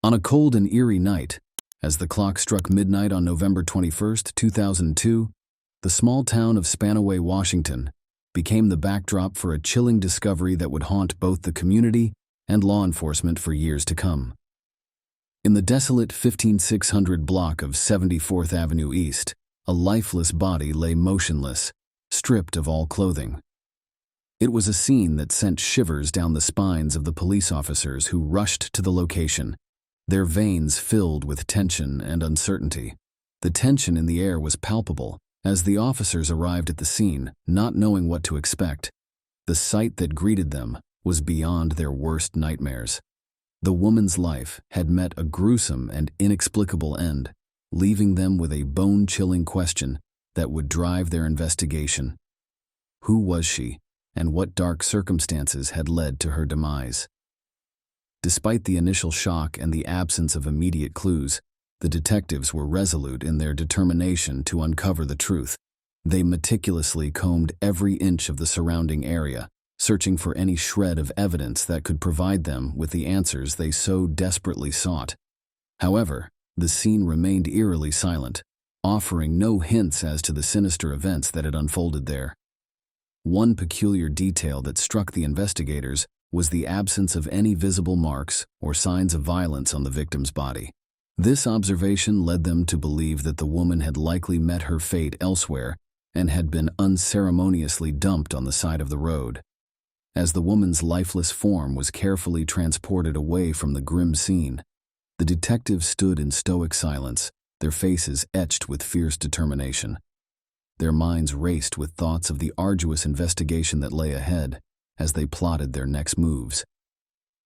On a cold and eerie night, as the clock struck midnight on November 21st, 2002, the small town of Spanaway, Washington, became the backdrop for a chilling discovery that would haunt both the community and law enforcement for years to come. In the desolate 15600 block of 74th Avenue East, a lifeless body lay motionless, stripped of all clothing. It was a scene that sent shivers down the spines of the police officers who rushed to the location, their veins filled with tension and uncertainty. The tension in the air was palpable as the officers arrived at the scene, not knowing what to expect. The sight that greeted them was beyond their worst nightmares. The woman's life had met a gruesome and inexplicable end, leaving them with a bone-chilling question that would drive their investigation. Who was she, and what dark circumstances had led to her demise? Despite the initial shock and the absence of immediate clues, the detectives were resolute in their determination to uncover the truth. They meticulously combed every inch of the surrounding area, searching for any shred of evidence that could provide them with the answers they so desperately sought. However, the scene remained eerily silent, offering no hints as to the sinister events that had unfolded there. One peculiar detail that struck the investigators was the absence of any visible marks or signs of violence on the victim's body. This observation led them to believe that the woman had likely met her fate elsewhere and had been unceremoniously dumped on the side of the road. As the woman's lifeless form was carefully transported away from the grim scene, the detectives stood in stoic silence, their faces etched with fierce determination. Their minds raced with thoughts of the arduous investigation that lay ahead as they plotted their next moves.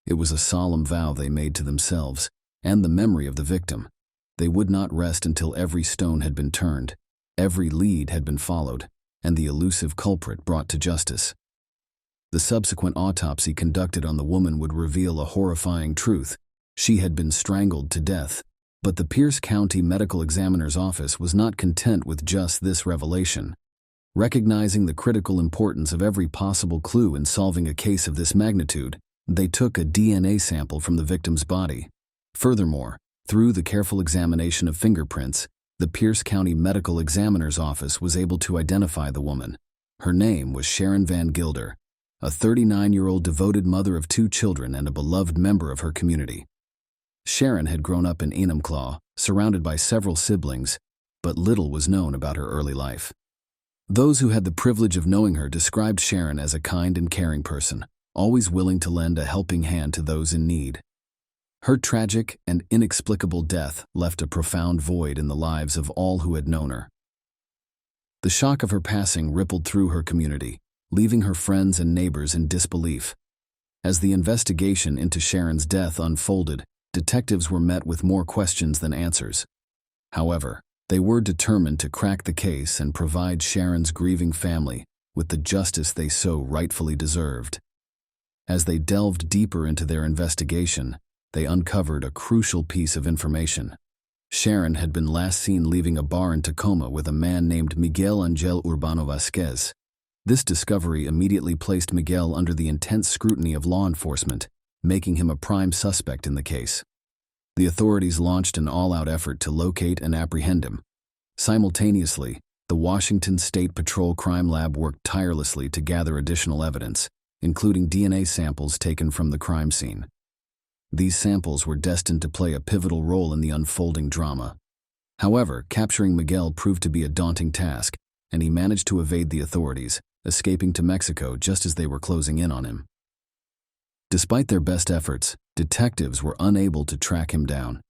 It was a solemn vow they made to themselves and the memory of the victim. They would not rest until every stone had been turned, every lead had been followed, and the elusive culprit brought to justice. The subsequent autopsy conducted on the woman would reveal a horrifying truth. She had been strangled to death. But the Pierce County Medical Examiner's Office was not content with just this revelation. Recognizing the critical importance of every possible clue in solving a case of this magnitude, they took a DNA sample from the victim's body. Furthermore, through the careful examination of fingerprints, the Pierce County Medical Examiner's Office was able to identify the woman. Her name was Sharon Van Gilder, a 39-year-old devoted mother of 2 children and a beloved member of her community. Sharon had grown up in Enumclaw, surrounded by several siblings, but little was known about her early life. Those who had the privilege of knowing her described Sharon as a kind and caring person, always willing to lend a helping hand to those in need. Her tragic and inexplicable death left a profound void in the lives of all who had known her. The shock of her passing rippled through her community, leaving her friends and neighbors in disbelief. As the investigation into Sharon's death unfolded, detectives were met with more questions than answers. However, they were determined to crack the case and provide Sharon's grieving family with the justice they so rightfully deserved. As they delved deeper into their investigation, they uncovered a crucial piece of information. Sharon had been last seen leaving a bar in Tacoma with a man named Miguel Angel Urbano Vasquez. This discovery immediately placed Miguel under the intense scrutiny of law enforcement, making him a prime suspect in the case. The authorities launched an all-out effort to locate and apprehend him. Simultaneously, the Washington State Patrol Crime Lab worked tirelessly to gather additional evidence, including DNA samples taken from the crime scene. These samples were destined to play a pivotal role in the unfolding drama. However, capturing Miguel proved to be a daunting task, and he managed to evade the authorities, escaping to Mexico just as they were closing in on him. Despite their best efforts, detectives were unable to track him down.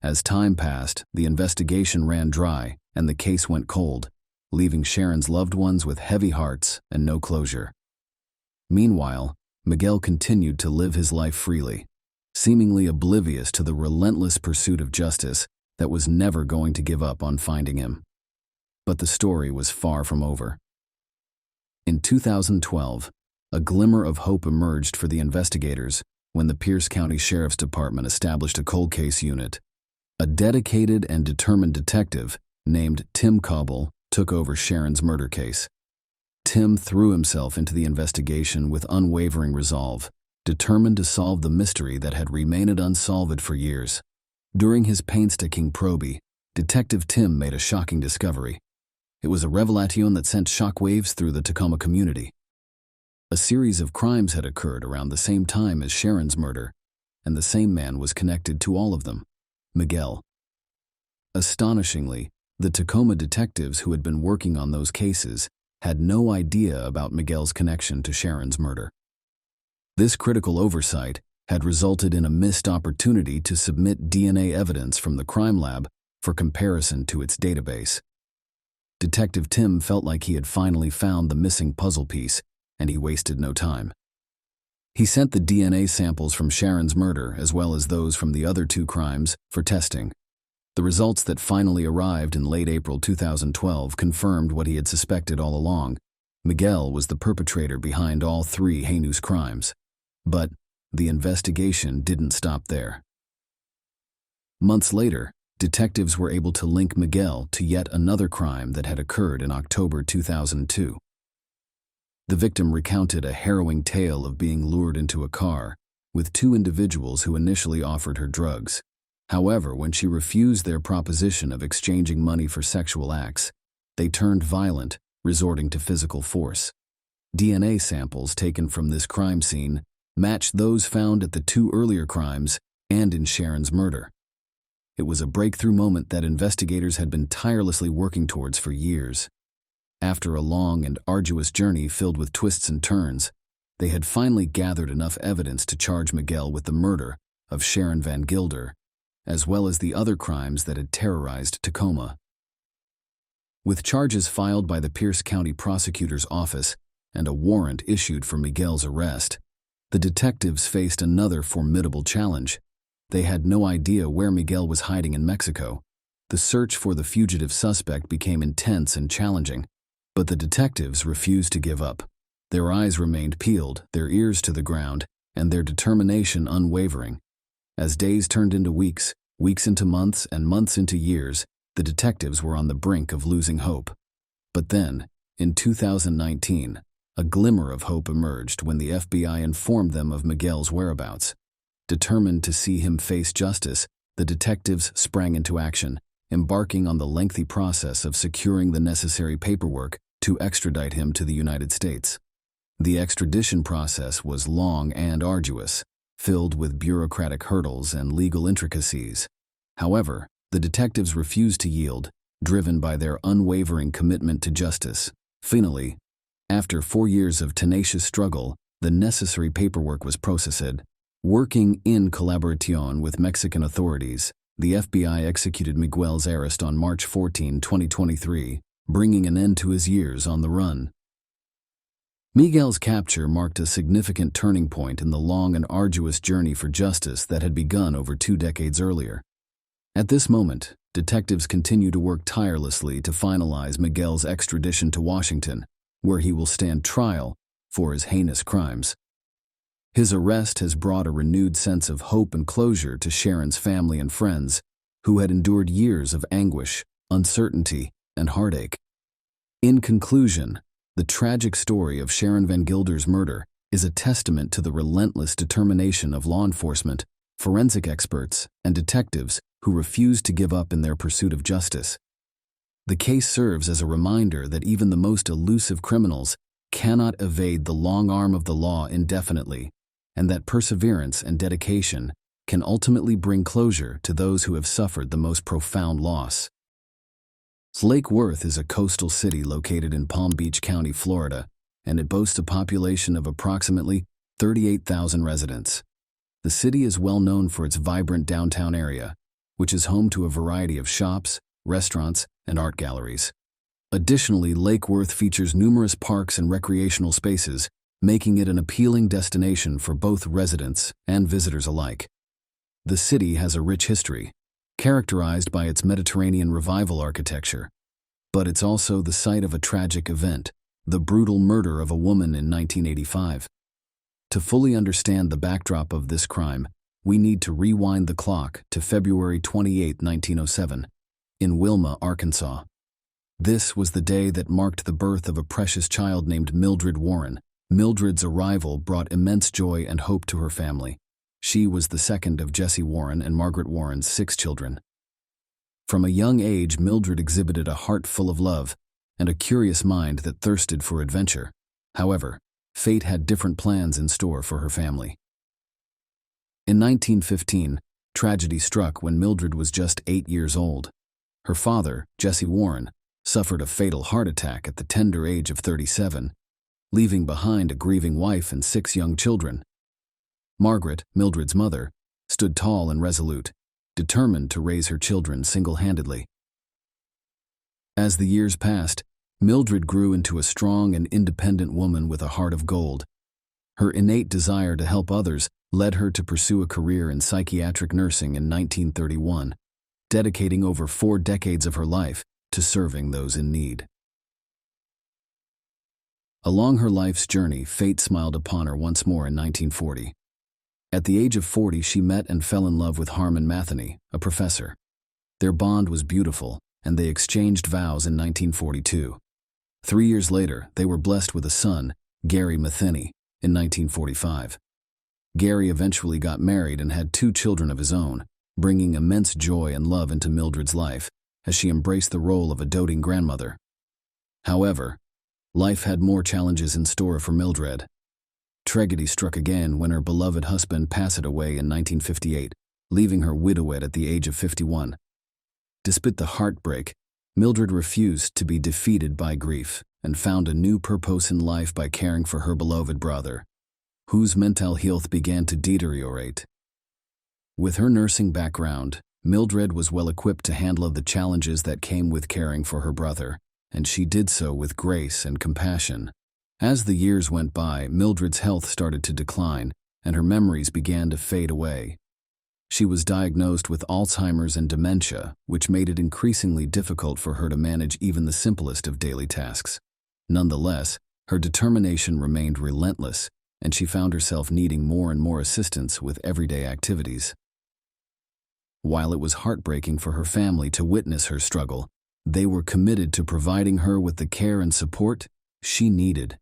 As time passed, the investigation ran dry and the case went cold, leaving Sharon's loved ones with heavy hearts and no closure. Meanwhile, Miguel continued to live his life freely, seemingly oblivious to the relentless pursuit of justice that was never going to give up on finding him. But the story was far from over. In 2012, a glimmer of hope emerged for the investigators when the Pierce County Sheriff's Department established a cold case unit. A dedicated and determined detective named Tim Cobble took over Sharon's murder case. Tim threw himself into the investigation with unwavering resolve, determined to solve the mystery that had remained unsolved for years. During his painstaking probe, Detective Tim made a shocking discovery. It was a revelation that sent shockwaves through the Tacoma community. A series of crimes had occurred around the same time as Sharon's murder, and the same man was connected to all of them: Miguel. Astonishingly, the Tacoma detectives who had been working on those cases had no idea about Miguel's connection to Sharon's murder. This critical oversight had resulted in a missed opportunity to submit DNA evidence from the crime lab for comparison to its database. Detective Tim felt like he had finally found the missing puzzle piece, and he wasted no time. He sent the DNA samples from Sharon's murder, as well as those from the other two crimes, for testing. The results that finally arrived in late April 2012 confirmed what he had suspected all along. Miguel was the perpetrator behind all three heinous crimes. But the investigation didn't stop there. Months later, detectives were able to link Miguel to yet another crime that had occurred in October 2002. The victim recounted a harrowing tale of being lured into a car with two individuals who initially offered her drugs. However, when she refused their proposition of exchanging money for sexual acts, they turned violent, resorting to physical force. DNA samples taken from this crime scene matched those found at the two earlier crimes and in Sharon's murder. It was a breakthrough moment that investigators had been tirelessly working towards for years. After a long and arduous journey filled with twists and turns, they had finally gathered enough evidence to charge Miguel with the murder of Sharon Van Gilder, as well as the other crimes that had terrorized Tacoma. With charges filed by the Pierce County Prosecutor's Office and a warrant issued for Miguel's arrest, the detectives faced another formidable challenge. They had no idea where Miguel was hiding in Mexico. The search for the fugitive suspect became intense and challenging, but the detectives refused to give up. Their eyes remained peeled, their ears to the ground, and their determination unwavering. As days turned into weeks, weeks into months, and months into years, the detectives were on the brink of losing hope. But then, in 2019, a glimmer of hope emerged when the FBI informed them of Miguel's whereabouts. Determined to see him face justice, the detectives sprang into action, embarking on the lengthy process of securing the necessary paperwork to extradite him to the United States. The extradition process was long and arduous, filled with bureaucratic hurdles and legal intricacies. However, the detectives refused to yield, driven by their unwavering commitment to justice. Finally, after 4 years of tenacious struggle, the necessary paperwork was processed. Working in collaboration with Mexican authorities, the FBI executed Miguel's arrest on March 14, 2023, bringing an end to his years on the run. Miguel's capture marked a significant turning point in the long and arduous journey for justice that had begun over 2 decades earlier. At this moment, detectives continue to work tirelessly to finalize Miguel's extradition to Washington, where he will stand trial for his heinous crimes. His arrest has brought a renewed sense of hope and closure to Sharon's family and friends, who had endured years of anguish, uncertainty, and heartache. In conclusion, the tragic story of Sharon Van Gilder's murder is a testament to the relentless determination of law enforcement, forensic experts, and detectives who refuse to give up in their pursuit of justice. The case serves as a reminder that even the most elusive criminals cannot evade the long arm of the law indefinitely, and that perseverance and dedication can ultimately bring closure to those who have suffered the most profound loss. Lake Worth is a coastal city located in Palm Beach County, Florida, and it boasts a population of approximately 38,000 residents. The city is well known for its vibrant downtown area, which is home to a variety of shops, restaurants, and art galleries. Additionally, Lake Worth features numerous parks and recreational spaces, making it an appealing destination for both residents and visitors alike. The city has a rich history, characterized by its Mediterranean revival architecture, but it's also the site of a tragic event, the brutal murder of a woman in 1985. To fully understand the backdrop of this crime, we need to rewind the clock to February 28, 1907, in Wilma, Arkansas. This was the day that marked the birth of a precious child named Mildred Warren. Mildred's arrival brought immense joy and hope to her family. She was the second of Jesse Warren and Margaret Warren's 6 children. From a young age, Mildred exhibited a heart full of love and a curious mind that thirsted for adventure. However, fate had different plans in store for her family. In 1915, tragedy struck when Mildred was just 8 years old. Her father, Jesse Warren, suffered a fatal heart attack at the tender age of 37, leaving behind a grieving wife and 6 young children. Margaret, Mildred's mother, stood tall and resolute, determined to raise her children single-handedly. As the years passed, Mildred grew into a strong and independent woman with a heart of gold. Her innate desire to help others led her to pursue a career in psychiatric nursing in 1931, dedicating over 4 decades of her life to serving those in need. Along her life's journey, fate smiled upon her once more in 1940. At the age of 40, she met and fell in love with Harmon Matheny, a professor. Their bond was beautiful, and they exchanged vows in 1942. 3 years later, they were blessed with a son, Gary Matheny, in 1945. Gary eventually got married and had 2 children of his own, bringing immense joy and love into Mildred's life as she embraced the role of a doting grandmother. However, life had more challenges in store for Mildred. Tragedy struck again when her beloved husband passed away in 1958, leaving her widowed at the age of 51. Despite the heartbreak, Mildred refused to be defeated by grief and found a new purpose in life by caring for her beloved brother, whose mental health began to deteriorate. With her nursing background, Mildred was well equipped to handle the challenges that came with caring for her brother, and she did so with grace and compassion. As the years went by, Mildred's health started to decline, and her memories began to fade away. She was diagnosed with Alzheimer's and dementia, which made it increasingly difficult for her to manage even the simplest of daily tasks. Nonetheless, her determination remained relentless, and she found herself needing more and more assistance with everyday activities. While it was heartbreaking for her family to witness her struggle, they were committed to providing her with the care and support she needed.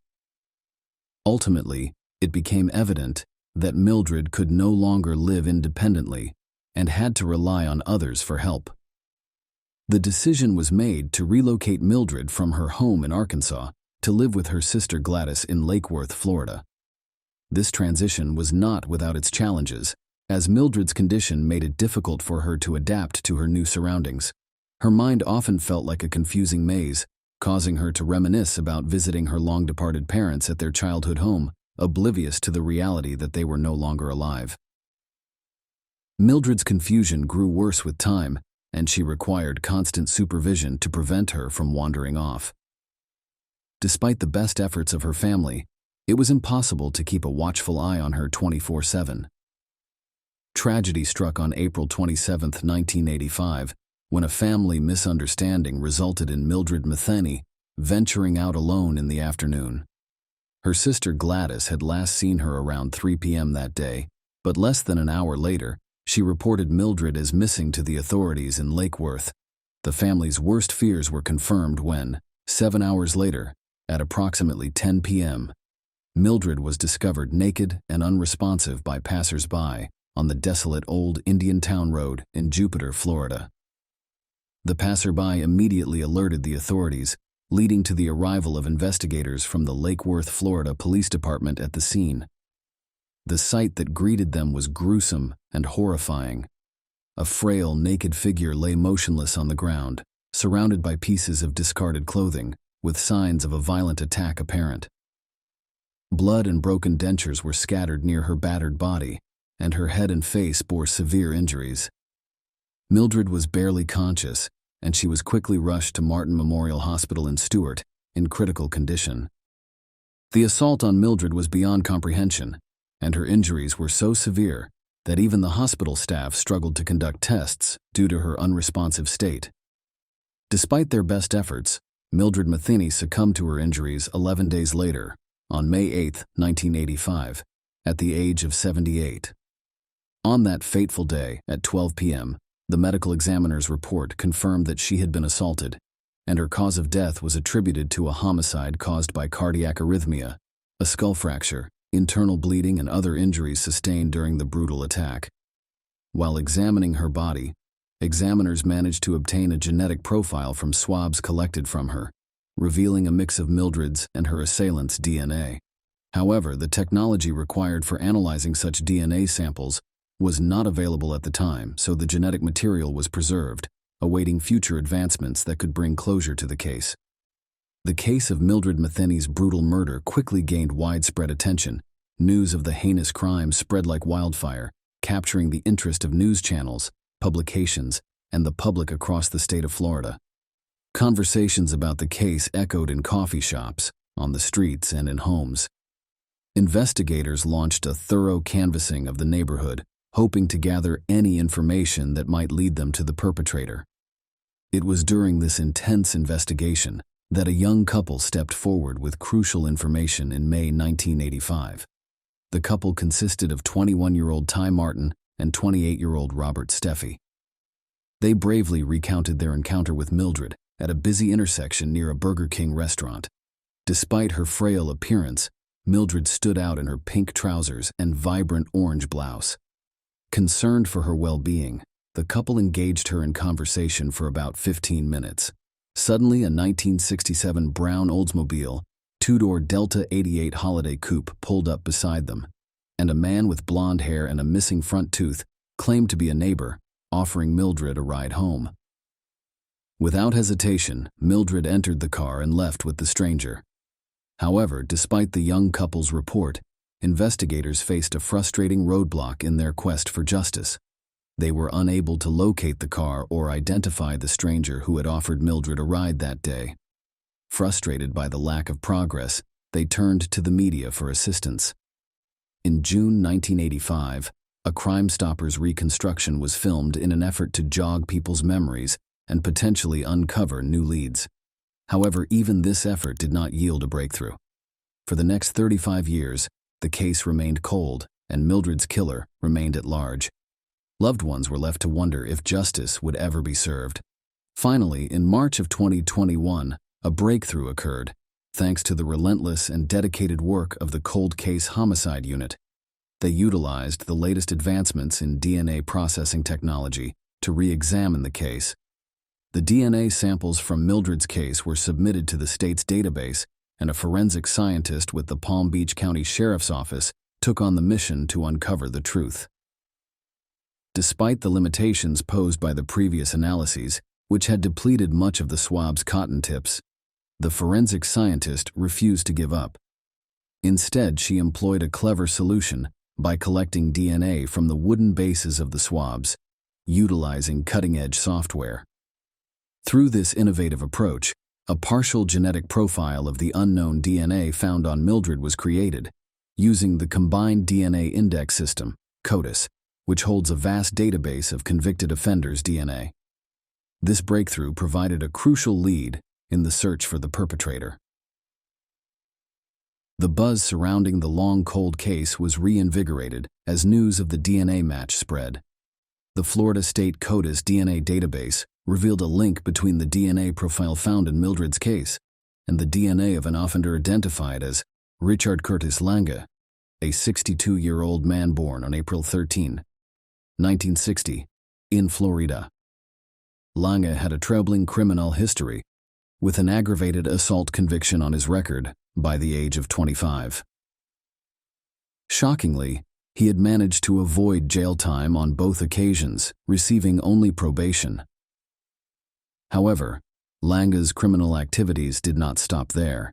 Ultimately, it became evident that Mildred could no longer live independently and had to rely on others for help. The decision was made to relocate Mildred from her home in Arkansas to live with her sister Gladys in Lake Worth, Florida. This transition was not without its challenges, as Mildred's condition made it difficult for her to adapt to her new surroundings. Her mind often felt like a confusing maze, causing her to reminisce about visiting her long-departed parents at their childhood home, oblivious to the reality that they were no longer alive. Mildred's confusion grew worse with time, and she required constant supervision to prevent her from wandering off. Despite the best efforts of her family, it was impossible to keep a watchful eye on her 24/7. Tragedy struck on April 27, 1985, when a family misunderstanding resulted in Mildred Matheny venturing out alone in the afternoon. Her sister Gladys had last seen her around 3 p.m. that day, but less than an hour later, she reported Mildred as missing to the authorities in Lake Worth. The family's worst fears were confirmed when, 7 hours later, at approximately 10 p.m., Mildred was discovered naked and unresponsive by passers-by on the desolate old Indian Town Road in Jupiter, Florida. The passerby immediately alerted the authorities, leading to the arrival of investigators from the Lake Worth, Florida Police Department at the scene. The sight that greeted them was gruesome and horrifying. A frail, naked figure lay motionless on the ground, surrounded by pieces of discarded clothing, with signs of a violent attack apparent. Blood and broken dentures were scattered near her battered body, and her head and face bore severe injuries. Mildred was barely conscious, and she was quickly rushed to Martin Memorial Hospital in Stuart, in critical condition. The assault on Mildred was beyond comprehension, and her injuries were so severe that even the hospital staff struggled to conduct tests due to her unresponsive state. Despite their best efforts, Mildred Matheny succumbed to her injuries 11 days later, on May 8, 1985, at the age of 78. On that fateful day, at 12 p.m., the medical examiner's report confirmed that she had been assaulted, and her cause of death was attributed to a homicide caused by cardiac arrhythmia, a skull fracture, internal bleeding and other injuries sustained during the brutal attack. While examining her body, examiners managed to obtain a genetic profile from swabs collected from her, revealing a mix of Mildred's and her assailant's DNA. However, the technology required for analyzing such DNA samples was not available at the time, so the genetic material was preserved, awaiting future advancements that could bring closure to the case. The case of Mildred Matheny's brutal murder quickly gained widespread attention. News of the heinous crime spread like wildfire, capturing the interest of news channels, publications, and the public across the state of Florida. Conversations about the case echoed in coffee shops, on the streets, and in homes. Investigators launched a thorough canvassing of the neighborhood, hoping to gather any information that might lead them to the perpetrator. It was during this intense investigation that a young couple stepped forward with crucial information in May 1985. The couple consisted of 21-year-old Ty Martin and 28-year-old Robert Steffi. They bravely recounted their encounter with Mildred at a busy intersection near a Burger King restaurant. Despite her frail appearance, Mildred stood out in her pink trousers and vibrant orange blouse. Concerned for her well-being, the couple engaged her in conversation for about 15 minutes. Suddenly, a 1967 brown Oldsmobile, two-door Delta 88 Holiday Coupe pulled up beside them, and a man with blonde hair and a missing front tooth claimed to be a neighbor, offering Mildred a ride home. Without hesitation, Mildred entered the car and left with the stranger. However, despite the young couple's report, investigators faced a frustrating roadblock in their quest for justice. They were unable to locate the car or identify the stranger who had offered Mildred a ride that day. Frustrated by the lack of progress, they turned to the media for assistance. In June 1985, a Crime Stoppers reconstruction was filmed in an effort to jog people's memories and potentially uncover new leads. However, even this effort did not yield a breakthrough. For the next 35 years, the case remained cold, and Mildred's killer remained at large. Loved ones were left to wonder if justice would ever be served. Finally, in March of 2021, a breakthrough occurred, thanks to the relentless and dedicated work of the Cold Case Homicide Unit. They utilized the latest advancements in DNA processing technology to re-examine the case. The DNA samples from Mildred's case were submitted to the state's database, and a forensic scientist with the Palm Beach County Sheriff's Office took on the mission to uncover the truth. Despite the limitations posed by the previous analyses, which had depleted much of the swab's cotton tips, the forensic scientist refused to give up. Instead, she employed a clever solution by collecting DNA from the wooden bases of the swabs, utilizing cutting-edge software. Through this innovative approach, a partial genetic profile of the unknown DNA found on Mildred was created, using the Combined DNA Index System, CODIS, which holds a vast database of convicted offenders' DNA. This breakthrough provided a crucial lead in the search for the perpetrator. The buzz surrounding the long cold case was reinvigorated as news of the DNA match spread. The Florida State CODIS DNA database revealed a link between the DNA profile found in Mildred's case and the DNA of an offender identified as Richard Curtis Lange, a 62-year-old man born on April 13, 1960, in Florida. Lange had a troubling criminal history, with an aggravated assault conviction on his record by the age of 25. Shockingly, he had managed to avoid jail time on both occasions, receiving only probation. However, Lange's criminal activities did not stop there.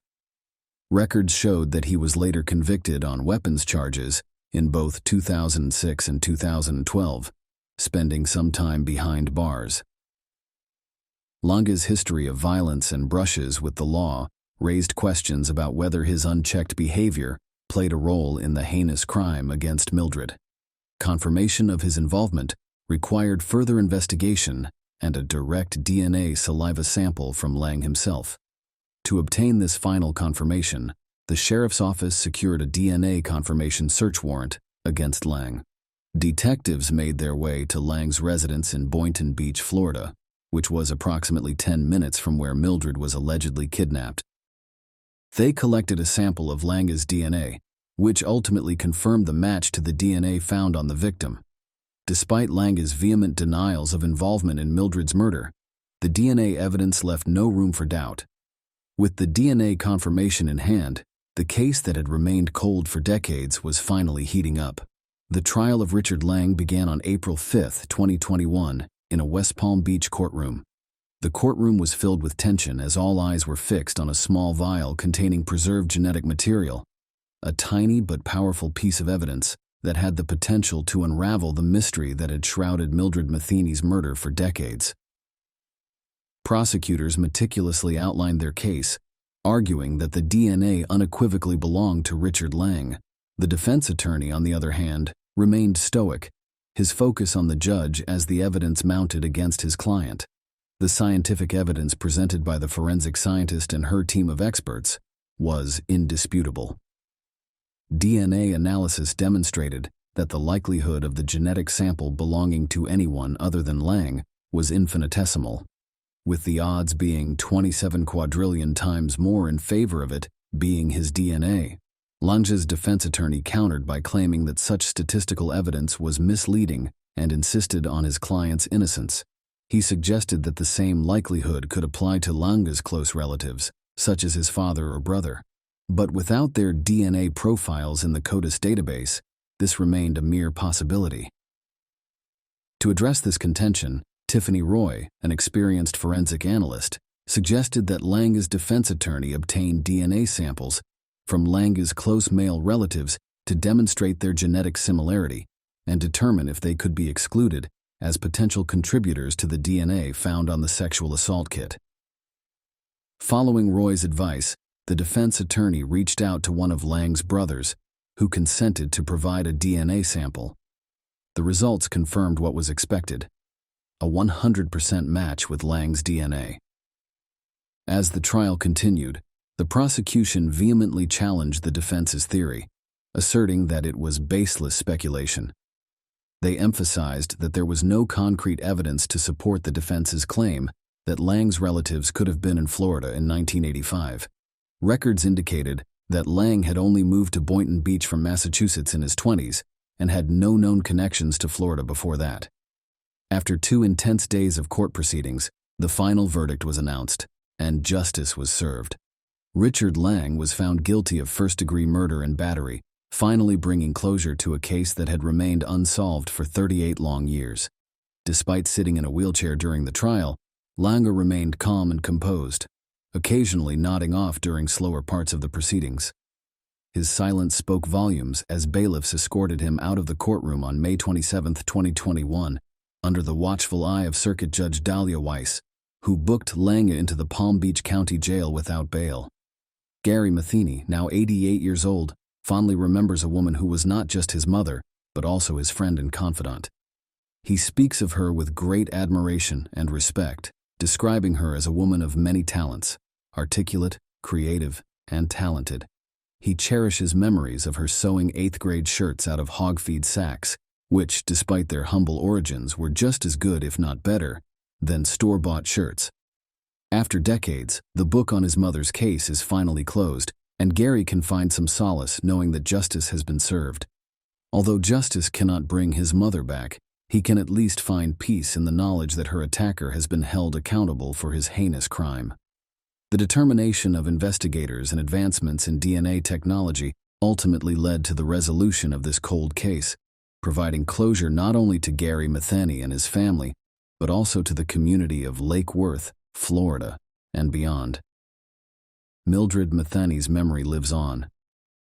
Records showed that he was later convicted on weapons charges in both 2006 and 2012, spending some time behind bars. Lange's history of violence and brushes with the law raised questions about whether his unchecked behavior played a role in the heinous crime against Mildred. Confirmation of his involvement required further investigation and a direct DNA saliva sample from Lange himself. To obtain this final confirmation, the sheriff's office secured a DNA confirmation search warrant against Lange. Detectives made their way to Lange's residence in Boynton Beach, Florida, which was approximately 10 minutes from where Mildred was allegedly kidnapped. They collected a sample of Lange's DNA, which ultimately confirmed the match to the DNA found on the victim. Despite Lange's vehement denials of involvement in Mildred's murder, the DNA evidence left no room for doubt. With the DNA confirmation in hand, the case that had remained cold for decades was finally heating up. The trial of Richard Lange began on April 5, 2021, in a West Palm Beach courtroom. The courtroom was filled with tension as all eyes were fixed on a small vial containing preserved genetic material, a tiny but powerful piece of evidence that had the potential to unravel the mystery that had shrouded Mildred Matheny's murder for decades. Prosecutors meticulously outlined their case, arguing that the DNA unequivocally belonged to Richard Lange. The defense attorney, on the other hand, remained stoic, his focus on the judge as the evidence mounted against his client. The scientific evidence presented by the forensic scientist and her team of experts was indisputable. DNA analysis demonstrated that the likelihood of the genetic sample belonging to anyone other than Lange was infinitesimal, with the odds being 27 quadrillion times more in favor of it being his DNA. Lange's defense attorney countered by claiming that such statistical evidence was misleading and insisted on his client's innocence. He suggested that the same likelihood could apply to Lange's close relatives, such as his father or brother. But without their DNA profiles in the CODIS database, this remained a mere possibility. To address this contention, Tiffany Roy, an experienced forensic analyst, suggested that Lange's defense attorney obtain DNA samples from Lange's close male relatives to demonstrate their genetic similarity and determine if they could be excluded as potential contributors to the DNA found on the sexual assault kit. Following Roy's advice, the defense attorney reached out to one of Lange's brothers, who consented to provide a DNA sample. The results confirmed what was expected: a 100% match with Lange's DNA. As the trial continued, the prosecution vehemently challenged the defense's theory, asserting that it was baseless speculation. They emphasized that there was no concrete evidence to support the defense's claim that Lange's relatives could have been in Florida in 1985. Records indicated that Lange had only moved to Boynton Beach from Massachusetts in his 20s and had no known connections to Florida before that. After 2 intense days of court proceedings, the final verdict was announced, and justice was served. Richard Lange was found guilty of first-degree murder and battery, finally bringing closure to a case that had remained unsolved for 38 long years. Despite sitting in a wheelchair during the trial, Lange remained calm and composed, occasionally nodding off during slower parts of the proceedings. His silence spoke volumes as bailiffs escorted him out of the courtroom on May 27, 2021, under the watchful eye of Circuit Judge Dahlia Weiss, who booked Lange into the Palm Beach County Jail without bail. Gary Matheny, now 88 years old, fondly remembers a woman who was not just his mother, but also his friend and confidant. He speaks of her with great admiration and respect, describing her as a woman of many talents, articulate, creative, and talented. He cherishes memories of her sewing 8th-grade shirts out of hog feed sacks, which, despite their humble origins, were just as good, if not better, than store-bought shirts. After decades, the book on his mother's case is finally closed, and Gary can find some solace knowing that justice has been served. Although justice cannot bring his mother back, he can at least find peace in the knowledge that her attacker has been held accountable for his heinous crime. The determination of investigators and advancements in DNA technology ultimately led to the resolution of this cold case, providing closure not only to Gary Matheny and his family, but also to the community of Lake Worth, Florida, and beyond. Mildred Matheny's memory lives on,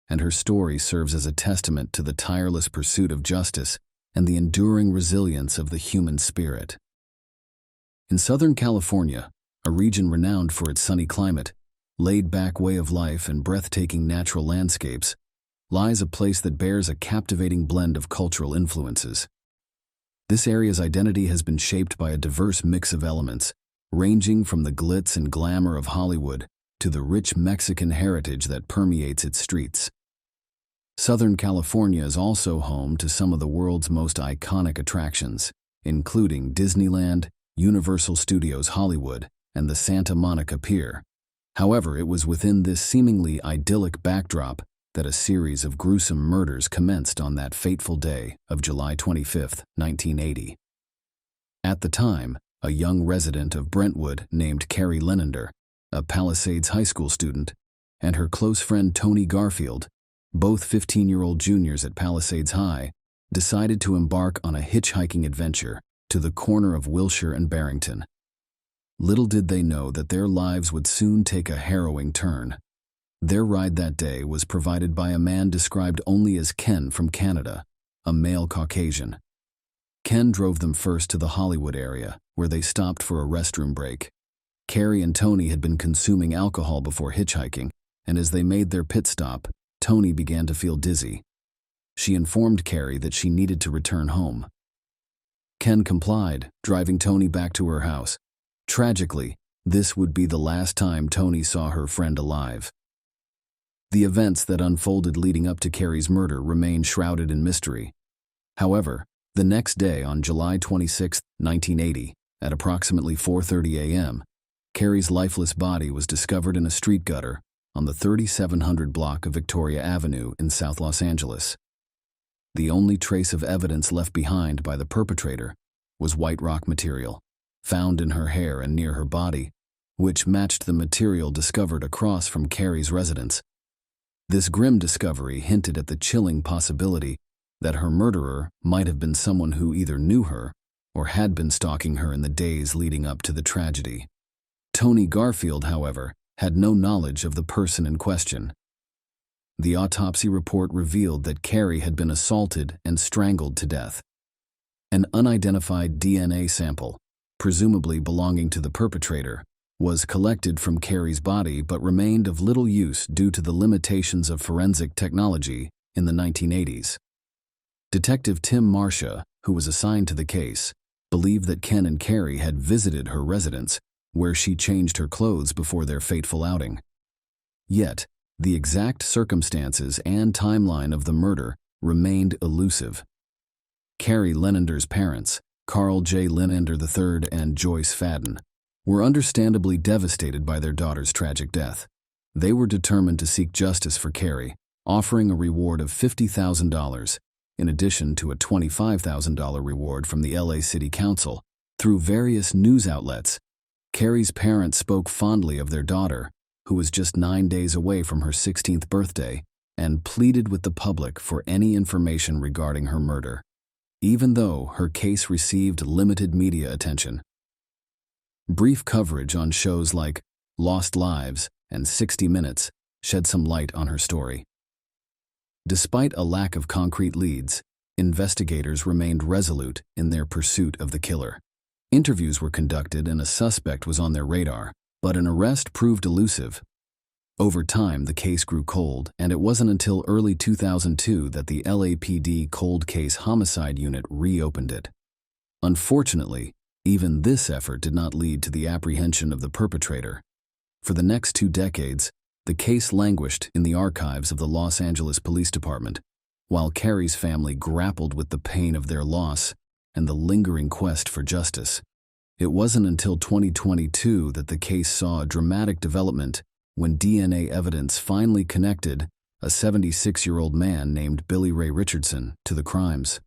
and her story serves as a testament to the tireless pursuit of justice and the enduring resilience of the human spirit. In Southern California, a region renowned for its sunny climate, laid-back way of life, and breathtaking natural landscapes, lies a place that bears a captivating blend of cultural influences. This area's identity has been shaped by a diverse mix of elements, ranging from the glitz and glamour of Hollywood to the rich Mexican heritage that permeates its streets. Southern California is also home to some of the world's most iconic attractions, including Disneyland, Universal Studios Hollywood, and the Santa Monica Pier. However, it was within this seemingly idyllic backdrop that a series of gruesome murders commenced on that fateful day of July 25, 1980. At the time, a young resident of Brentwood named Carrie Lenander, a Palisades High School student, and her close friend Tony Garfield, both 15-year-old juniors at Palisades High, decided to embark on a hitchhiking adventure to the corner of Wilshire and Barrington. Little did they know that their lives would soon take a harrowing turn. Their ride that day was provided by a man described only as Ken from Canada, a male Caucasian. Ken drove them first to the Hollywood area, where they stopped for a restroom break. Carrie and Tony had been consuming alcohol before hitchhiking, and as they made their pit stop, Tony began to feel dizzy. She informed Carrie that she needed to return home. Ken complied, driving Tony back to her house. Tragically, this would be the last time Tony saw her friend alive. The events that unfolded leading up to Carrie's murder remain shrouded in mystery. However, the next day on July 26, 1980, at approximately 4:30 a.m., Carrie's lifeless body was discovered in a street gutter on the 3700 block of Victoria Avenue in South Los Angeles. The only trace of evidence left behind by the perpetrator was white rock material, found in her hair and near her body, which matched the material discovered across from Carrie's residence. This grim discovery hinted at the chilling possibility that her murderer might have been someone who either knew her or had been stalking her in the days leading up to the tragedy. Tony Garfield, however, had no knowledge of the person in question. The autopsy report revealed that Carrie had been assaulted and strangled to death. An unidentified DNA sample, presumably belonging to the perpetrator, was collected from Carrie's body but remained of little use due to the limitations of forensic technology in the 1980s. Detective Tim Marcia, who was assigned to the case, believed that Ken and Carrie had visited her residence, where she changed her clothes before their fateful outing. Yet, the exact circumstances and timeline of the murder remained elusive. Carrie Lenander's parents, Carl J. Lenander III and Joyce Fadden, were understandably devastated by their daughter's tragic death. They were determined to seek justice for Carrie, offering a reward of $50,000, in addition to a $25,000 reward from the LA City Council. Through various news outlets, Carrie's parents spoke fondly of their daughter, who was just 9 days away from her 16th birthday, and pleaded with the public for any information regarding her murder, even though her case received limited media attention. Brief coverage on shows like Lost Lives and 60 Minutes shed some light on her story. Despite a lack of concrete leads, investigators remained resolute in their pursuit of the killer. Interviews were conducted and a suspect was on their radar, but an arrest proved elusive. Over time, the case grew cold, and it wasn't until early 2002 that the LAPD Cold Case Homicide Unit reopened it. Unfortunately, even this effort did not lead to the apprehension of the perpetrator. For the next 2 decades, the case languished in the archives of the Los Angeles Police Department, while Carrie's family grappled with the pain of their loss and the lingering quest for justice. It wasn't until 2022 that the case saw a dramatic development when DNA evidence finally connected a 76-year-old man named Billy Ray Richardson to the crimes.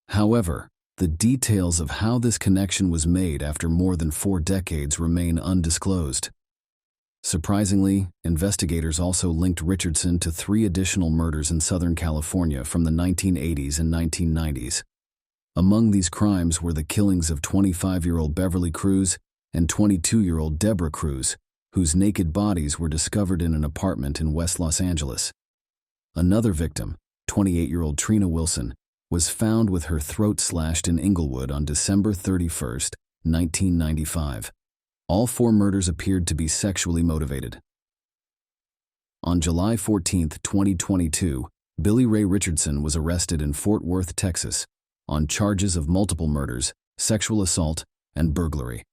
However, the details of how this connection was made after more than 4 decades remain undisclosed. Surprisingly, investigators also linked Richardson to 3 additional murders in Southern California from the 1980s and 1990s. Among these crimes were the killings of 25-year-old Beverly Cruz and 22-year-old Deborah Cruz, whose naked bodies were discovered in an apartment in West Los Angeles. Another victim, 28-year-old Trina Wilson, was found with her throat slashed in Inglewood on December 31, 1995. All 4 murders appeared to be sexually motivated. On July 14, 2022, Billy Ray Richardson was arrested in Fort Worth, Texas, on charges of multiple murders, sexual assault, and burglary.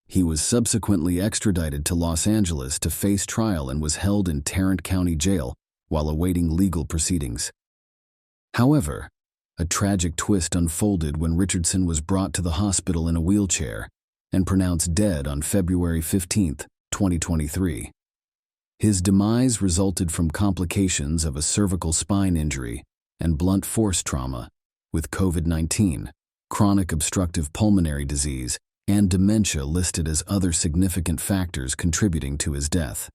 He was subsequently extradited to Los Angeles to face trial and was held in Tarrant County Jail while awaiting legal proceedings. However, a tragic twist unfolded when Richardson was brought to the hospital in a wheelchair and pronounced dead on February 15, 2023. His demise resulted from complications of a cervical spine injury and blunt force trauma, with COVID-19, chronic obstructive pulmonary disease, and dementia listed as other significant factors contributing to his death.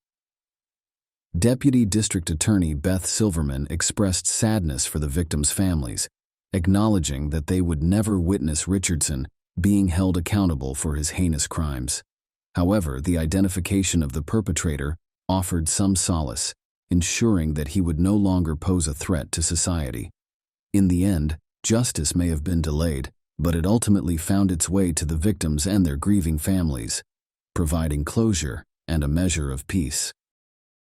Deputy District Attorney Beth Silverman expressed sadness for the victims' families, acknowledging that they would never witness Richardson being held accountable for his heinous crimes. However, the identification of the perpetrator offered some solace, ensuring that he would no longer pose a threat to society. In the end, justice may have been delayed, but it ultimately found its way to the victims and their grieving families, providing closure and a measure of peace.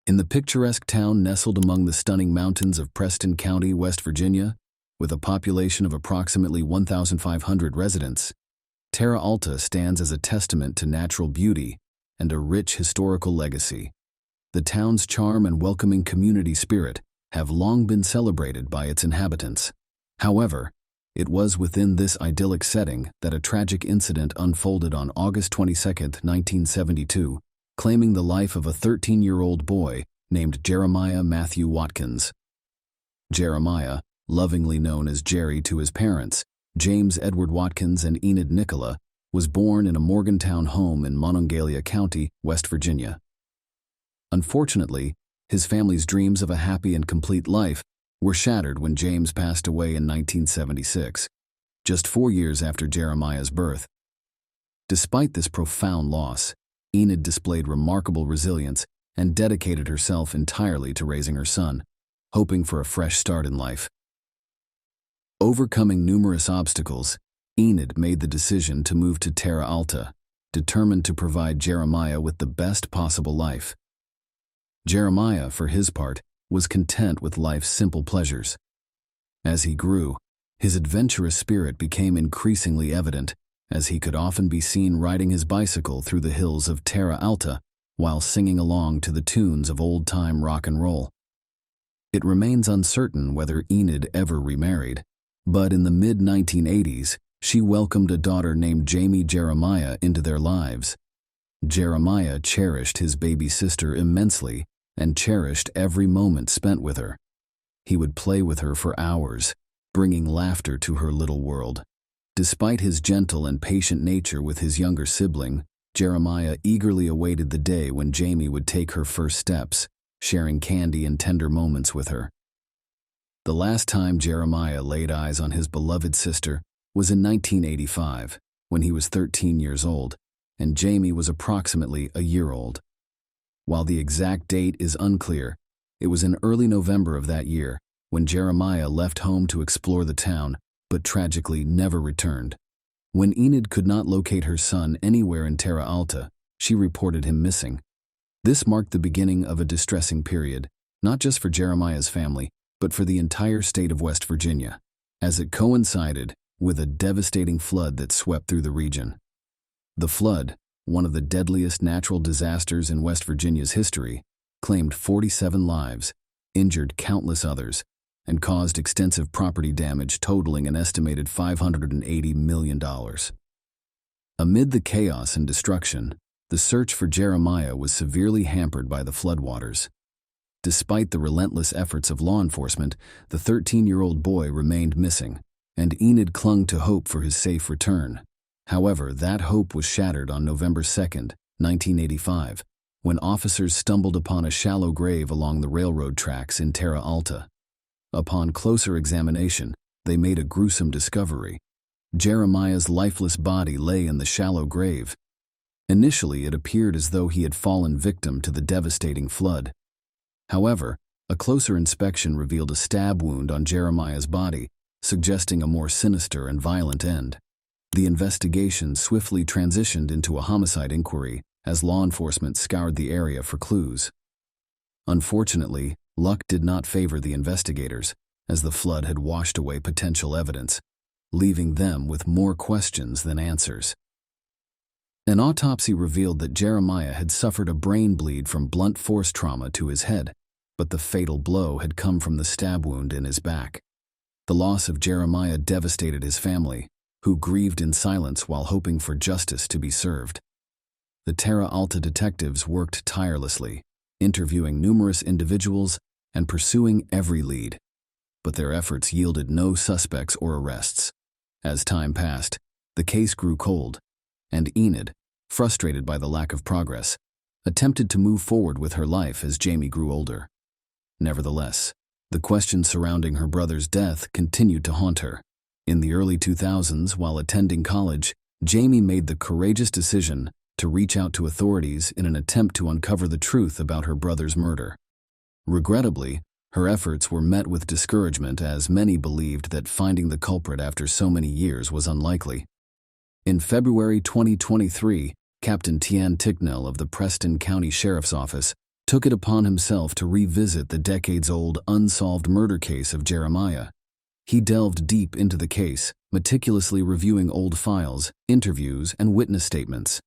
In the picturesque town nestled among the stunning mountains of Preston County, West Virginia, with a population of approximately 1,500 residents, Terra Alta stands as a testament to natural beauty and a rich historical legacy. The town's charm and welcoming community spirit have long been celebrated by its inhabitants. However, it was within this idyllic setting that a tragic incident unfolded on August 22, 1972, claiming the life of a 13-year-old boy named Jeremiah Matthew Watkins. Jeremiah, lovingly known as Jerry to his parents, James Edward Watkins and Enid Nicola, was born in a Morgantown home in Monongalia County, West Virginia. Unfortunately, his family's dreams of a happy and complete life were shattered when James passed away in 1976, just 4 years after Jeremiah's birth. Despite this profound loss, Enid displayed remarkable resilience and dedicated herself entirely to raising her son, hoping for a fresh start in life. Overcoming numerous obstacles, Enid made the decision to move to Terra Alta, determined to provide Jeremiah with the best possible life. Jeremiah, for his part, was content with life's simple pleasures. As he grew, his adventurous spirit became increasingly evident, as he could often be seen riding his bicycle through the hills of Terra Alta while singing along to the tunes of old-time rock and roll. It remains uncertain whether Enid ever remarried, but in the mid-1980s, she welcomed a daughter named Jamie Jeremiah into their lives. Jeremiah cherished his baby sister immensely and cherished every moment spent with her. He would play with her for hours, bringing laughter to her little world. Despite his gentle and patient nature with his younger sibling, Jeremiah eagerly awaited the day when Jamie would take her first steps, sharing candy and tender moments with her. The last time Jeremiah laid eyes on his beloved sister was in 1985, when he was 13 years old, and Jamie was approximately a year old. While the exact date is unclear, it was in early November of that year when Jeremiah left home to explore the town, but tragically never returned. When Enid could not locate her son anywhere in Terra Alta, she reported him missing. This marked the beginning of a distressing period, not just for Jeremiah's family, but for the entire state of West Virginia, as it coincided with a devastating flood that swept through the region. The flood, one of the deadliest natural disasters in West Virginia's history, claimed 47 lives, injured countless others, and caused extensive property damage totaling an estimated $580 million. Amid the chaos and destruction, the search for Jeremiah was severely hampered by the floodwaters. Despite the relentless efforts of law enforcement, the 13-year-old boy remained missing, and Enid clung to hope for his safe return. However, that hope was shattered on November 2, 1985, when officers stumbled upon a shallow grave along the railroad tracks in Terra Alta. Upon closer examination, they made a gruesome discovery. Jeremiah's lifeless body lay in the shallow grave. Initially, it appeared as though he had fallen victim to the devastating flood. However, a closer inspection revealed a stab wound on Jeremiah's body, suggesting a more sinister and violent end. The investigation swiftly transitioned into a homicide inquiry as law enforcement scoured the area for clues. Unfortunately, luck did not favor the investigators, as the flood had washed away potential evidence, leaving them with more questions than answers. An autopsy revealed that Jeremiah had suffered a brain bleed from blunt force trauma to his head, but the fatal blow had come from the stab wound in his back. The loss of Jeremiah devastated his family, who grieved in silence while hoping for justice to be served. The Terra Alta detectives worked tirelessly, interviewing numerous individuals and pursuing every lead. But their efforts yielded no suspects or arrests. As time passed, the case grew cold, and Enid, frustrated by the lack of progress, attempted to move forward with her life as Jamie grew older. Nevertheless, the questions surrounding her brother's death continued to haunt her. In the early 2000s, while attending college, Jamie made the courageous decision to reach out to authorities in an attempt to uncover the truth about her brother's murder. Regrettably, her efforts were met with discouragement, as many believed that finding the culprit after so many years was unlikely. In February 2023, Captain Tian Ticknell of the Preston County Sheriff's Office took it upon himself to revisit the decades-old unsolved murder case of Jeremiah. He delved deep into the case, meticulously reviewing old files, interviews, and witness statements.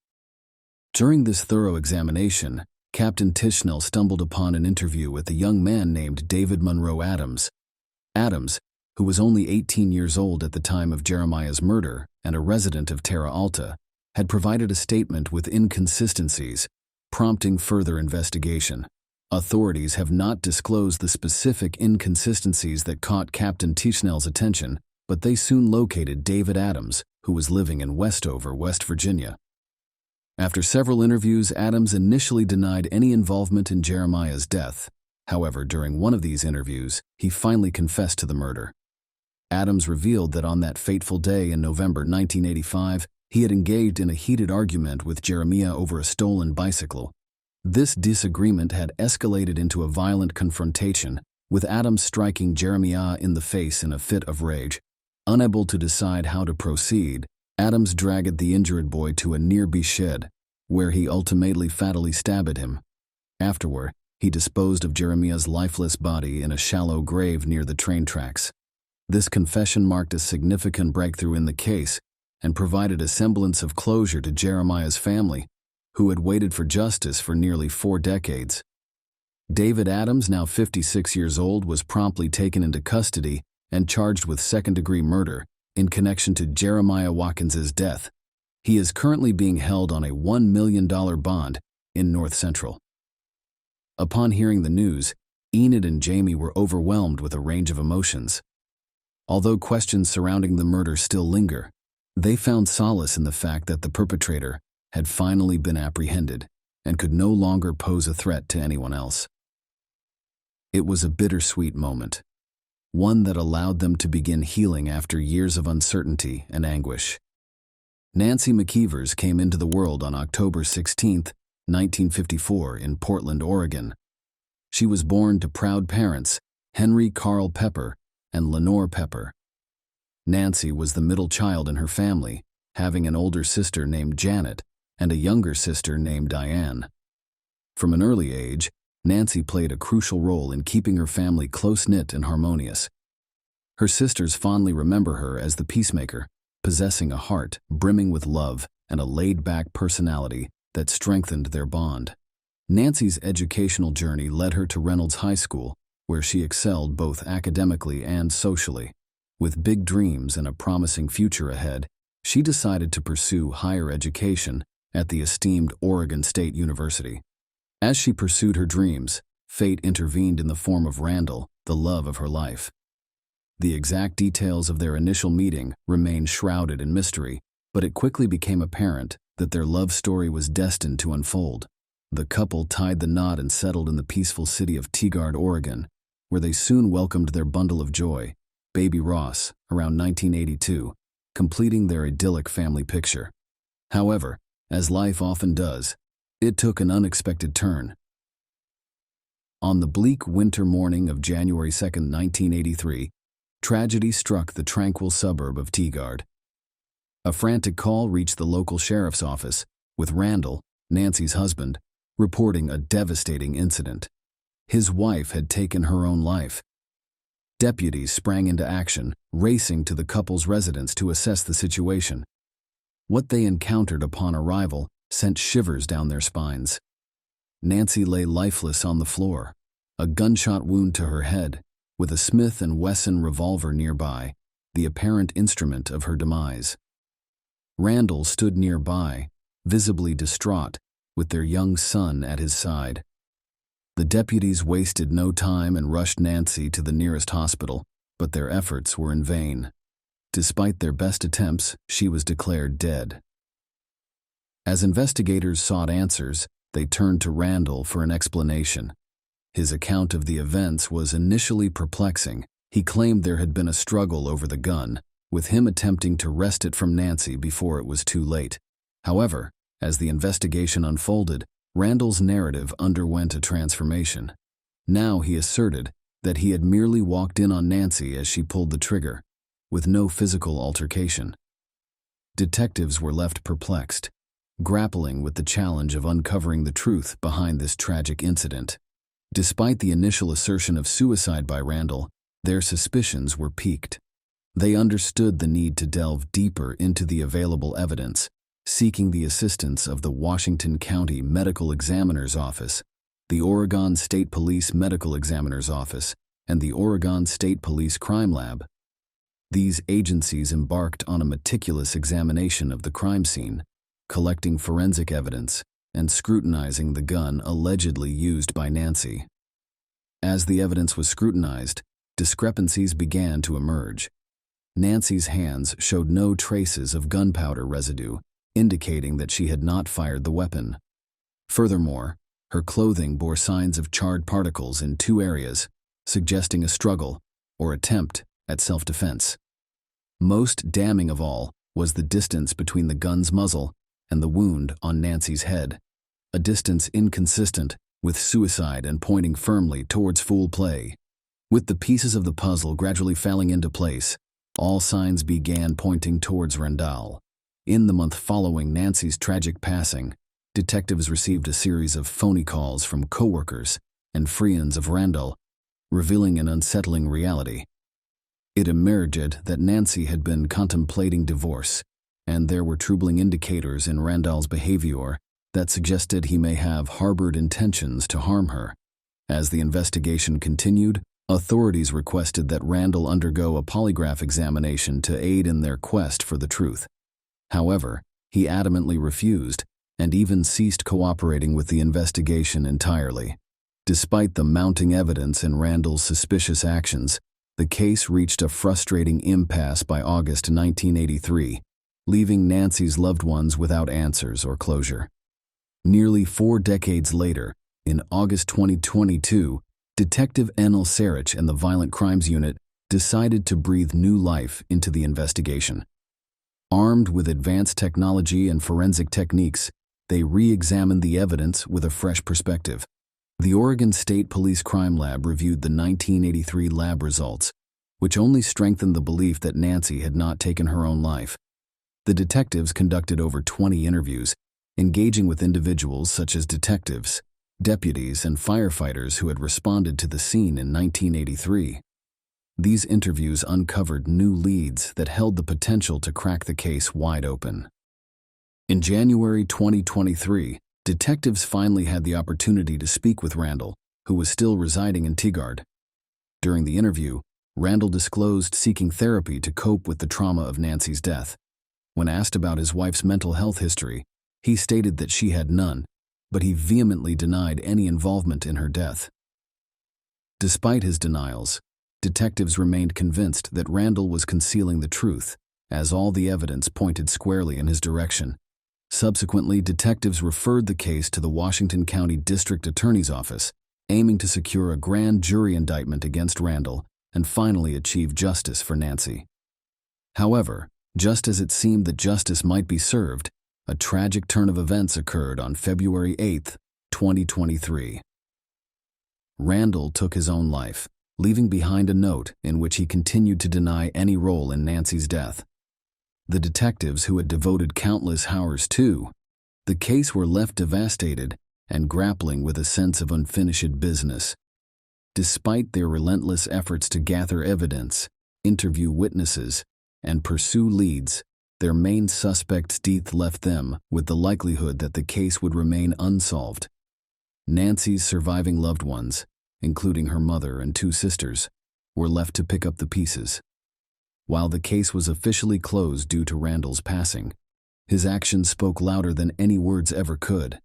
During this thorough examination, Captain Ticknell stumbled upon an interview with a young man named David Monroe Adams. Adams, who was only 18 years old at the time of Jeremiah's murder and a resident of Terra Alta, had provided a statement with inconsistencies, prompting further investigation. Authorities have not disclosed the specific inconsistencies that caught Captain Ticknell's attention, but they soon located David Adams, who was living in Westover, West Virginia. After several interviews, Adams initially denied any involvement in Jeremiah's death. However, during one of these interviews, he finally confessed to the murder. Adams revealed that on that fateful day in November 1985, he had engaged in a heated argument with Jeremiah over a stolen bicycle. This disagreement had escalated into a violent confrontation, with Adams striking Jeremiah in the face in a fit of rage. Unable to decide how to proceed, Adams dragged the injured boy to a nearby shed, where he ultimately fatally stabbed him. Afterward, he disposed of Jeremiah's lifeless body in a shallow grave near the train tracks. This confession marked a significant breakthrough in the case and provided a semblance of closure to Jeremiah's family, who had waited for justice for nearly 4 decades. David Adams, now 56 years old, was promptly taken into custody and charged with second-degree murder in connection to Jeremiah Watkins's death. He is currently being held on a $1 million bond in North Central. Upon hearing the news, Enid and Jamie were overwhelmed with a range of emotions. Although questions surrounding the murder still linger, they found solace in the fact that the perpetrator had finally been apprehended and could no longer pose a threat to anyone else. It was a bittersweet moment, one that allowed them to begin healing after years of uncertainty and anguish. Nancy McKeevers came into the world on October 16, 1954, in Portland, Oregon. She was born to proud parents, Henry Carl Pepper and Lenore Pepper. Nancy was the middle child in her family, having an older sister named Janet and a younger sister named Diane. From an early age, Nancy played a crucial role in keeping her family close-knit and harmonious. Her sisters fondly remember her as the peacemaker, possessing a heart brimming with love and a laid-back personality that strengthened their bond. Nancy's educational journey led her to Reynolds High School, where she excelled both academically and socially. With big dreams and a promising future ahead, she decided to pursue higher education at the esteemed Oregon State University. As she pursued her dreams, fate intervened in the form of Randall, the love of her life. The exact details of their initial meeting remained shrouded in mystery, but it quickly became apparent that their love story was destined to unfold. The couple tied the knot and settled in the peaceful city of Tigard, Oregon, where they soon welcomed their bundle of joy, baby Ross, around 1982, completing their idyllic family picture. However, as life often does, it took an unexpected turn. On the bleak winter morning of January 2, 1983, tragedy struck the tranquil suburb of Tigard. A frantic call reached the local sheriff's office, with Randall, Nancy's husband, reporting a devastating incident. His wife had taken her own life. Deputies sprang into action, racing to the couple's residence to assess the situation. What they encountered upon arrival sent shivers down their spines. Nancy lay lifeless on the floor, a gunshot wound to her head, with a Smith & Wesson revolver nearby, the apparent instrument of her demise. Randall stood nearby, visibly distraught, with their young son at his side. The deputies wasted no time and rushed Nancy to the nearest hospital, but their efforts were in vain. Despite their best attempts, she was declared dead. As investigators sought answers, they turned to Randall for an explanation. His account of the events was initially perplexing. He claimed there had been a struggle over the gun, with him attempting to wrest it from Nancy before it was too late. However, as the investigation unfolded, Randall's narrative underwent a transformation. Now he asserted that he had merely walked in on Nancy as she pulled the trigger, with no physical altercation. Detectives were left perplexed, grappling with the challenge of uncovering the truth behind this tragic incident. Despite the initial assertion of suicide by Randall, their suspicions were piqued. They understood the need to delve deeper into the available evidence, seeking the assistance of the Washington County Medical Examiner's Office, the Oregon State Police Medical Examiner's Office, and the Oregon State Police Crime Lab. These agencies embarked on a meticulous examination of the crime scene, collecting forensic evidence and scrutinizing the gun allegedly used by Nancy. As the evidence was scrutinized, discrepancies began to emerge. Nancy's hands showed no traces of gunpowder residue, indicating that she had not fired the weapon. Furthermore, her clothing bore signs of charred particles in 2 areas, suggesting a struggle or attempt at self-defense. Most damning of all was the distance between the gun's muzzle and the wound on Nancy's head, a distance inconsistent with suicide and pointing firmly towards foul play. With the pieces of the puzzle gradually falling into place, all signs began pointing towards Randall. In the month following Nancy's tragic passing, detectives received a series of phony calls from coworkers and friends of Randall, revealing an unsettling reality. It emerged that Nancy had been contemplating divorce, and there were troubling indicators in Randall's behavior that suggested he may have harbored intentions to harm her. As the investigation continued, authorities requested that Randall undergo a polygraph examination to aid in their quest for the truth. However, he adamantly refused and even ceased cooperating with the investigation entirely. Despite the mounting evidence and Randall's suspicious actions, the case reached a frustrating impasse by August 1983, leaving Nancy's loved ones without answers or closure. Nearly 4 decades later, in August 2022, Detective Enel Sarich and the Violent Crimes Unit decided to breathe new life into the investigation. Armed with advanced technology and forensic techniques, they re-examined the evidence with a fresh perspective. The Oregon State Police Crime Lab reviewed the 1983 lab results, which only strengthened the belief that Nancy had not taken her own life. The detectives conducted over 20 interviews, engaging with individuals such as detectives, deputies, and firefighters who had responded to the scene in 1983. These interviews uncovered new leads that held the potential to crack the case wide open. In January 2023, detectives finally had the opportunity to speak with Randall, who was still residing in Tigard. During the interview, Randall disclosed seeking therapy to cope with the trauma of Nancy's death. When asked about his wife's mental health history, he stated that she had none, but he vehemently denied any involvement in her death. Despite his denials, detectives remained convinced that Randall was concealing the truth, as all the evidence pointed squarely in his direction. Subsequently, detectives referred the case to the Washington County District Attorney's Office, aiming to secure a grand jury indictment against Randall and finally achieve justice for Nancy. However, just as it seemed that justice might be served, a tragic turn of events occurred on February 8, 2023. Randall took his own life, leaving behind a note in which he continued to deny any role in Nancy's death. The detectives who had devoted countless hours to the case were left devastated and grappling with a sense of unfinished business. Despite their relentless efforts to gather evidence, interview witnesses, and pursue leads, their main suspect's death left them with the likelihood that the case would remain unsolved. Nancy's surviving loved ones, including her mother and 2 sisters, were left to pick up the pieces. While the case was officially closed due to Randall's passing, his actions spoke louder than any words ever could.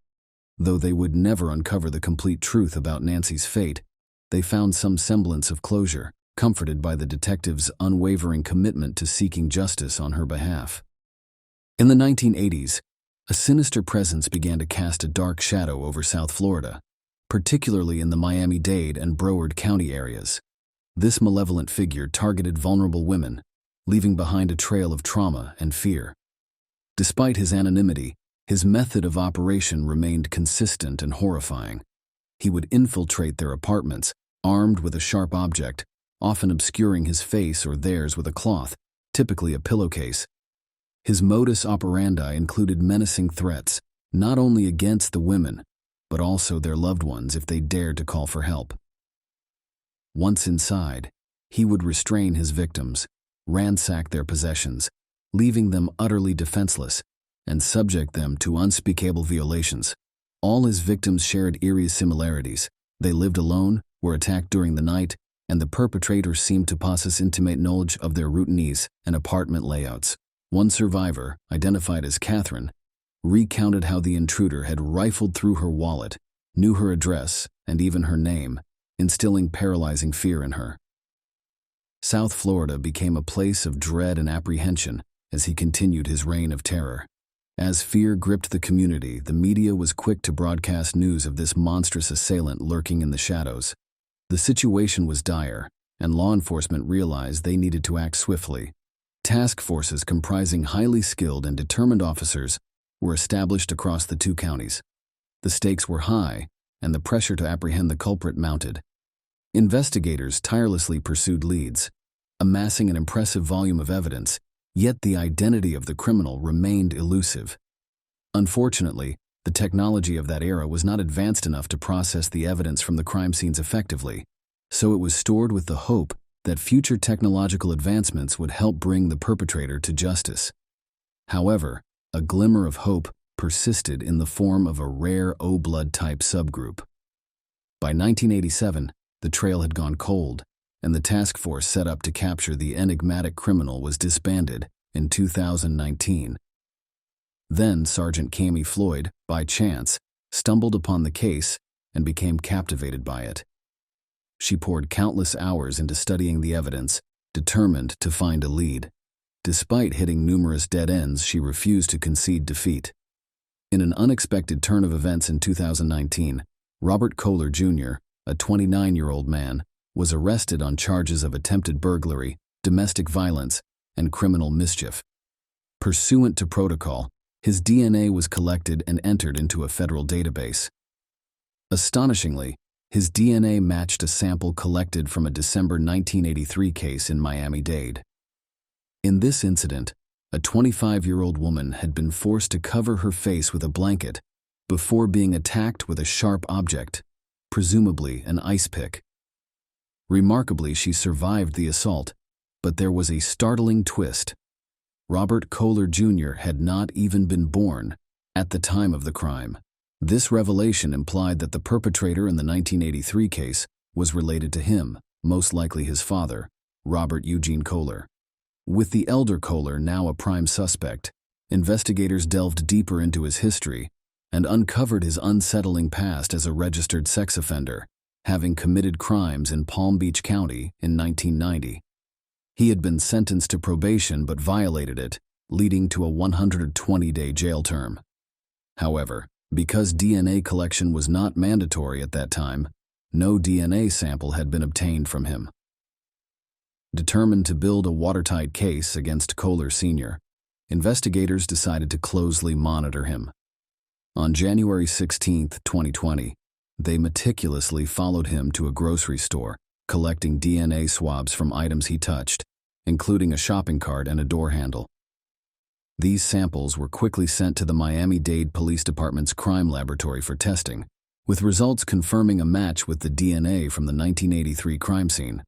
Though they would never uncover the complete truth about Nancy's fate, they found some semblance of closure, comforted by the detective's unwavering commitment to seeking justice on her behalf. In the 1980s, a sinister presence began to cast a dark shadow over South Florida, particularly in the Miami-Dade and Broward County areas. This malevolent figure targeted vulnerable women, leaving behind a trail of trauma and fear. Despite his anonymity, his method of operation remained consistent and horrifying. He would infiltrate their apartments, armed with a sharp object, often obscuring his face or theirs with a cloth, typically a pillowcase. His modus operandi included menacing threats, not only against the women, but also their loved ones if they dared to call for help. Once inside, he would restrain his victims, ransack their possessions, leaving them utterly defenseless, and subject them to unspeakable violations. All his victims shared eerie similarities. They lived alone, were attacked during the night, and the perpetrator seemed to possess intimate knowledge of their routines and apartment layouts. One survivor, identified as Catherine, recounted how the intruder had rifled through her wallet, knew her address, and even her name, instilling paralyzing fear in her. South Florida became a place of dread and apprehension as he continued his reign of terror. As fear gripped the community, the media was quick to broadcast news of this monstrous assailant lurking in the shadows. The situation was dire, and law enforcement realized they needed to act swiftly. Task forces comprising highly skilled and determined officers were established across the two counties. The stakes were high, and the pressure to apprehend the culprit mounted. Investigators tirelessly pursued leads, amassing an impressive volume of evidence, yet the identity of the criminal remained elusive. Unfortunately, the technology of that era was not advanced enough to process the evidence from the crime scenes effectively, so it was stored with the hope that future technological advancements would help bring the perpetrator to justice. However, a glimmer of hope persisted in the form of a rare O-blood type subgroup. By 1987, the trail had gone cold, and the task force set up to capture the enigmatic criminal was disbanded in 2019. Then Sergeant Cami Floyd, by chance, stumbled upon the case and became captivated by it. She poured countless hours into studying the evidence, determined to find a lead. Despite hitting numerous dead ends, she refused to concede defeat. In an unexpected turn of events in 2019, Robert Kohler Jr., a 29-year-old man, was arrested on charges of attempted burglary, domestic violence, and criminal mischief. Pursuant to protocol, his DNA was collected and entered into a federal database. Astonishingly, his DNA matched a sample collected from a December 1983 case in Miami-Dade. In this incident, a 25-year-old woman had been forced to cover her face with a blanket before being attacked with a sharp object, presumably an ice pick. Remarkably, she survived the assault, but there was a startling twist. Robert Kohler Jr. had not even been born at the time of the crime. This revelation implied that the perpetrator in the 1983 case was related to him, most likely his father, Robert Eugene Kohler. With the elder Kohler now a prime suspect, investigators delved deeper into his history and uncovered his unsettling past as a registered sex offender, having committed crimes in Palm Beach County in 1990. He had been sentenced to probation but violated it, leading to a 120-day jail term. However, because DNA collection was not mandatory at that time, no DNA sample had been obtained from him. Determined to build a watertight case against Kohler Sr., investigators decided to closely monitor him. On January 16, 2020, they meticulously followed him to a grocery store, collecting DNA swabs from items he touched, including a shopping cart and a door handle. These samples were quickly sent to the Miami-Dade Police Department's crime laboratory for testing, with results confirming a match with the DNA from the 1983 crime scene.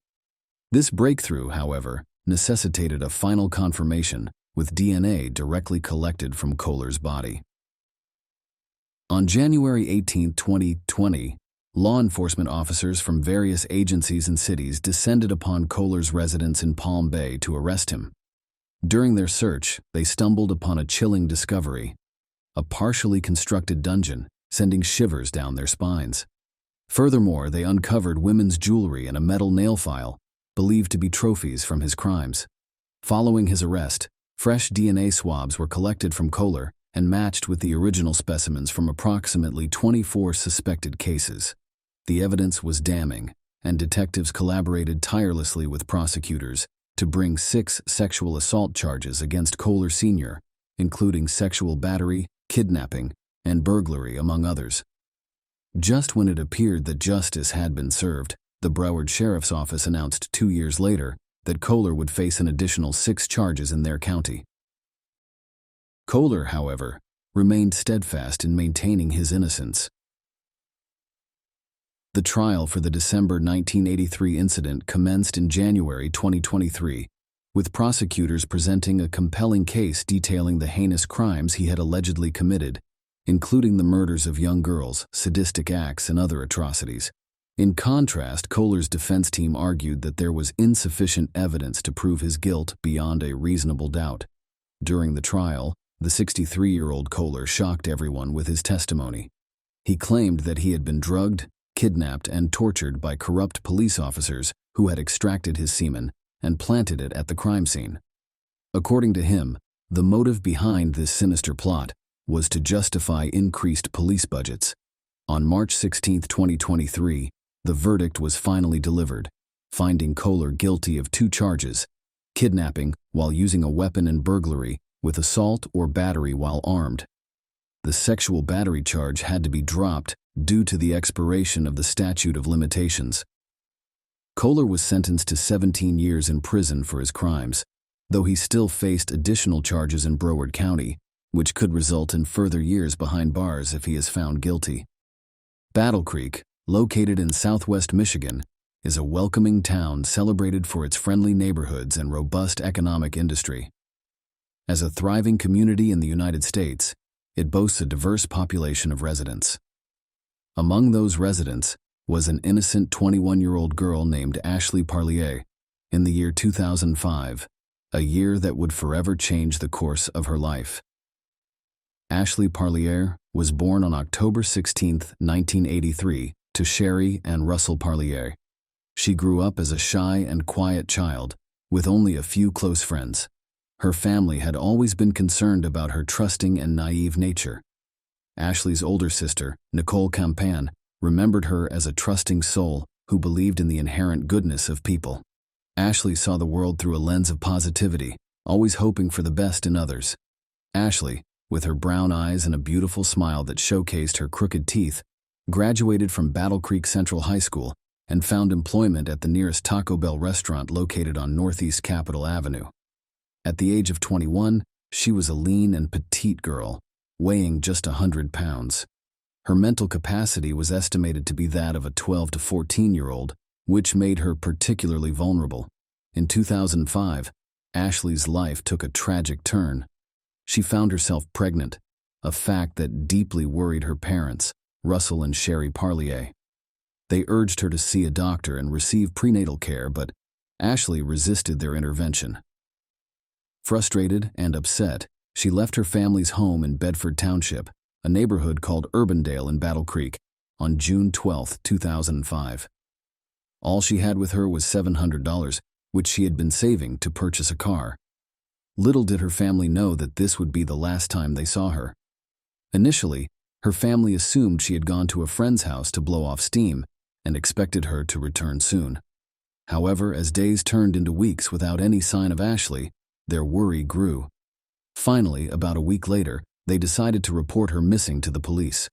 This breakthrough, however, necessitated a final confirmation, with DNA directly collected from Kohler's body. On January 18, 2020, law enforcement officers from various agencies and cities descended upon Kohler's residence in Palm Bay to arrest him. During their search, they stumbled upon a chilling discovery: a partially constructed dungeon sending shivers down their spines. Furthermore, they uncovered women's jewelry and a metal nail file, believed to be trophies from his crimes. Following his arrest, fresh DNA swabs were collected from Kohler and matched with the original specimens from approximately 24 suspected cases. The evidence was damning, and detectives collaborated tirelessly with prosecutors to bring 6 sexual assault charges against Kohler Sr., including sexual battery, kidnapping, and burglary, among others. Just when it appeared that justice had been served, the Broward Sheriff's Office announced 2 years later that Kohler would face an additional 6 charges in their county. Kohler, however, remained steadfast in maintaining his innocence. The trial for the December 1983 incident commenced in January 2023, with prosecutors presenting a compelling case detailing the heinous crimes he had allegedly committed, including the murders of young girls, sadistic acts, and other atrocities. In contrast, Kohler's defense team argued that there was insufficient evidence to prove his guilt beyond a reasonable doubt. During the trial, the 63-year-old Kohler shocked everyone with his testimony. He claimed that he had been drugged, kidnapped, and tortured by corrupt police officers who had extracted his semen and planted it at the crime scene. According to him, the motive behind this sinister plot was to justify increased police budgets. On March 16, 2023, the verdict was finally delivered, finding Kohler guilty of 2 charges: kidnapping while using a weapon and burglary with assault or battery while armed. The sexual battery charge had to be dropped due to the expiration of the statute of limitations. Kohler was sentenced to 17 years in prison for his crimes, though he still faced additional charges in Broward County, which could result in further years behind bars if he is found guilty. Battle Creek, located in southwest Michigan, is a welcoming town celebrated for its friendly neighborhoods and robust economic industry. As a thriving community in the United States, it boasts a diverse population of residents. Among those residents was an innocent 21-year-old girl named Ashley Parlier in the year 2005, a year that would forever change the course of her life. Ashley Parlier was born on October 16, 1983, to Sherry and Russell Parlier. She grew up as a shy and quiet child, with only a few close friends. Her family had always been concerned about her trusting and naive nature. Ashley's older sister, Nicole Campan, remembered her as a trusting soul who believed in the inherent goodness of people. Ashley saw the world through a lens of positivity, always hoping for the best in others. Ashley, with her brown eyes and a beautiful smile that showcased her crooked teeth, graduated from Battle Creek Central High School and found employment at the nearest Taco Bell restaurant located on Northeast Capitol Avenue. At the age of 21, she was a lean and petite girl, weighing just 100 pounds. Her mental capacity was estimated to be that of a 12 to 14-year-old, which made her particularly vulnerable. In 2005, Ashley's life took a tragic turn. She found herself pregnant, a fact that deeply worried her parents, Russell and Sherry Parlier. They urged her to see a doctor and receive prenatal care, but Ashley resisted their intervention. Frustrated and upset, she left her family's home in Bedford Township, a neighborhood called Urbandale in Battle Creek, on June 12, 2005. All she had with her was $700, which she had been saving to purchase a car. Little did her family know that this would be the last time they saw her. Initially, her family assumed she had gone to a friend's house to blow off steam and expected her to return soon. However, as days turned into weeks without any sign of Ashley, their worry grew. Finally, about a week later, they decided to report her missing to the police.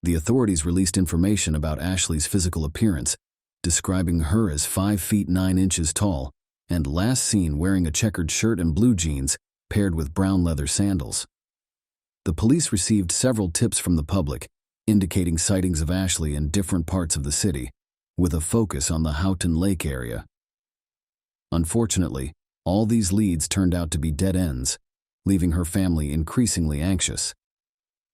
The authorities released information about Ashley's physical appearance, describing her as 5 feet 9 inches tall and last seen wearing a checkered shirt and blue jeans paired with brown leather sandals. The police received several tips from the public, indicating sightings of Ashley in different parts of the city, with a focus on the Houghton Lake area. Unfortunately, all these leads turned out to be dead ends, leaving her family increasingly anxious.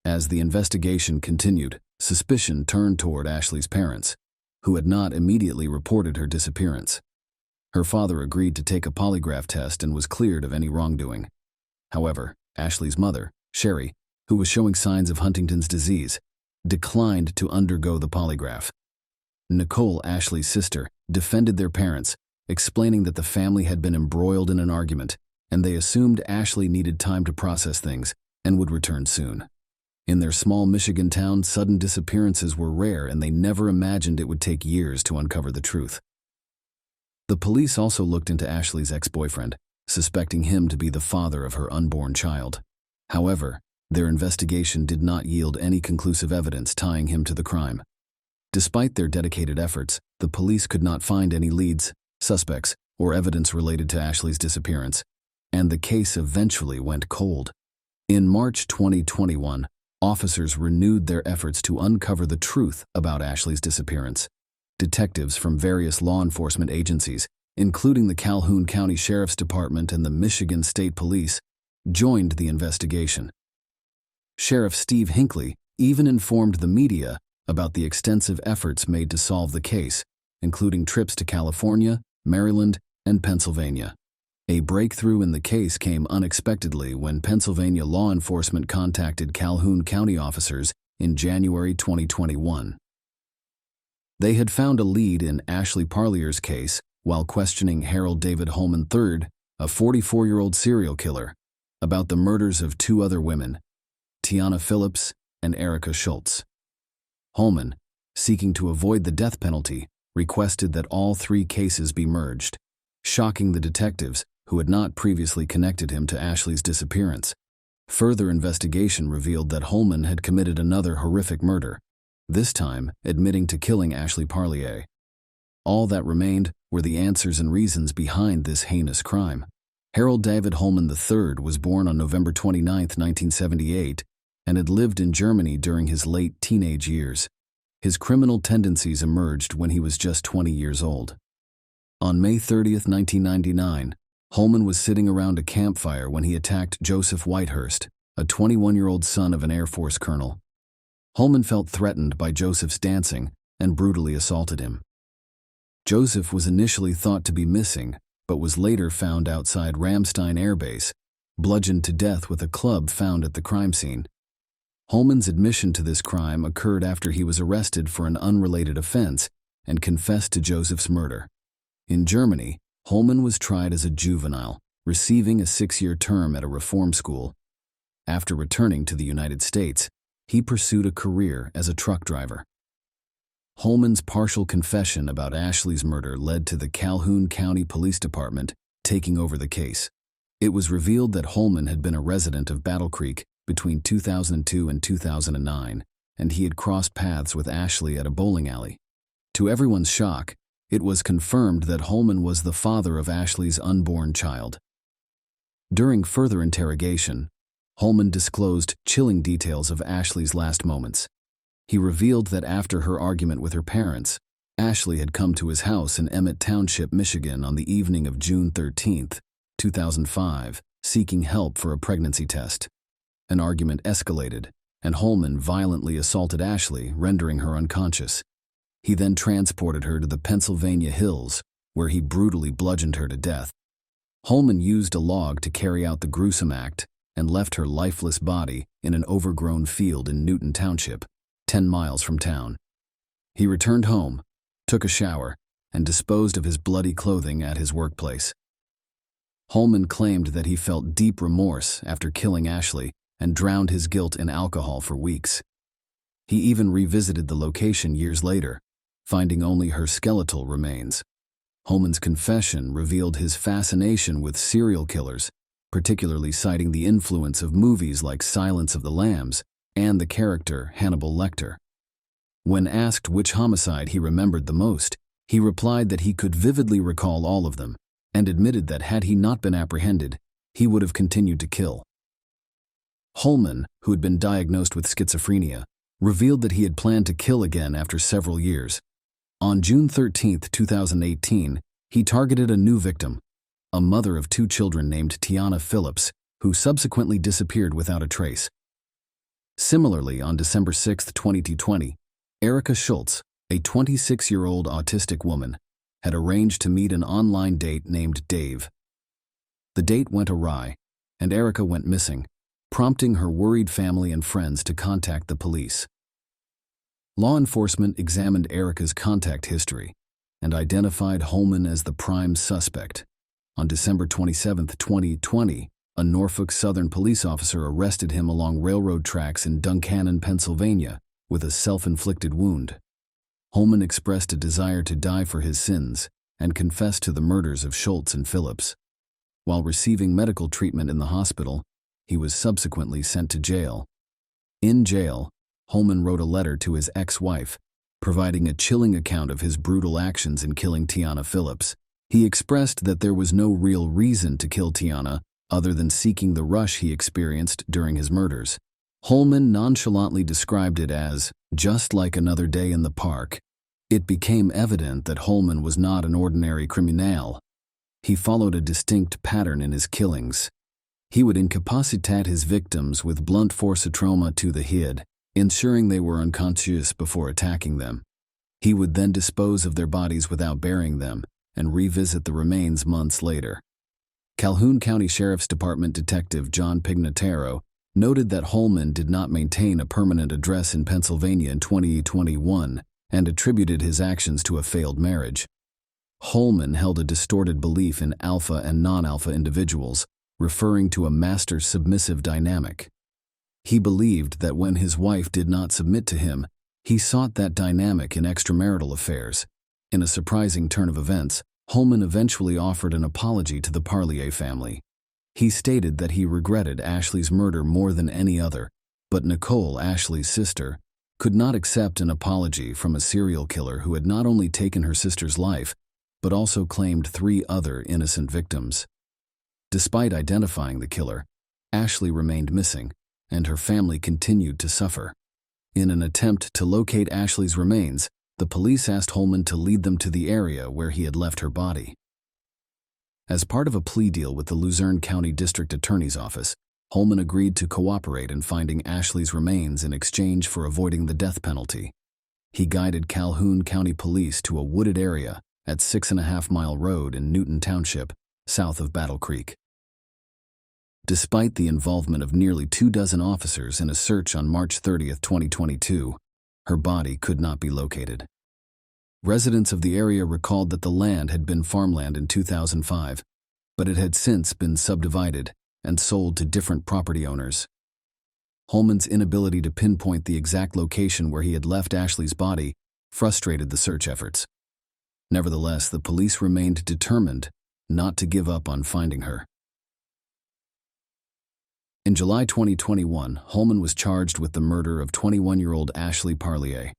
As the investigation continued, suspicion turned toward Ashley's parents, who had not immediately reported her disappearance. Her father agreed to take a polygraph test and was cleared of any wrongdoing. However, Ashley's mother, Sherry, who was showing signs of Huntington's disease, declined to undergo the polygraph. Nicole, Ashley's sister, defended their parents, explaining that the family had been embroiled in an argument, and they assumed Ashley needed time to process things and would return soon. In their small Michigan town, sudden disappearances were rare, and they never imagined it would take years to uncover the truth. The police also looked into Ashley's ex-boyfriend, suspecting him to be the father of her unborn child. However, their investigation did not yield any conclusive evidence tying him to the crime. Despite their dedicated efforts, the police could not find any leads, suspects, or evidence related to Ashley's disappearance, and the case eventually went cold. In March 2021, officers renewed their efforts to uncover the truth about Ashley's disappearance. Detectives from various law enforcement agencies, including the Calhoun County Sheriff's Department and the Michigan State Police, joined the investigation. Sheriff Steve Hinckley even informed the media about the extensive efforts made to solve the case, including trips to California, Maryland, and Pennsylvania. A breakthrough in the case came unexpectedly when Pennsylvania law enforcement contacted Calhoun County officers in January 2021. They had found a lead in Ashley Parlier's case while questioning Harold David Holman III, a 44-year-old serial killer, about the murders of two other women, Tiana Phillips and Erica Schultz. Holman, seeking to avoid the death penalty, requested that all three cases be merged, shocking the detectives who had not previously connected him to Ashley's disappearance. Further investigation revealed that Holman had committed another horrific murder, this time admitting to killing Ashley Parlier. All that remained were the answers and reasons behind this heinous crime. Harold David Holman III was born on November 29, 1978, and had lived in Germany during his late teenage years. His criminal tendencies emerged when he was just 20 years old. On May 30, 1999, Holman was sitting around a campfire when he attacked Joseph Whitehurst, a 21-year-old son of an Air Force colonel. Holman felt threatened by Joseph's dancing and brutally assaulted him. Joseph was initially thought to be missing, but was later found outside Ramstein Air Base, bludgeoned to death with a club found at the crime scene. Holman's admission to this crime occurred after he was arrested for an unrelated offense and confessed to Joseph's murder. In Germany, Holman was tried as a juvenile, receiving a 6-year term at a reform school. After returning to the United States, he pursued a career as a truck driver. Holman's partial confession about Ashley's murder led to the Calhoun County Police Department taking over the case. It was revealed that Holman had been a resident of Battle Creek between 2002 and 2009, and he had crossed paths with Ashley at a bowling alley. To everyone's shock, it was confirmed that Holman was the father of Ashley's unborn child. During further interrogation, Holman disclosed chilling details of Ashley's last moments. He revealed that after her argument with her parents, Ashley had come to his house in Emmett Township, Michigan on the evening of June 13, 2005, seeking help for a pregnancy test. An argument escalated, and Holman violently assaulted Ashley, rendering her unconscious. He then transported her to the Pennsylvania hills, where he brutally bludgeoned her to death. Holman used a log to carry out the gruesome act and left her lifeless body in an overgrown field in Newton Township, 10 miles from town. He returned home, took a shower, and disposed of his bloody clothing at his workplace. Holman claimed that he felt deep remorse after killing Ashley and drowned his guilt in alcohol for weeks. He even revisited the location years later, finding only her skeletal remains. Holman's confession revealed his fascination with serial killers, particularly citing the influence of movies like Silence of the Lambs and the character Hannibal Lecter. When asked which homicide he remembered the most, he replied that he could vividly recall all of them, and admitted that had he not been apprehended, he would have continued to kill. Holman, who had been diagnosed with schizophrenia, revealed that he had planned to kill again after several years. On June 13, 2018, he targeted a new victim, a mother of 2 children named Tiana Phillips, who subsequently disappeared without a trace. Similarly, on December 6, 2020, Erica Schultz, a 26-year-old autistic woman, had arranged to meet an online date named Dave. The date went awry, and Erica went missing, prompting her worried family and friends to contact the police. Law enforcement examined Erica's contact history and identified Holman as the prime suspect. On December 27, 2020, a Norfolk Southern police officer arrested him along railroad tracks in Duncannon, Pennsylvania, with a self-inflicted wound. Holman expressed a desire to die for his sins and confessed to the murders of Schultz and Phillips. While receiving medical treatment in the hospital, he was subsequently sent to jail. In jail, Holman wrote a letter to his ex-wife, providing a chilling account of his brutal actions in killing Tiana Phillips. He expressed that there was no real reason to kill Tiana other than seeking the rush he experienced during his murders. Holman nonchalantly described it as, "just like another day in the park." It became evident that Holman was not an ordinary criminal. He followed a distinct pattern in his killings. He would incapacitate his victims with blunt force trauma to the head, ensuring they were unconscious before attacking them. He would then dispose of their bodies without burying them and revisit the remains months later. Calhoun County Sheriff's Department Detective John Pignataro noted that Holman did not maintain a permanent address in Pennsylvania in 2021 and attributed his actions to a failed marriage. Holman held a distorted belief in alpha and non-alpha individuals, referring to a master-submissive dynamic. He believed that when his wife did not submit to him, he sought that dynamic in extramarital affairs. In a surprising turn of events, Holman eventually offered an apology to the Parlier family. He stated that he regretted Ashley's murder more than any other, but Nicole, Ashley's sister, could not accept an apology from a serial killer who had not only taken her sister's life, but also claimed 3 other innocent victims. Despite identifying the killer, Ashley remained missing, and her family continued to suffer. In an attempt to locate Ashley's remains, the police asked Holman to lead them to the area where he had left her body. As part of a plea deal with the Luzerne County District Attorney's Office, Holman agreed to cooperate in finding Ashley's remains in exchange for avoiding the death penalty. He guided Calhoun County Police to a wooded area at 6.5 Mile Road in Newton Township, south of Battle Creek. Despite the involvement of nearly 24 officers in a search on March 30, 2022, her body could not be located. Residents of the area recalled that the land had been farmland in 2005, but it had since been subdivided and sold to different property owners. Holman's inability to pinpoint the exact location where he had left Ashley's body frustrated the search efforts. Nevertheless, the police remained determined not to give up on finding her. In July 2021, Holman was charged with the murder of 21-year-old Ashley Parlier.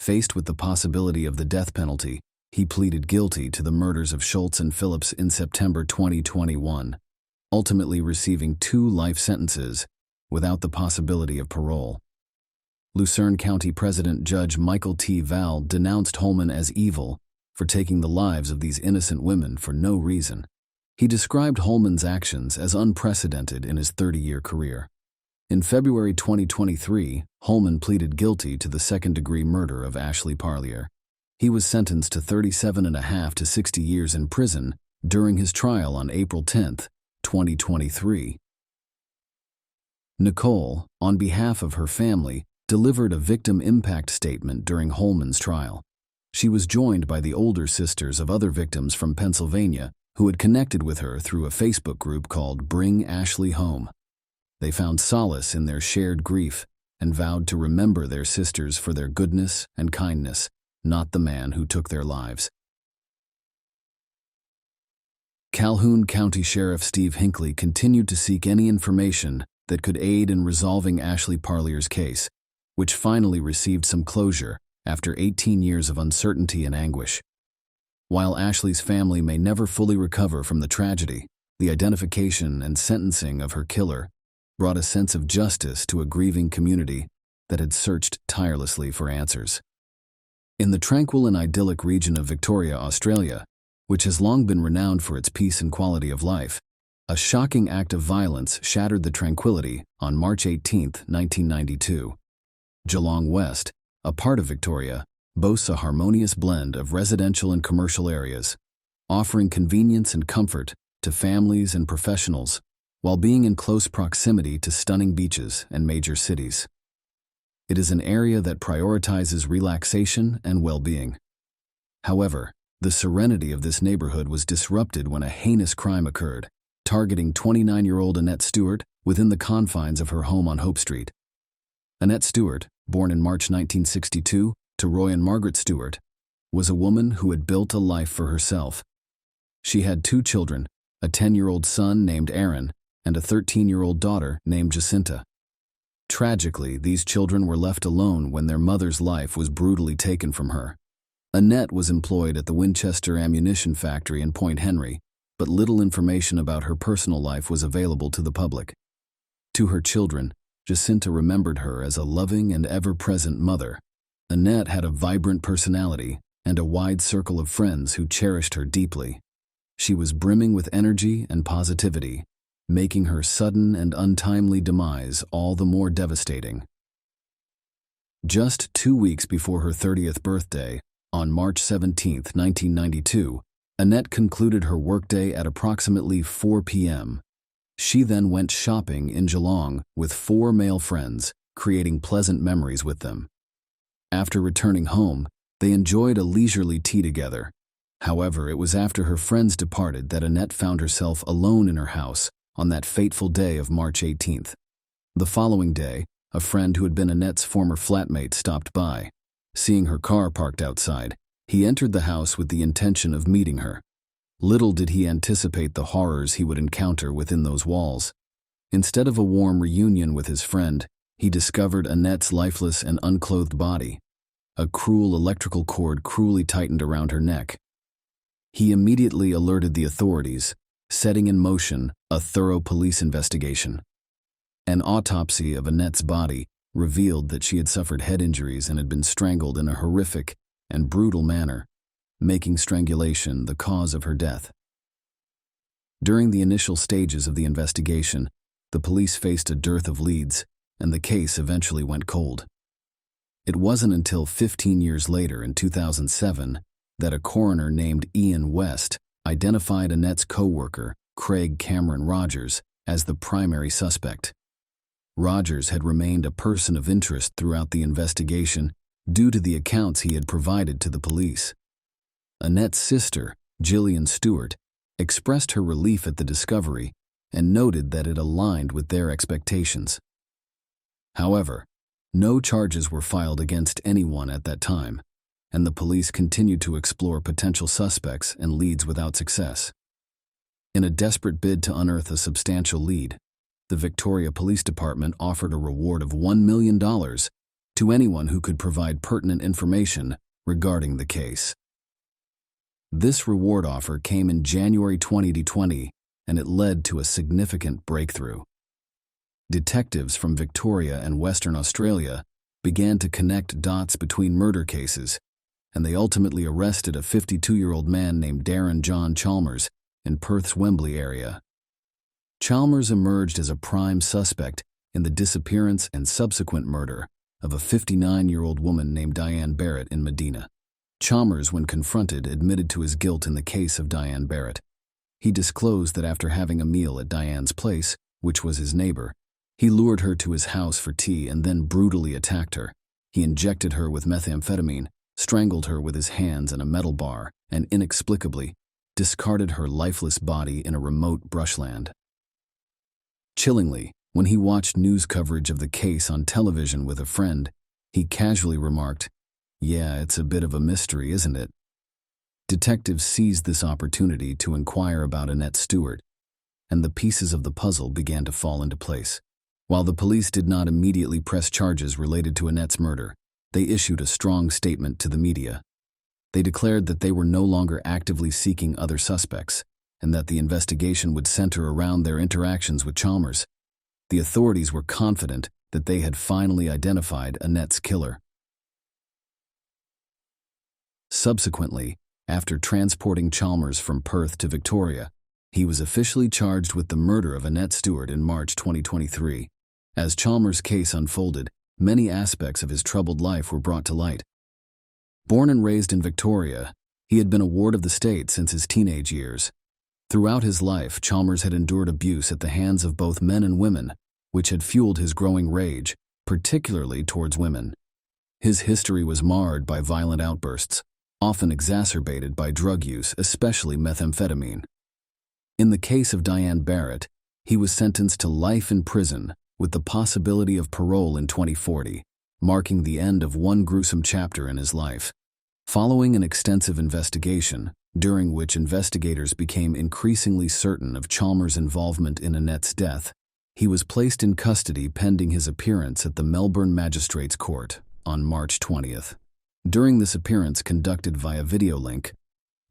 Faced with the possibility of the death penalty, he pleaded guilty to the murders of Schultz and Phillips in September 2021, ultimately receiving 2 life sentences without the possibility of parole. Lucerne County President Judge Michael T. Val denounced Holman as evil for taking the lives of these innocent women for no reason. He described Holman's actions as unprecedented in his 30-year career. In February 2023, Holman pleaded guilty to the second-degree murder of Ashley Parlier. He was sentenced to 37.5 to 60 years in prison during his trial on April 10, 2023. Nicole, on behalf of her family, delivered a victim impact statement during Holman's trial. She was joined by the older sisters of other victims from Pennsylvania who had connected with her through a Facebook group called Bring Ashley Home. They found solace in their shared grief and vowed to remember their sisters for their goodness and kindness, not the man who took their lives. Calhoun County Sheriff Steve Hinckley continued to seek any information that could aid in resolving Ashley Parlier's case, which finally received some closure after 18 years of uncertainty and anguish. While Ashley's family may never fully recover from the tragedy, the identification and sentencing of her killer brought a sense of justice to a grieving community that had searched tirelessly for answers. In the tranquil and idyllic region of Victoria, Australia, which has long been renowned for its peace and quality of life, a shocking act of violence shattered the tranquility on March 18, 1992. Geelong West, a part of Victoria, boasts a harmonious blend of residential and commercial areas, offering convenience and comfort to families and professionals while being in close proximity to stunning beaches and major cities. It is an area that prioritizes relaxation and well-being. However, the serenity of this neighborhood was disrupted when a heinous crime occurred, targeting 29-year-old Annette Stewart within the confines of her home on Hope Street. Annette Stewart, born in March 1962 to Roy and Margaret Stewart, was a woman who had built a life for herself. She had 2 children, a 10-year-old son named Aaron and a 13-year-old daughter named Jacinta. Tragically, these children were left alone when their mother's life was brutally taken from her. Annette was employed at the Winchester ammunition factory in Point Henry, but little information about her personal life was available to the public. To her children, Jacinta remembered her as a loving and ever-present mother. Annette had a vibrant personality and a wide circle of friends who cherished her deeply. She was brimming with energy and positivity, making her sudden and untimely demise all the more devastating. Just 2 weeks before her 30th birthday, on March 17, 1992, Annette concluded her workday at approximately 4 p.m. She then went shopping in Geelong with 4 male friends, creating pleasant memories with them. After returning home, they enjoyed a leisurely tea together. However, it was after her friends departed that Annette found herself alone in her house on that fateful day of March 18th. The following day, a friend who had been Annette's former flatmate stopped by. Seeing her car parked outside, he entered the house with the intention of meeting her. Little did he anticipate the horrors he would encounter within those walls. Instead of a warm reunion with his friend, he discovered Annette's lifeless and unclothed body. A cruel electrical cord cruelly tightened around her neck. He immediately alerted the authorities, setting in motion a thorough police investigation. An autopsy of Annette's body revealed that she had suffered head injuries and had been strangled in a horrific and brutal manner, making strangulation the cause of her death. During the initial stages of the investigation, the police faced a dearth of leads, and the case eventually went cold. It wasn't until 15 years later, in 2007, that a coroner named Ian West identified Annette's co-worker, Craig Cameron Rogers, as the primary suspect. Rogers had remained a person of interest throughout the investigation due to the accounts he had provided to the police. Annette's sister, Gillian Stewart, expressed her relief at the discovery and noted that it aligned with their expectations. However, no charges were filed against anyone at that time, and the police continued to explore potential suspects and leads without success. In a desperate bid to unearth a substantial lead, the Victoria Police Department offered a reward of $1 million to anyone who could provide pertinent information regarding the case. This reward offer came in January 2020, and it led to a significant breakthrough. Detectives from Victoria and Western Australia began to connect dots between murder cases, and they ultimately arrested a 52-year-old man named Darren John Chalmers in Perth's Wembley area. Chalmers emerged as a prime suspect in the disappearance and subsequent murder of a 59-year-old woman named Diane Barrett in Medina. Chalmers, when confronted, admitted to his guilt in the case of Diane Barrett. He disclosed that after having a meal at Diane's place, which was his neighbor, he lured her to his house for tea and then brutally attacked her. He injected her with methamphetamine, strangled her with his hands in a metal bar, and inexplicably discarded her lifeless body in a remote brushland. Chillingly, when he watched news coverage of the case on television with a friend, he casually remarked, "Yeah, it's a bit of a mystery, isn't it?" Detectives seized this opportunity to inquire about Annette Stewart, and the pieces of the puzzle began to fall into place. While the police did not immediately press charges related to Annette's murder, they issued a strong statement to the media. They declared that they were no longer actively seeking other suspects, and that the investigation would center around their interactions with Chalmers. The authorities were confident that they had finally identified Annette's killer. Subsequently, after transporting Chalmers from Perth to Victoria, he was officially charged with the murder of Annette Stewart in March 2023. As Chalmers' case unfolded, many aspects of his troubled life were brought to light. Born and raised in Victoria, he had been a ward of the state since his teenage years. Throughout his life, Chalmers had endured abuse at the hands of both men and women, which had fueled his growing rage, particularly towards women. His history was marred by violent outbursts, often exacerbated by drug use, especially methamphetamine. In the case of Diane Barrett, he was sentenced to life in prison with the possibility of parole in 2040, marking the end of one gruesome chapter in his life. Following an extensive investigation, during which investigators became increasingly certain of Chalmers' involvement in Annette's death, he was placed in custody pending his appearance at the Melbourne Magistrates Court on March 20th. During this appearance conducted via video link,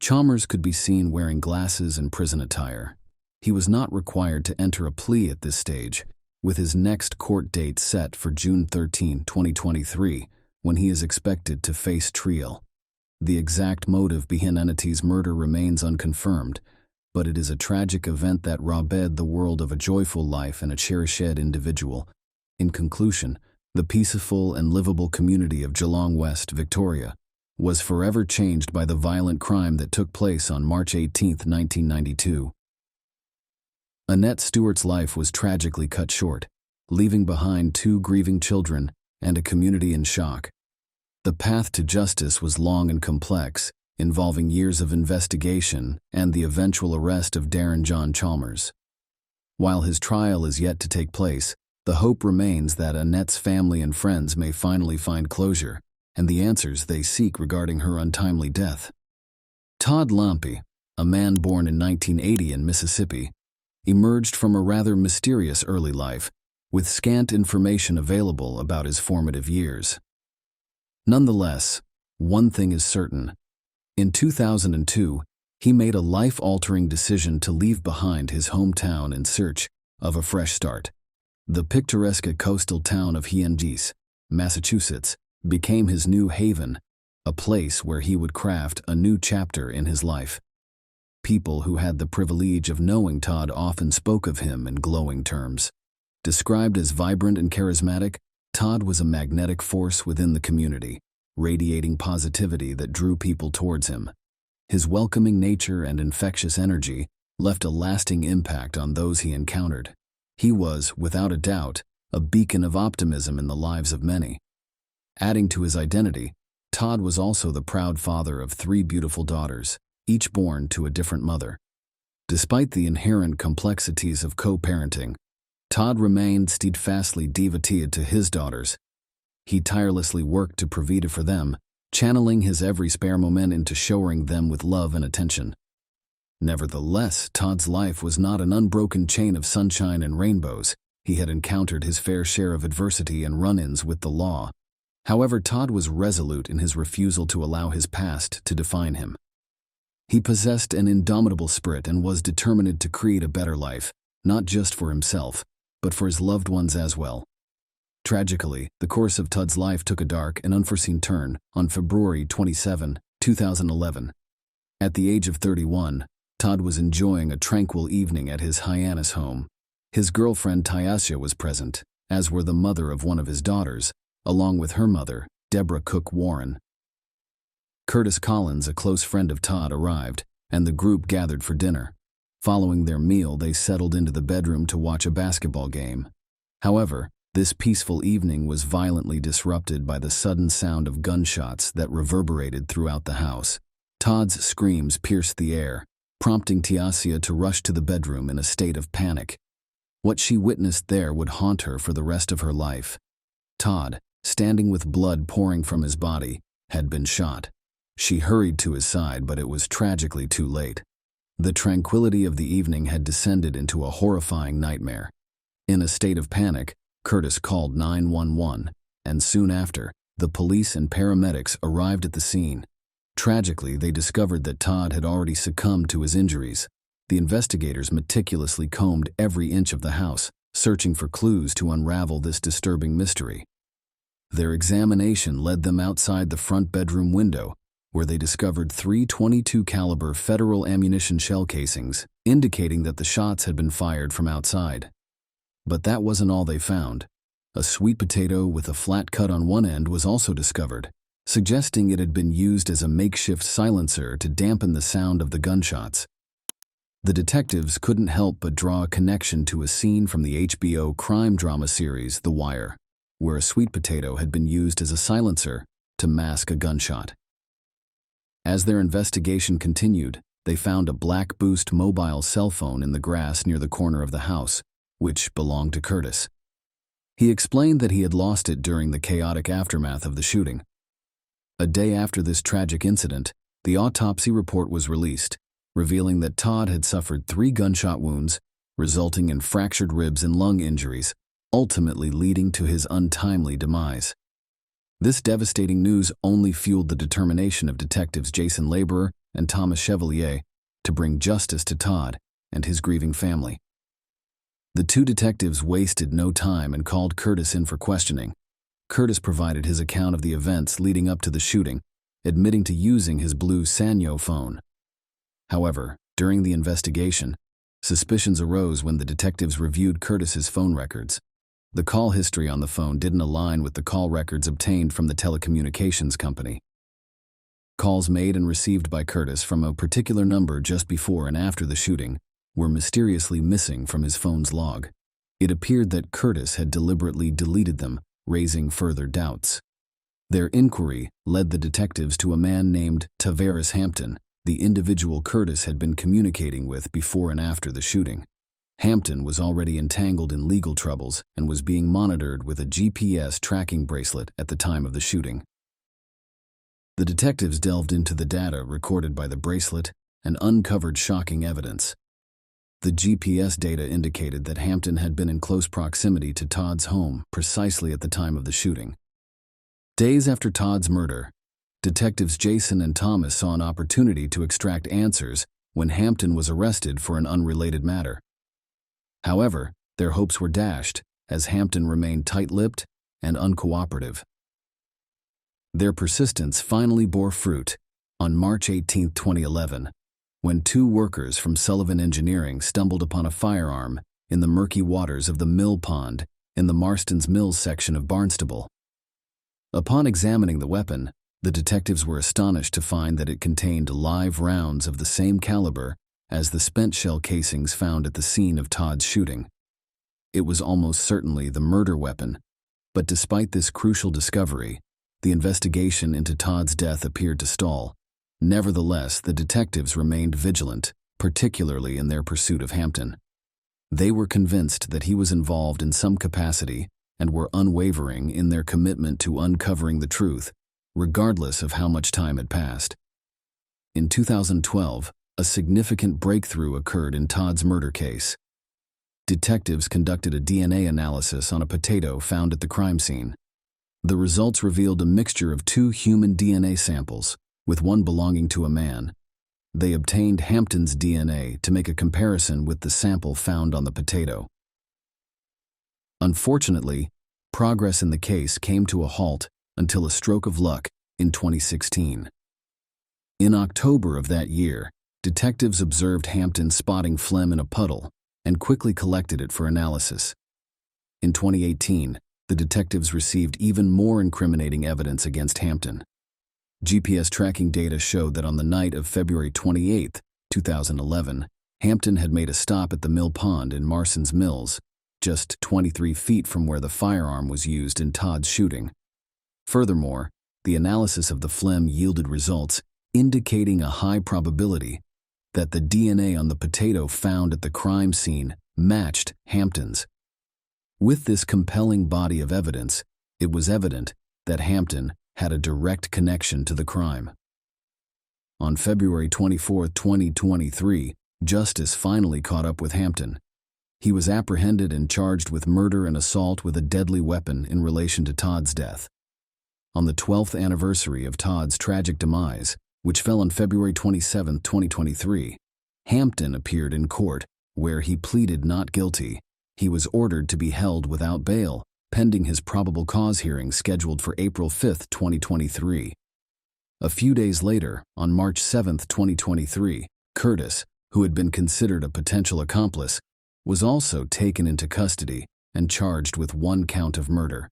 Chalmers could be seen wearing glasses and prison attire. He was not required to enter a plea at this stage, with his next court date set for June 13, 2023, when he is expected to face trial. The exact motive behind Annette's murder remains unconfirmed, but it is a tragic event that robbed the world of a joyful life and a cherished individual. In conclusion, the peaceful and livable community of Geelong West, Victoria, was forever changed by the violent crime that took place on March 18, 1992. Annette Stewart's life was tragically cut short, leaving behind 2 grieving children and a community in shock. The path to justice was long and complex, involving years of investigation and the eventual arrest of Darren John Chalmers. While his trial is yet to take place, the hope remains that Annette's family and friends may finally find closure and the answers they seek regarding her untimely death. Todd Lampe, a man born in 1980 in Mississippi, emerged from a rather mysterious early life, with scant information available about his formative years. Nonetheless, one thing is certain. In 2002, he made a life-altering decision to leave behind his hometown in search of a fresh start. The picturesque coastal town of Hyannis, Massachusetts, became his new haven, a place where he would craft a new chapter in his life. People who had the privilege of knowing Todd often spoke of him in glowing terms. Described as vibrant and charismatic, Todd was a magnetic force within the community, radiating positivity that drew people towards him. His welcoming nature and infectious energy left a lasting impact on those he encountered. He was, without a doubt, a beacon of optimism in the lives of many. Adding to his identity, Todd was also the proud father of 3 beautiful daughters, each born to a different mother. Despite the inherent complexities of co-parenting, Todd remained steadfastly devoted to his daughters. He tirelessly worked to provide for them, channeling his every spare moment into showering them with love and attention. Nevertheless, Todd's life was not an unbroken chain of sunshine and rainbows. He had encountered his fair share of adversity and run-ins with the law. However, Todd was resolute in his refusal to allow his past to define him. He possessed an indomitable spirit and was determined to create a better life, not just for himself, but for his loved ones as well. Tragically, the course of Todd's life took a dark and unforeseen turn on February 27, 2011. At the age of 31, Todd was enjoying a tranquil evening at his Hyannis home. His girlfriend Tayasia was present, as were the mother of one of his daughters, along with her mother, Deborah Cook Warren. Curtis Collins, a close friend of Todd, arrived, and the group gathered for dinner. Following their meal, they settled into the bedroom to watch a basketball game. However, this peaceful evening was violently disrupted by the sudden sound of gunshots that reverberated throughout the house. Todd's screams pierced the air, prompting Tayasia to rush to the bedroom in a state of panic. What she witnessed there would haunt her for the rest of her life. Todd, standing with blood pouring from his body, had been shot. She hurried to his side, but it was tragically too late. The tranquility of the evening had descended into a horrifying nightmare. In a state of panic, Curtis called 911, and soon after, the police and paramedics arrived at the scene. Tragically, they discovered that Todd had already succumbed to his injuries. The investigators meticulously combed every inch of the house, searching for clues to unravel this disturbing mystery. Their examination led them outside the front bedroom window, where they discovered 3 .22 caliber federal ammunition shell casings, indicating that the shots had been fired from outside. But that wasn't all they found. A sweet potato with a flat cut on one end was also discovered, suggesting it had been used as a makeshift silencer to dampen the sound of the gunshots. The detectives couldn't help but draw a connection to a scene from the HBO crime drama series The Wire. where a sweet potato had been used as a silencer to mask a gunshot. As their investigation continued, they found a black Boost mobile cell phone in the grass near the corner of the house, which belonged to Curtis. He explained that he had lost it during the chaotic aftermath of the shooting. A day after this tragic incident, the autopsy report was released, revealing that Todd had suffered 3 gunshot wounds, resulting in fractured ribs and lung injuries, ultimately leading to his untimely demise. This devastating news only fueled the determination of detectives Jason Laborer and Thomas Chevalier to bring justice to Todd and his grieving family. The 2 detectives wasted no time and called Curtis in for questioning. Curtis provided his account of the events leading up to the shooting, admitting to using his blue Sanyo phone. However, during the investigation, suspicions arose when the detectives reviewed Curtis's phone records. The call history on the phone didn't align with the call records obtained from the telecommunications company. Calls made and received by Curtis from a particular number just before and after the shooting were mysteriously missing from his phone's log. It appeared that Curtis had deliberately deleted them, raising further doubts. Their inquiry led the detectives to a man named Tavares Hampton, the individual Curtis had been communicating with before and after the shooting. Hampton was already entangled in legal troubles and was being monitored with a GPS tracking bracelet at the time of the shooting. The detectives delved into the data recorded by the bracelet and uncovered shocking evidence. The GPS data indicated that Hampton had been in close proximity to Todd's home precisely at the time of the shooting. Days after Todd's murder, detectives Jason and Thomas saw an opportunity to extract answers when Hampton was arrested for an unrelated matter. However, their hopes were dashed as Hampton remained tight-lipped and uncooperative. Their persistence finally bore fruit on March 18, 2011, when 2 workers from Sullivan Engineering stumbled upon a firearm in the murky waters of the mill pond in the Marston's Mills section of Barnstable. Upon examining the weapon, the detectives were astonished to find that it contained live rounds of the same caliber as the spent shell casings found at the scene of Todd's shooting. It was almost certainly the murder weapon, but despite this crucial discovery, the investigation into Todd's death appeared to stall. Nevertheless, the detectives remained vigilant, particularly in their pursuit of Hampton. They were convinced that he was involved in some capacity and were unwavering in their commitment to uncovering the truth, regardless of how much time had passed. In 2012, a significant breakthrough occurred in Todd's murder case. Detectives conducted a DNA analysis on a potato found at the crime scene. The results revealed a mixture of 2 human DNA samples, with one belonging to a man. They obtained Hampton's DNA to make a comparison with the sample found on the potato. Unfortunately, progress in the case came to a halt until a stroke of luck in 2016. In October of that year, detectives observed Hampton spotting phlegm in a puddle and quickly collected it for analysis. In 2018, the detectives received even more incriminating evidence against Hampton. GPS tracking data showed that on the night of February 28, 2011, Hampton had made a stop at the mill pond in Marston's Mills, just 23 feet from where the firearm was used in Todd's shooting. Furthermore, the analysis of the phlegm yielded results indicating a high probability that the DNA on the potato found at the crime scene matched Hampton's. With this compelling body of evidence, it was evident that Hampton had a direct connection to the crime. On February 24, 2023, justice finally caught up with Hampton. He was apprehended and charged with murder and assault with a deadly weapon in relation to Todd's death. On the 12th anniversary of Todd's tragic demise, which fell on February 27, 2023, Hampton appeared in court, where he pleaded not guilty. He was ordered to be held without bail, pending his probable cause hearing scheduled for April 5, 2023. A few days later, on March 7, 2023, Curtis, who had been considered a potential accomplice, was also taken into custody and charged with 1 count of murder.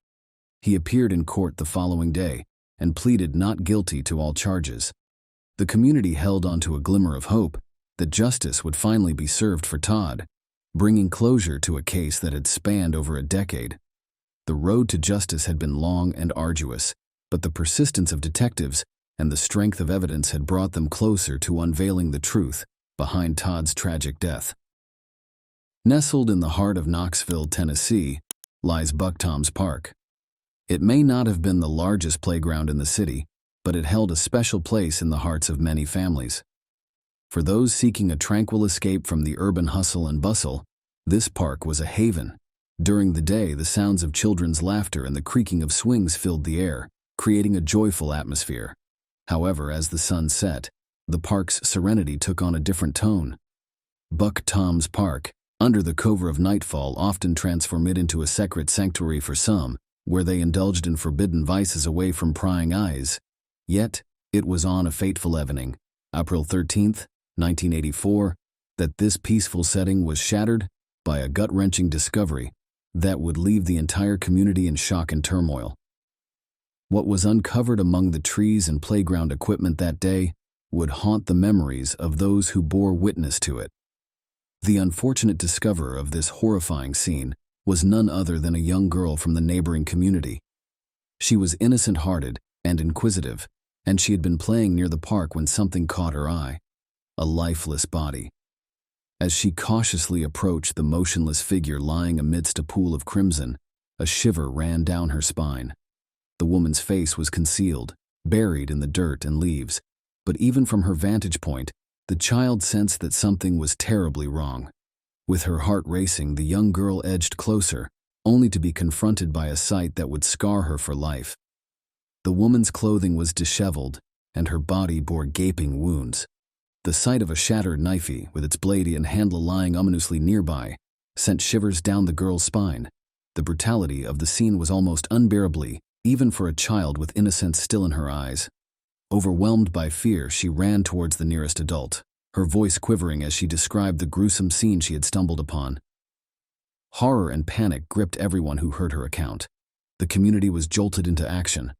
He appeared in court the following day and pleaded not guilty to all charges. The community held on to a glimmer of hope that justice would finally be served for Todd, bringing closure to a case that had spanned over a decade. The road to justice had been long and arduous, but the persistence of detectives and the strength of evidence had brought them closer to unveiling the truth behind Todd's tragic death. Nestled in the heart of Knoxville, Tennessee, lies Buck Tom's Park. It may not have been the largest playground in the city, but it held a special place in the hearts of many families. For those seeking a tranquil escape from the urban hustle and bustle, this park was a haven. During the day, the sounds of children's laughter and the creaking of swings filled the air, creating a joyful atmosphere. However, as the sun set, the park's serenity took on a different tone. Buck Tom's Park, under the cover of nightfall, often transformed it into a sacred sanctuary for some, where they indulged in forbidden vices away from prying eyes. Yet, it was on a fateful evening, April 13th, 1984, that this peaceful setting was shattered by a gut-wrenching discovery that would leave the entire community in shock and turmoil. What was uncovered among the trees and playground equipment that day would haunt the memories of those who bore witness to it. The unfortunate discoverer of this horrifying scene was none other than a young girl from the neighboring community. She was innocent-hearted and inquisitive, and she had been playing near the park when something caught her eye: a lifeless body. As she cautiously approached the motionless figure lying amidst a pool of crimson, a shiver ran down her spine. The woman's face was concealed, buried in the dirt and leaves, but even from her vantage point, the child sensed that something was terribly wrong. With her heart racing, the young girl edged closer, only to be confronted by a sight that would scar her for life. The woman's clothing was disheveled, and her body bore gaping wounds. The sight of a shattered knife, with its blade and handle lying ominously nearby, sent shivers down the girl's spine. The brutality of the scene was almost unbearable, even for a child with innocence still in her eyes. Overwhelmed by fear, she ran towards the nearest adult, her voice quivering as she described the gruesome scene she had stumbled upon. Horror and panic gripped everyone who heard her account. The community was jolted into action,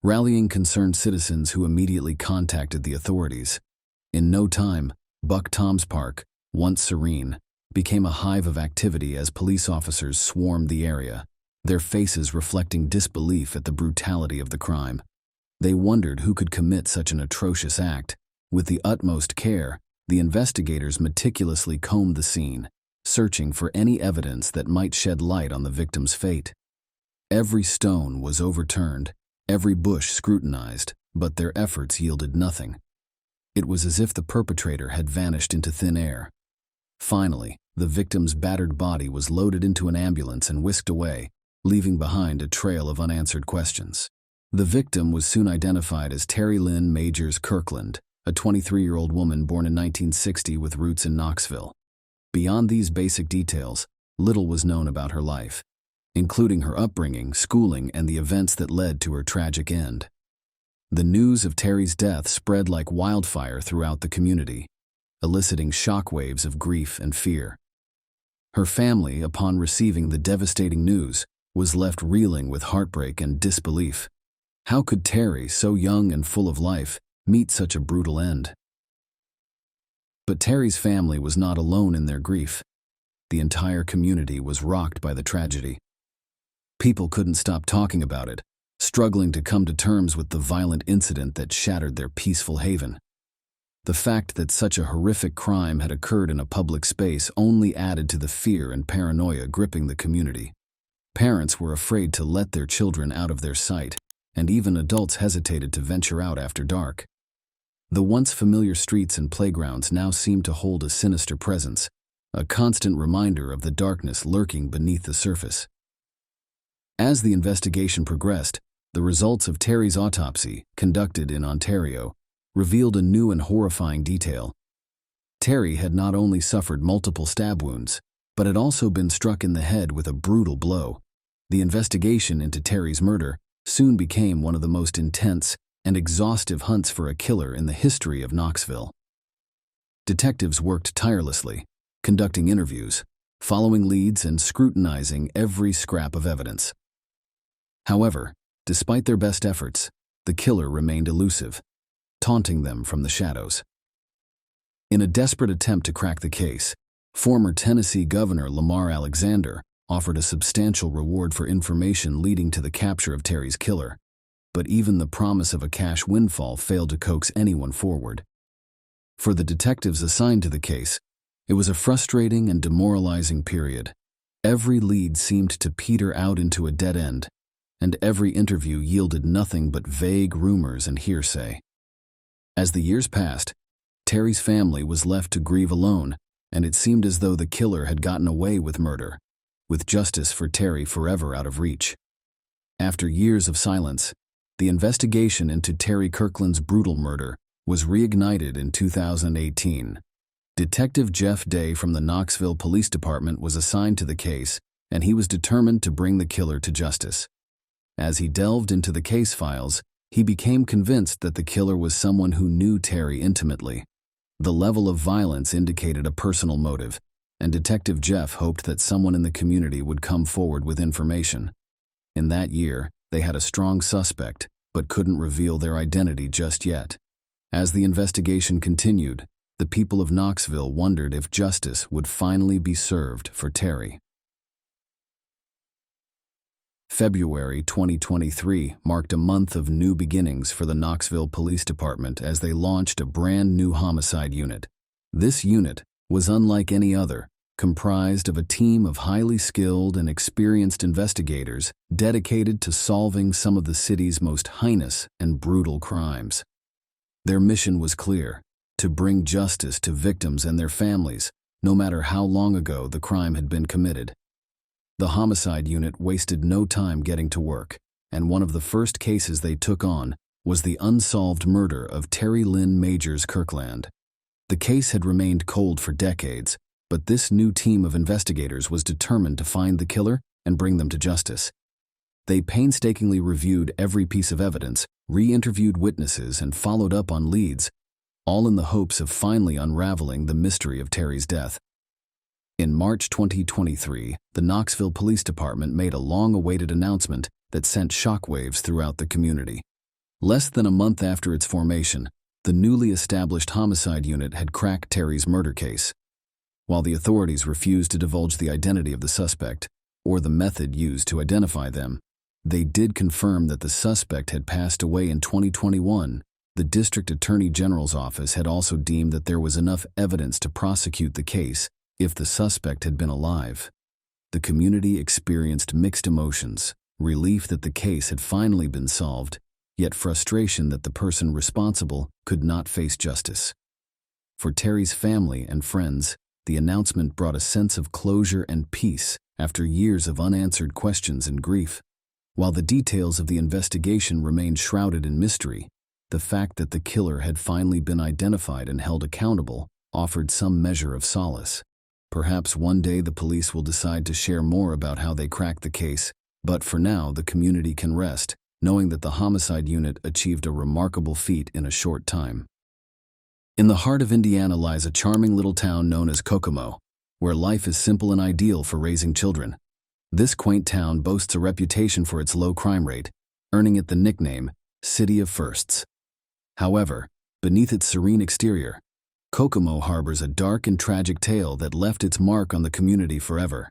rallying concerned citizens who immediately contacted the authorities. In no time, Buck Tom's Park, once serene, became a hive of activity as police officers swarmed the area, their faces reflecting disbelief at the brutality of the crime. They wondered who could commit such an atrocious act. With the utmost care, the investigators meticulously combed the scene, searching for any evidence that might shed light on the victim's fate. Every stone was overturned, every bush scrutinized, but their efforts yielded nothing. It was as if the perpetrator had vanished into thin air. Finally, the victim's battered body was loaded into an ambulance and whisked away, leaving behind a trail of unanswered questions. The victim was soon identified as Terry Lynn Majors Kirkland, a 23-year-old woman born in 1960 with roots in Knoxville. Beyond these basic details, little was known about her life, including her upbringing, schooling, and the events that led to her tragic end. The news of Terry's death spread like wildfire throughout the community, eliciting shockwaves of grief and fear. Her family, upon receiving the devastating news, was left reeling with heartbreak and disbelief. How could Terry, so young and full of life, meet such a brutal end? But Terry's family was not alone in their grief. The entire community was rocked by the tragedy. People couldn't stop talking about it, struggling to come to terms with the violent incident that shattered their peaceful haven. The fact that such a horrific crime had occurred in a public space only added to the fear and paranoia gripping the community. Parents were afraid to let their children out of their sight, and even adults hesitated to venture out after dark. The once familiar streets and playgrounds now seemed to hold a sinister presence, a constant reminder of the darkness lurking beneath the surface. As the investigation progressed, the results of Terry's autopsy, conducted in Ontario, revealed a new and horrifying detail. Terry had not only suffered multiple stab wounds, but had also been struck in the head with a brutal blow. The investigation into Terry's murder soon became one of the most intense and exhaustive hunts for a killer in the history of Knoxville. Detectives worked tirelessly, conducting interviews, following leads, and scrutinizing every scrap of evidence. However, despite their best efforts, the killer remained elusive, taunting them from the shadows. In a desperate attempt to crack the case, former Tennessee Governor Lamar Alexander offered a substantial reward for information leading to the capture of Terry's killer. But even the promise of a cash windfall failed to coax anyone forward. For the detectives assigned to the case, it was a frustrating and demoralizing period. Every lead seemed to peter out into a dead end, and every interview yielded nothing but vague rumors and hearsay. As the years passed, Terry's family was left to grieve alone, and it seemed as though the killer had gotten away with murder, with justice for Terry forever out of reach. After years of silence, the investigation into Terry Kirkland's brutal murder was reignited in 2018. Detective Jeff Day from the Knoxville Police Department was assigned to the case, and he was determined to bring the killer to justice. As he delved into the case files, he became convinced that the killer was someone who knew Terry intimately. The level of violence indicated a personal motive, and Detective Jeff hoped that someone in the community would come forward with information. In that year, they had a strong suspect, but couldn't reveal their identity just yet. As the investigation continued, the people of Knoxville wondered if justice would finally be served for Terry. February 2023 marked a month of new beginnings for the Knoxville Police Department as they launched a brand new homicide unit. This unit was unlike any other, comprised of a team of highly skilled and experienced investigators dedicated to solving some of the city's most heinous and brutal crimes. Their mission was clear: to bring justice to victims and their families, no matter how long ago the crime had been committed. The homicide unit wasted no time getting to work, and one of the first cases they took on was the unsolved murder of Terry Lynn Majors Kirkland. The case had remained cold for decades, but this new team of investigators was determined to find the killer and bring them to justice. They painstakingly reviewed every piece of evidence, re-interviewed witnesses, and followed up on leads, all in the hopes of finally unraveling the mystery of Terry's death. In March 2023, the Knoxville Police Department made a long-awaited announcement that sent shockwaves throughout the community. Less than a month after its formation, the newly established homicide unit had cracked Terry's murder case. While the authorities refused to divulge the identity of the suspect or the method used to identify them, they did confirm that the suspect had passed away in 2021. The District Attorney General's office had also deemed that there was enough evidence to prosecute the case if the suspect had been alive. The community experienced mixed emotions: relief that the case had finally been solved, yet frustration that the person responsible could not face justice. For Terry's family and friends, the announcement brought a sense of closure and peace after years of unanswered questions and grief. While the details of the investigation remained shrouded in mystery, the fact that the killer had finally been identified and held accountable offered some measure of solace. Perhaps one day the police will decide to share more about how they cracked the case, but for now the community can rest, knowing that the homicide unit achieved a remarkable feat in a short time. In the heart of Indiana lies a charming little town known as Kokomo, where life is simple and ideal for raising children. This quaint town boasts a reputation for its low crime rate, earning it the nickname City of Firsts. However, beneath its serene exterior, Kokomo harbors a dark and tragic tale that left its mark on the community forever.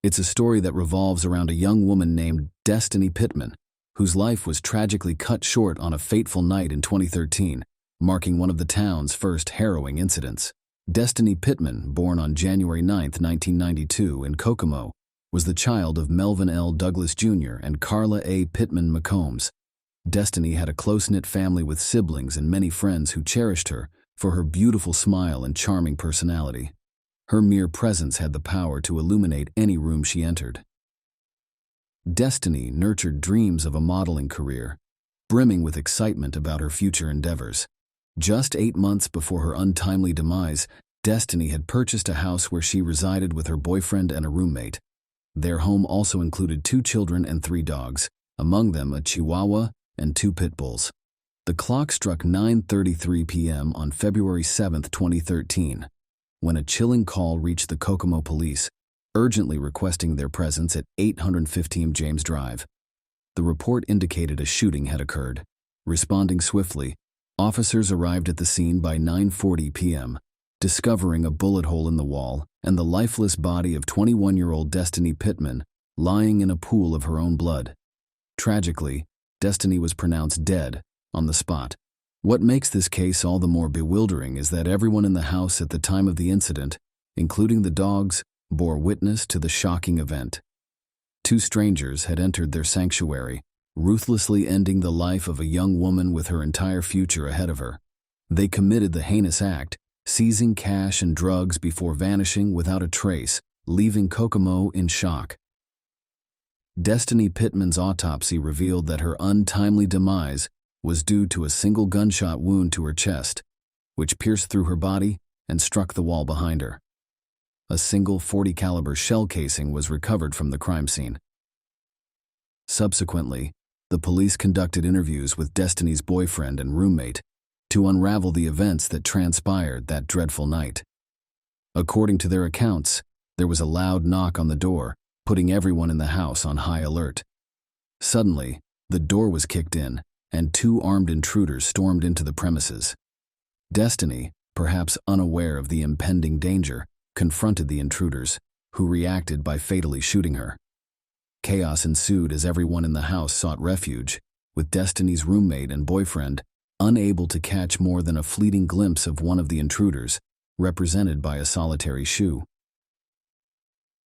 It's a story that revolves around a young woman named Destiny Pittman, whose life was tragically cut short on a fateful night in 2013, marking one of the town's first harrowing incidents. Destiny Pittman, born on January 9, 1992 in Kokomo, was the child of Melvin L. Douglas Jr. and Carla A. Pittman McCombs. Destiny had a close-knit family with siblings and many friends who cherished her for her beautiful smile and charming personality. Her mere presence had the power to illuminate any room she entered. Destiny nurtured dreams of a modeling career, brimming with excitement about her future endeavors. Just 8 months before her untimely demise, Destiny had purchased a house where she resided with her boyfriend and a roommate. Their home also included 2 children and 3 dogs, among them a Chihuahua and 2 pit bulls. The clock struck 9:33 p.m. on February 7, 2013, when a chilling call reached the Kokomo police, urgently requesting their presence at 815 James Drive. The report indicated a shooting had occurred. Responding swiftly, officers arrived at the scene by 9:40 p.m., discovering a bullet hole in the wall and the lifeless body of 21-year-old Destiny Pittman lying in a pool of her own blood. Tragically, Destiny was pronounced dead on the spot. What makes this case all the more bewildering is that everyone in the house at the time of the incident, including the dogs, bore witness to the shocking event. Two strangers had entered their sanctuary, ruthlessly ending the life of a young woman with her entire future ahead of her. They committed the heinous act, seizing cash and drugs before vanishing without a trace, leaving Kokomo in shock. Destiny Pittman's autopsy revealed that her untimely demise was due to a single gunshot wound to her chest, which pierced through her body and struck the wall behind her. A single .40 caliber shell casing was recovered from the crime scene. Subsequently, the police conducted interviews with Destiny's boyfriend and roommate to unravel the events that transpired that dreadful night. According to their accounts, there was a loud knock on the door, putting everyone in the house on high alert. Suddenly, the door was kicked in, and two armed intruders stormed into the premises. Destiny, perhaps unaware of the impending danger, confronted the intruders, who reacted by fatally shooting her. Chaos ensued as everyone in the house sought refuge, with Destiny's roommate and boyfriend unable to catch more than a fleeting glimpse of one of the intruders, represented by a solitary shoe.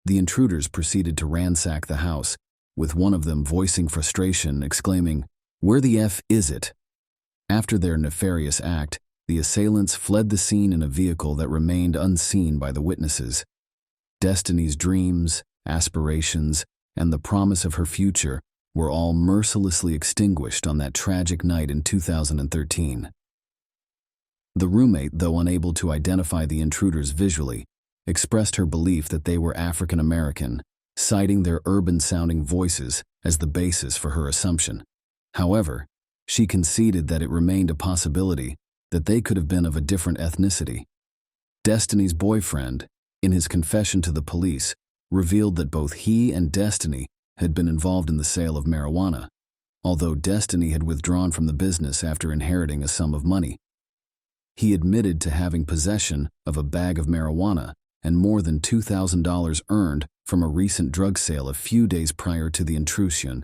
The intruders proceeded to ransack the house, with one of them voicing frustration, exclaiming, "Where the F is it?" After their nefarious act, the assailants fled the scene in a vehicle that remained unseen by the witnesses. Destiny's dreams, aspirations, and the promise of her future were all mercilessly extinguished on that tragic night in 2013. The roommate, though unable to identify the intruders visually, expressed her belief that they were African American, citing their urban-sounding voices as the basis for her assumption. However, she conceded that it remained a possibility that they could have been of a different ethnicity. Destiny's boyfriend, in his confession to the police, revealed that both he and Destiny had been involved in the sale of marijuana, although Destiny had withdrawn from the business after inheriting a sum of money. He admitted to having possession of a bag of marijuana and more than $2,000 earned from a recent drug sale a few days prior to the intrusion.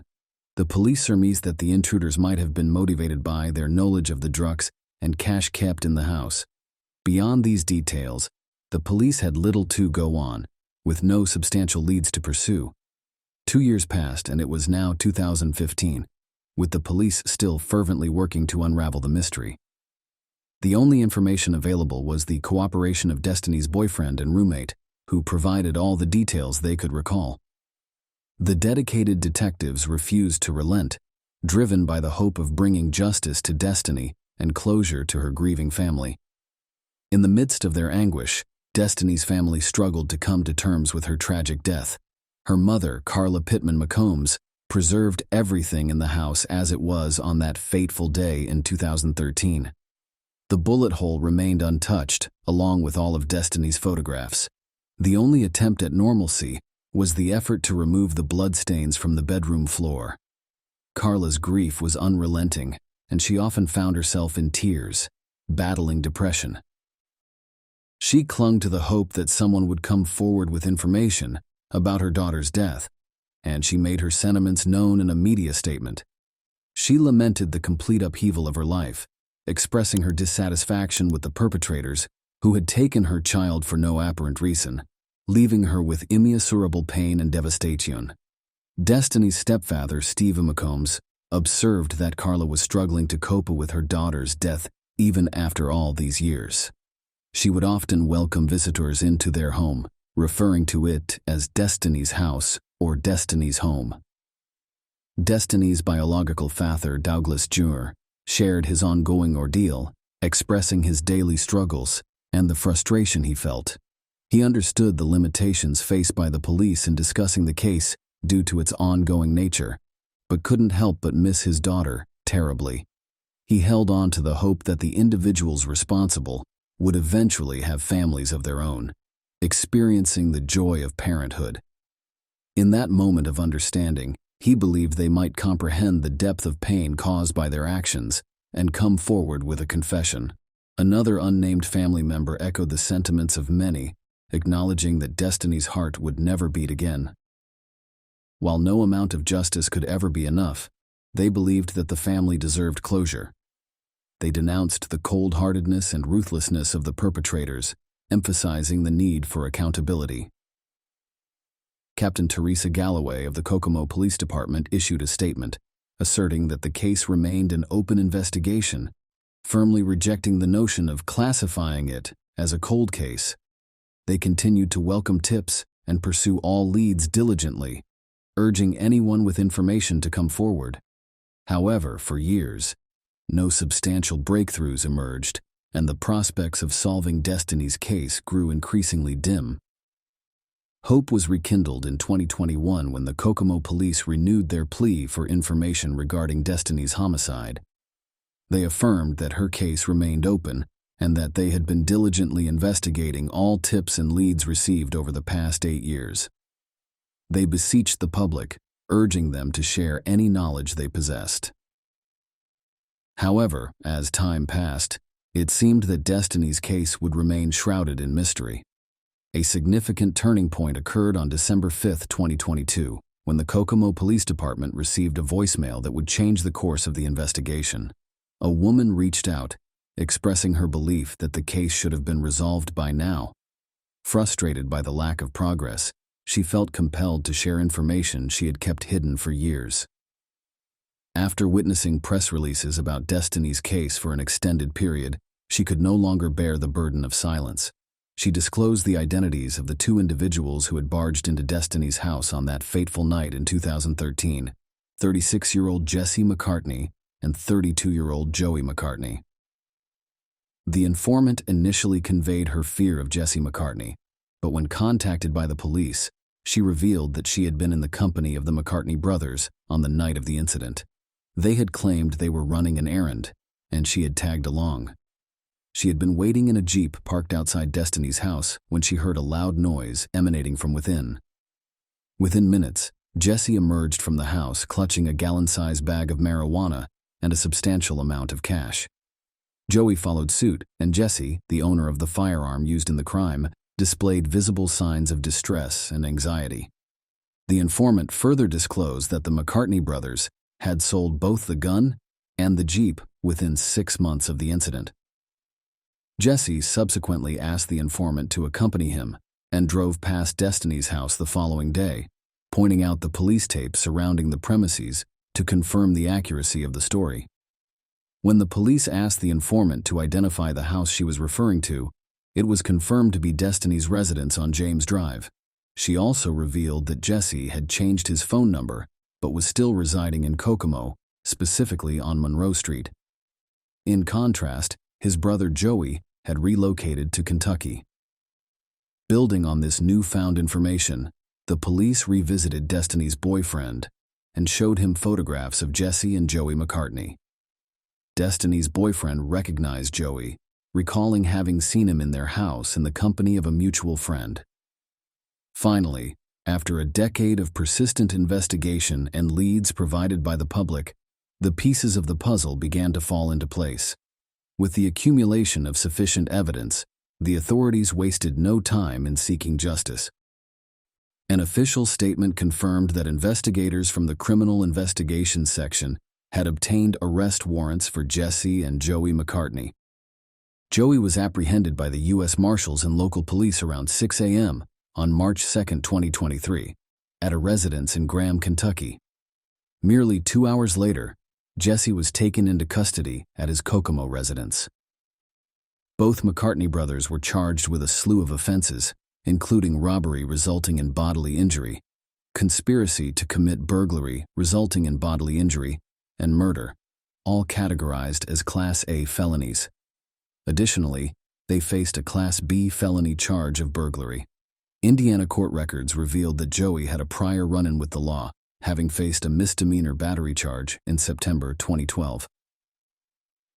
The police surmised that the intruders might have been motivated by their knowledge of the drugs and cash kept in the house. Beyond these details, the police had little to go on, with no substantial leads to pursue. 2 years passed and it was now 2015, with the police still fervently working to unravel the mystery. The only information available was the cooperation of Destiny's boyfriend and roommate, who provided all the details they could recall. The dedicated detectives refused to relent, driven by the hope of bringing justice to Destiny and closure to her grieving family. In the midst of their anguish, Destiny's family struggled to come to terms with her tragic death. Her mother, Carla Pittman McCombs, preserved everything in the house as it was on that fateful day in 2013. The bullet hole remained untouched, along with all of Destiny's photographs. The only attempt at normalcy was the effort to remove the bloodstains from the bedroom floor. Carla's grief was unrelenting, and she often found herself in tears, battling depression. She clung to the hope that someone would come forward with information about her daughter's death, and she made her sentiments known in a media statement. She lamented the complete upheaval of her life, expressing her dissatisfaction with the perpetrators who had taken her child for no apparent reason, leaving her with immeasurable pain and devastation. Destiny's stepfather, Steve McCombs, observed that Carla was struggling to cope with her daughter's death even after all these years. She would often welcome visitors into their home, referring to it as Destiny's house or Destiny's home. Destiny's biological father, Douglas Jr., shared his ongoing ordeal, expressing his daily struggles and the frustration he felt. He understood the limitations faced by the police in discussing the case due to its ongoing nature, but couldn't help but miss his daughter terribly. He held on to the hope that the individuals responsible would eventually have families of their own, experiencing the joy of parenthood. In that moment of understanding, he believed they might comprehend the depth of pain caused by their actions and come forward with a confession. Another unnamed family member echoed the sentiments of many, acknowledging that Destiny's heart would never beat again. While no amount of justice could ever be enough, they believed that the family deserved closure. They denounced the cold-heartedness and ruthlessness of the perpetrators, emphasizing the need for accountability. Captain Teresa Galloway of the Kokomo Police Department issued a statement, asserting that the case remained an open investigation, firmly rejecting the notion of classifying it as a cold case. They continued to welcome tips and pursue all leads diligently, urging anyone with information to come forward. However, for years, no substantial breakthroughs emerged, and the prospects of solving Destiny's case grew increasingly dim. Hope was rekindled in 2021 when the Kokomo police renewed their plea for information regarding Destiny's homicide. They affirmed that her case remained open and that they had been diligently investigating all tips and leads received over the past 8 years. They beseeched the public, urging them to share any knowledge they possessed. However, as time passed, it seemed that Destiny's case would remain shrouded in mystery. A significant turning point occurred on December 5, 2022, when the Kokomo Police Department received a voicemail that would change the course of the investigation. A woman reached out, expressing her belief that the case should have been resolved by now. Frustrated by the lack of progress, she felt compelled to share information she had kept hidden for years. After witnessing press releases about Destiny's case for an extended period, she could no longer bear the burden of silence. She disclosed the identities of the 2 individuals who had barged into Destiny's house on that fateful night in 2013, 36-year-old Jesse McCartney and 32-year-old Joey McCartney. The informant initially conveyed her fear of Jesse McCartney, but when contacted by the police, she revealed that she had been in the company of the McCartney brothers on the night of the incident. They had claimed they were running an errand, and she had tagged along. She had been waiting in a Jeep parked outside Destiny's house when she heard a loud noise emanating from within. Within minutes, Jesse emerged from the house clutching a gallon-sized bag of marijuana and a substantial amount of cash. Joey followed suit, and Jesse, the owner of the firearm used in the crime, displayed visible signs of distress and anxiety. The informant further disclosed that the McCartney brothers had sold both the gun and the Jeep within 6 months of the incident. Jesse subsequently asked the informant to accompany him and drove past Destiny's house the following day, pointing out the police tape surrounding the premises to confirm the accuracy of the story. When the police asked the informant to identify the house she was referring to, it was confirmed to be Destiny's residence on James Drive. She also revealed that Jesse had changed his phone number but was still residing in Kokomo, specifically on Monroe Street. In contrast, his brother Joey had relocated to Kentucky. Building on this newfound information, the police revisited Destiny's boyfriend and showed him photographs of Jesse and Joey McCartney. Destiny's boyfriend recognized Joey, recalling having seen him in their house in the company of a mutual friend. Finally, after a decade of persistent investigation and leads provided by the public, the pieces of the puzzle began to fall into place. With the accumulation of sufficient evidence, the authorities wasted no time in seeking justice. An official statement confirmed that investigators from the Criminal Investigations Section had obtained arrest warrants for Jesse and Joey McCartney. Joey was apprehended by the U.S. Marshals and local police around 6 a.m. on March 2, 2023, at a residence in Graham, Kentucky. Merely 2 hours later, Jesse was taken into custody at his Kokomo residence. Both McCartney brothers were charged with a slew of offenses, including robbery resulting in bodily injury, conspiracy to commit burglary resulting in bodily injury, and murder, all categorized as Class A felonies. Additionally, they faced a Class B felony charge of burglary. Indiana court records revealed that Joey had a prior run-in with the law, having faced a misdemeanor battery charge in September 2012.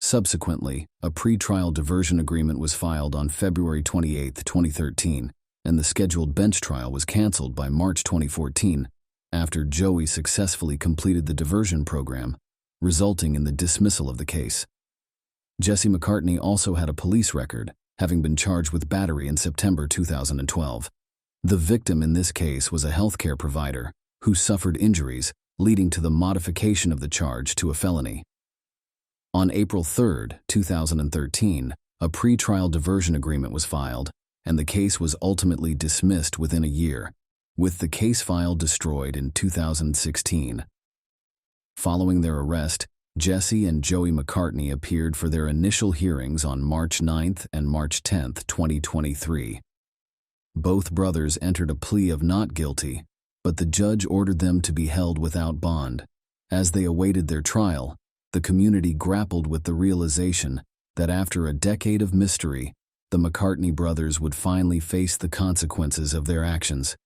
Subsequently, a pretrial diversion agreement was filed on February 28, 2013, and the scheduled bench trial was canceled by March 2014 after Joey successfully completed the diversion program, resulting in the dismissal of the case. Jesse McCartney also had a police record, having been charged with battery in September 2012. The victim in this case was a healthcare provider who suffered injuries, leading to the modification of the charge to a felony. On April 3, 2013, a pretrial diversion agreement was filed, and the case was ultimately dismissed within a year, with the case file destroyed in 2016. Following their arrest, Jesse and Joey McCartney appeared for their initial hearings on March 9 and March 10, 2023. Both brothers entered a plea of not guilty, but the judge ordered them to be held without bond. As they awaited their trial, the community grappled with the realization that after a decade of mystery, the McCartney brothers would finally face the consequences of their actions.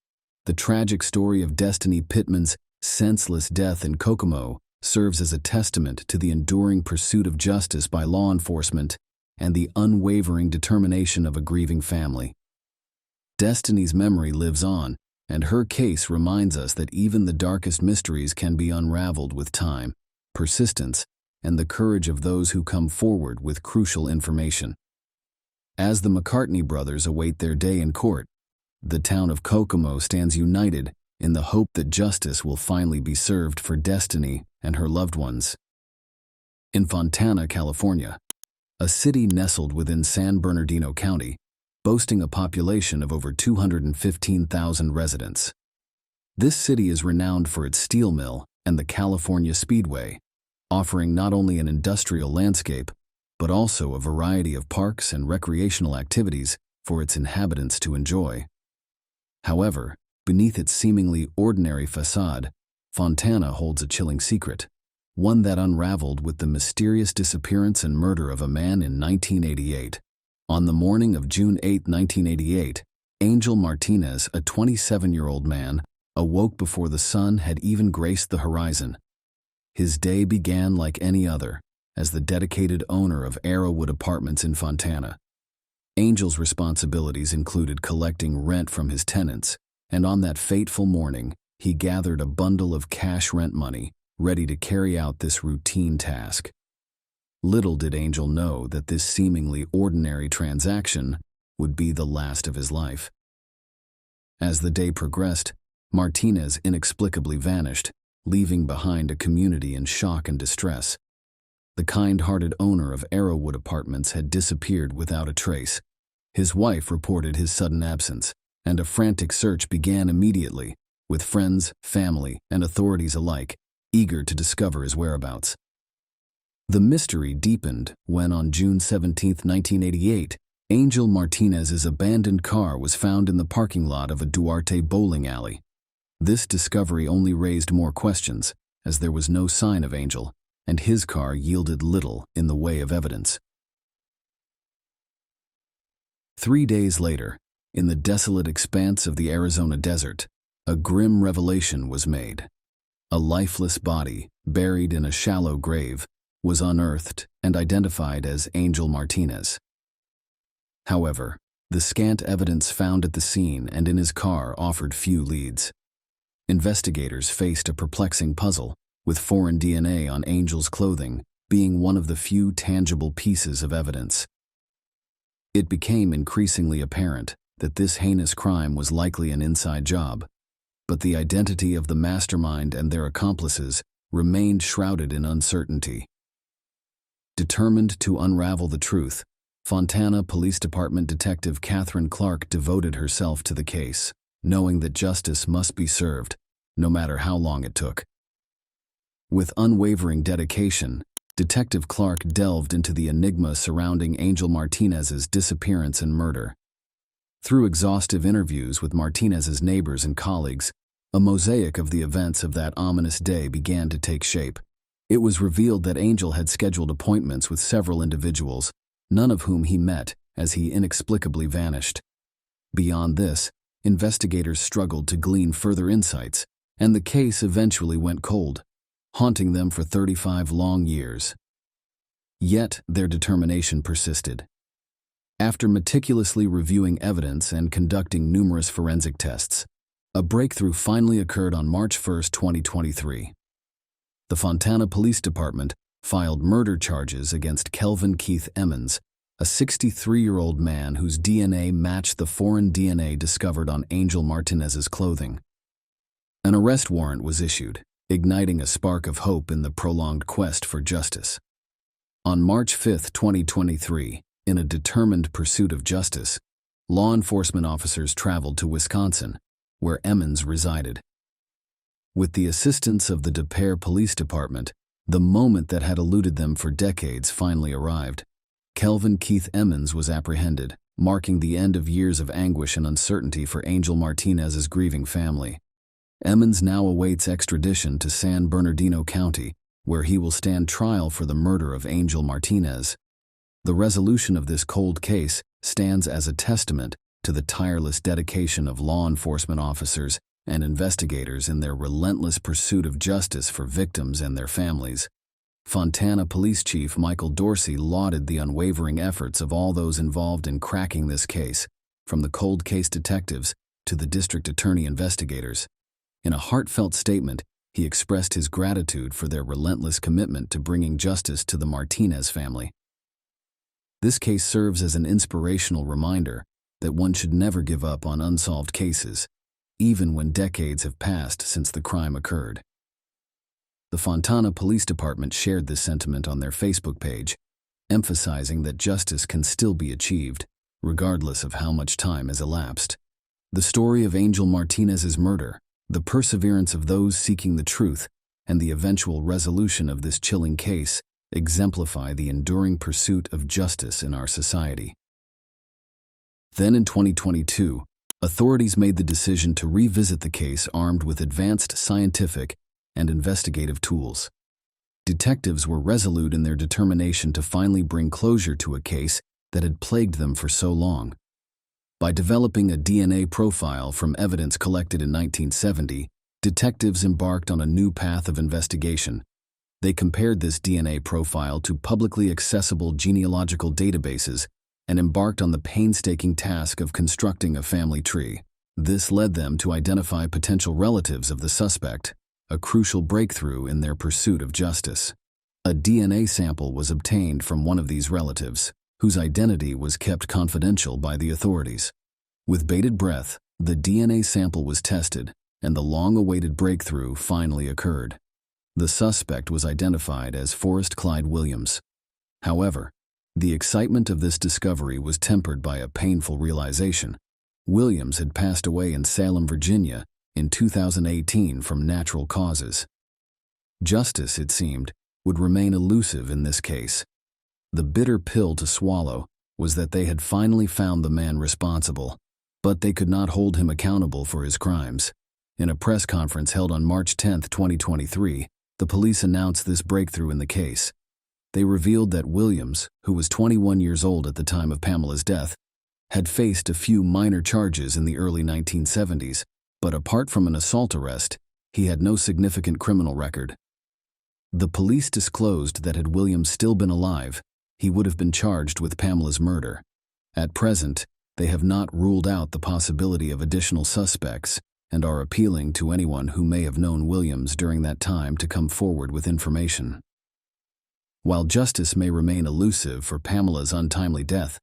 The tragic story of Destiny Pittman's senseless death in Kokomo serves as a testament to the enduring pursuit of justice by law enforcement and the unwavering determination of a grieving family. Destiny's memory lives on, and her case reminds us that even the darkest mysteries can be unraveled with time, persistence, and the courage of those who come forward with crucial information. As the McCartney brothers await their day in court, the town of Kokomo stands united in the hope that justice will finally be served for Destiny and her loved ones. In Fontana, California, a city nestled within San Bernardino County, boasting a population of over 215,000 residents. This city is renowned for its steel mill and the California Speedway, offering not only an industrial landscape, but also a variety of parks and recreational activities for its inhabitants to enjoy. However, beneath its seemingly ordinary facade, Fontana holds a chilling secret, one that unraveled with the mysterious disappearance and murder of a man in 1988. On the morning of June 8, 1988, Angel Martinez, a 27-year-old man, awoke before the sun had even graced the horizon. His day began like any other, as the dedicated owner of Arrowwood Apartments in Fontana. Angel's responsibilities included collecting rent from his tenants, and on that fateful morning, he gathered a bundle of cash rent money, ready to carry out this routine task. Little did Angel know that this seemingly ordinary transaction would be the last of his life. As the day progressed, Martinez inexplicably vanished, leaving behind a community in shock and distress. The kind-hearted owner of Arrowwood Apartments had disappeared without a trace. His wife reported his sudden absence, and a frantic search began immediately, with friends, family, and authorities alike eager to discover his whereabouts. The mystery deepened when on June 17, 1988, Angel Martinez's abandoned car was found in the parking lot of a Duarte bowling alley. This discovery only raised more questions, as there was no sign of Angel, and his car yielded little in the way of evidence. 3 days later, in the desolate expanse of the Arizona desert, a grim revelation was made. A lifeless body, buried in a shallow grave, was unearthed and identified as Angel Martinez. However, the scant evidence found at the scene and in his car offered few leads. Investigators faced a perplexing puzzle, with foreign DNA on Angel's clothing being one of the few tangible pieces of evidence. It became increasingly apparent that this heinous crime was likely an inside job, but the identity of the mastermind and their accomplices remained shrouded in uncertainty. Determined to unravel the truth, Fontana Police Department Detective Catherine Clark devoted herself to the case, knowing that justice must be served, no matter how long it took. With unwavering dedication, Detective Clark delved into the enigma surrounding Angel Martinez's disappearance and murder. Through exhaustive interviews with Martinez's neighbors and colleagues, a mosaic of the events of that ominous day began to take shape. It was revealed that Angel had scheduled appointments with several individuals, none of whom he met, as he inexplicably vanished. Beyond this, investigators struggled to glean further insights, and the case eventually went cold, haunting them for 35 long years. Yet their determination persisted. After meticulously reviewing evidence and conducting numerous forensic tests, a breakthrough finally occurred on March 1, 2023. The Fontana Police Department filed murder charges against Kelvin Keith Emmons, a 63-year-old man whose DNA matched the foreign DNA discovered on Angel Martinez's clothing. An arrest warrant was issued, igniting a spark of hope in the prolonged quest for justice. On March 5, 2023, in a determined pursuit of justice, law enforcement officers traveled to Wisconsin, where Emmons resided. With the assistance of the Des Peres Police Department, the moment that had eluded them for decades finally arrived. Kelvin Keith Emmons was apprehended, marking the end of years of anguish and uncertainty for Angel Martinez's grieving family. Emmons now awaits extradition to San Bernardino County, where he will stand trial for the murder of Angel Martinez. The resolution of this cold case stands as a testament to the tireless dedication of law enforcement officers and investigators in their relentless pursuit of justice for victims and their families. Fontana Police Chief Michael Dorsey lauded the unwavering efforts of all those involved in cracking this case, from the cold case detectives to the district attorney investigators. In a heartfelt statement, he expressed his gratitude for their relentless commitment to bringing justice to the Martinez family. This case serves as an inspirational reminder that one should never give up on unsolved cases, even when decades have passed since the crime occurred. The Fontana Police Department shared this sentiment on their Facebook page, emphasizing that justice can still be achieved, regardless of how much time has elapsed. The story of Angel Martinez's murder, the perseverance of those seeking the truth, and the eventual resolution of this chilling case exemplify the enduring pursuit of justice in our society. Then in 2022, authorities made the decision to revisit the case armed with advanced scientific and investigative tools. Detectives were resolute in their determination to finally bring closure to a case that had plagued them for so long. By developing a DNA profile from evidence collected in 1970, detectives embarked on a new path of investigation. They compared this DNA profile to publicly accessible genealogical databases and embarked on the painstaking task of constructing a family tree. This led them to identify potential relatives of the suspect, a crucial breakthrough in their pursuit of justice. A DNA sample was obtained from one of these relatives, whose identity was kept confidential by the authorities. With bated breath, the DNA sample was tested, and the long-awaited breakthrough finally occurred. The suspect was identified as Forrest Clyde Williams. However, the excitement of this discovery was tempered by a painful realization. Williams had passed away in Salem, Virginia, in 2018 from natural causes. Justice, it seemed, would remain elusive in this case. The bitter pill to swallow was that they had finally found the man responsible, but they could not hold him accountable for his crimes. In a press conference held on March 10, 2023, the police announced this breakthrough in the case. They revealed that Williams, who was 21 years old at the time of Pamela's death, had faced a few minor charges in the early 1970s, but apart from an assault arrest, he had no significant criminal record. The police disclosed that had Williams still been alive, he would have been charged with Pamela's murder. At present, they have not ruled out the possibility of additional suspects and are appealing to anyone who may have known Williams during that time to come forward with information. While justice may remain elusive for Pamela's untimely death,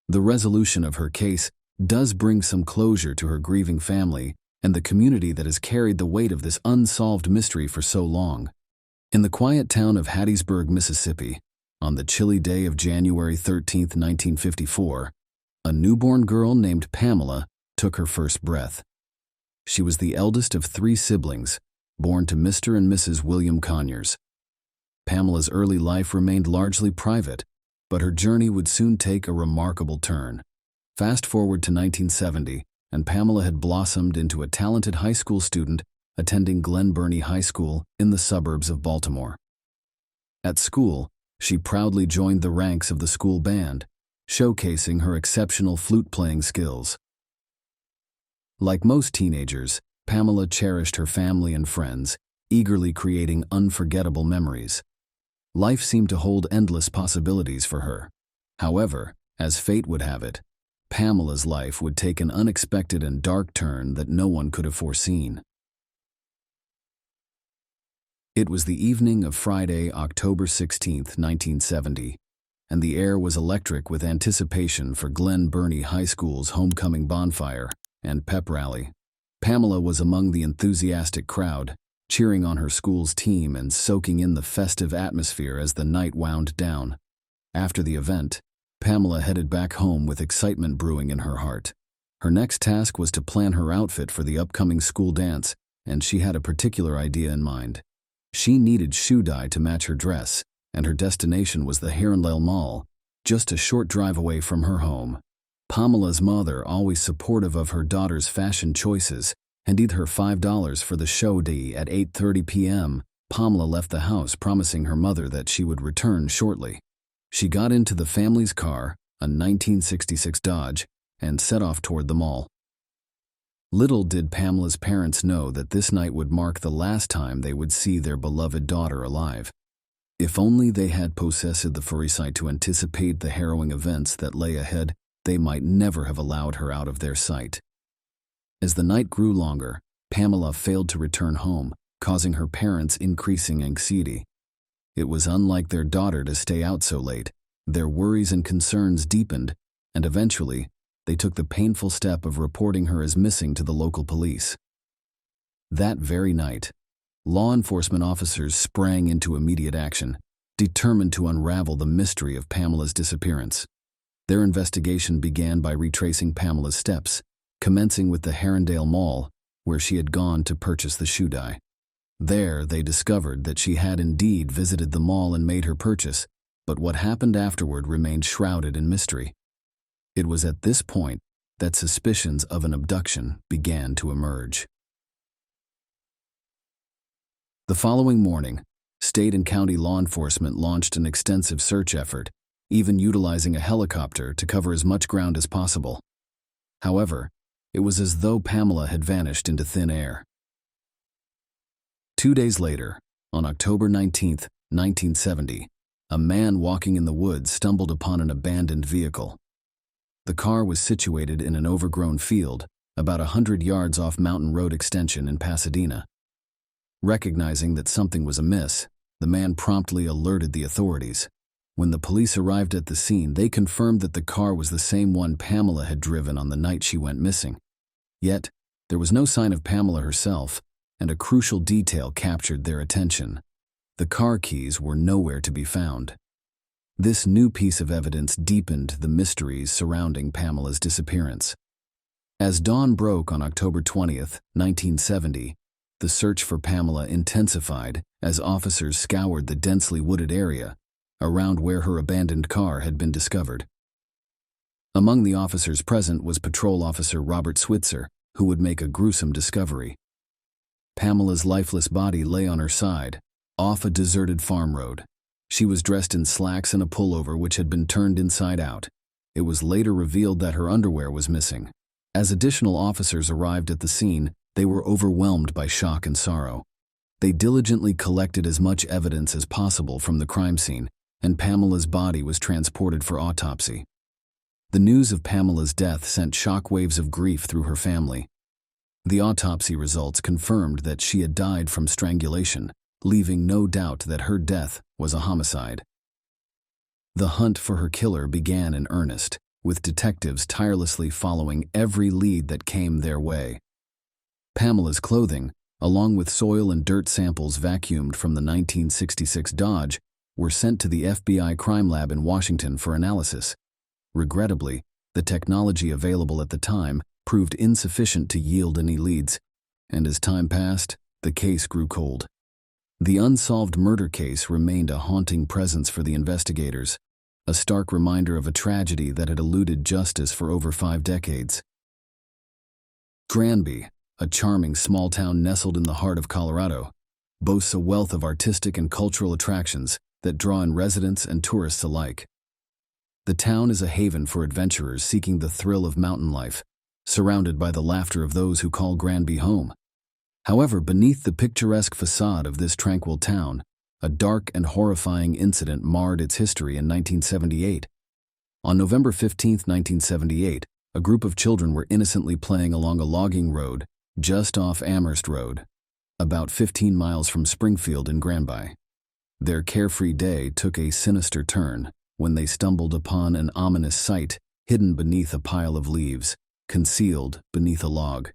the resolution of her case does bring some closure to her grieving family and the community that has carried the weight of this unsolved mystery for so long. In the quiet town of Hattiesburg, Mississippi, on the chilly day of January 13, 1954, a newborn girl named Pamela took her first breath. She was the eldest of 3 siblings, born to Mr. and Mrs. William Conyers. Pamela's early life remained largely private, but her journey would soon take a remarkable turn. Fast forward to 1970, and Pamela had blossomed into a talented high school student attending Glen Burnie High School in the suburbs of Baltimore. At school, she proudly joined the ranks of the school band, showcasing her exceptional flute-playing skills. Like most teenagers, Pamela cherished her family and friends, eagerly creating unforgettable memories. Life seemed to hold endless possibilities for her. However, as fate would have it, Pamela's life would take an unexpected and dark turn that no one could have foreseen. It was the evening of Friday, October 16, 1970, and the air was electric with anticipation for Glen Burnie High School's homecoming bonfire and pep rally. Pamela was among the enthusiastic crowd, cheering on her school's team and soaking in the festive atmosphere as the night wound down. After the event, Pamela headed back home with excitement brewing in her heart. Her next task was to plan her outfit for the upcoming school dance, and she had a particular idea in mind. She needed shoe dye to match her dress, and her destination was the Harendale Mall, just a short drive away from her home. Pamela's mother, always supportive of her daughter's fashion choices, handed her $5 for the show day at 8:30 p.m. Pamela left the house promising her mother that she would return shortly. She got into the family's car, a 1966 Dodge, and set off toward the mall. Little did Pamela's parents know that this night would mark the last time they would see their beloved daughter alive. If only they had possessed the foresight to anticipate the harrowing events that lay ahead, they might never have allowed her out of their sight. As the night grew longer, Pamela failed to return home, causing her parents increasing anxiety. It was unlike their daughter to stay out so late. Their worries and concerns deepened, and eventually, they took the painful step of reporting her as missing to the local police. That very night, law enforcement officers sprang into immediate action, determined to unravel the mystery of Pamela's disappearance. Their investigation began by retracing Pamela's steps, commencing with the Harendale Mall, where she had gone to purchase the shoe dye. There, they discovered that she had indeed visited the mall and made her purchase, but what happened afterward remained shrouded in mystery. It was at this point that suspicions of an abduction began to emerge. The following morning, state and county law enforcement launched an extensive search effort, even utilizing a helicopter to cover as much ground as possible. However, it was as though Pamela had vanished into thin air. 2 days later, on October 19, 1970, a man walking in the woods stumbled upon an abandoned vehicle. The car was situated in an overgrown field, about 100 yards off Mountain Road Extension in Pasadena. Recognizing that something was amiss, the man promptly alerted the authorities. When the police arrived at the scene, they confirmed that the car was the same one Pamela had driven on the night she went missing. Yet, there was no sign of Pamela herself, and a crucial detail captured their attention. The car keys were nowhere to be found. This new piece of evidence deepened the mysteries surrounding Pamela's disappearance. As dawn broke on October 20, 1970, the search for Pamela intensified as officers scoured the densely wooded area around where her abandoned car had been discovered. Among the officers present was Patrol Officer Robert Switzer, who would make a gruesome discovery. Pamela's lifeless body lay on her side, off a deserted farm road. She was dressed in slacks and a pullover which had been turned inside out. It was later revealed that her underwear was missing. As additional officers arrived at the scene, they were overwhelmed by shock and sorrow. They diligently collected as much evidence as possible from the crime scene, and Pamela's body was transported for autopsy. The news of Pamela's death sent shockwaves of grief through her family. The autopsy results confirmed that she had died from strangulation, leaving no doubt that her death was a homicide. The hunt for her killer began in earnest, with detectives tirelessly following every lead that came their way. Pamela's clothing, along with soil and dirt samples vacuumed from the 1966 Dodge, were sent to the FBI crime lab in Washington for analysis. Regrettably, the technology available at the time proved insufficient to yield any leads, and as time passed, the case grew cold. The unsolved murder case remained a haunting presence for the investigators, a stark reminder of a tragedy that had eluded justice for over 5 decades. Granby, a charming small town nestled in the heart of Colorado, boasts a wealth of artistic and cultural attractions that draw in residents and tourists alike. The town is a haven for adventurers seeking the thrill of mountain life, surrounded by the laughter of those who call Granby home. However, beneath the picturesque facade of this tranquil town, a dark and horrifying incident marred its history in 1978. On November 15, 1978, a group of children were innocently playing along a logging road just off Amherst Road. about 15 miles from Springfield in Granby. Their carefree day took a sinister turn when they stumbled upon an ominous sight hidden beneath a pile of leaves, concealed beneath a log.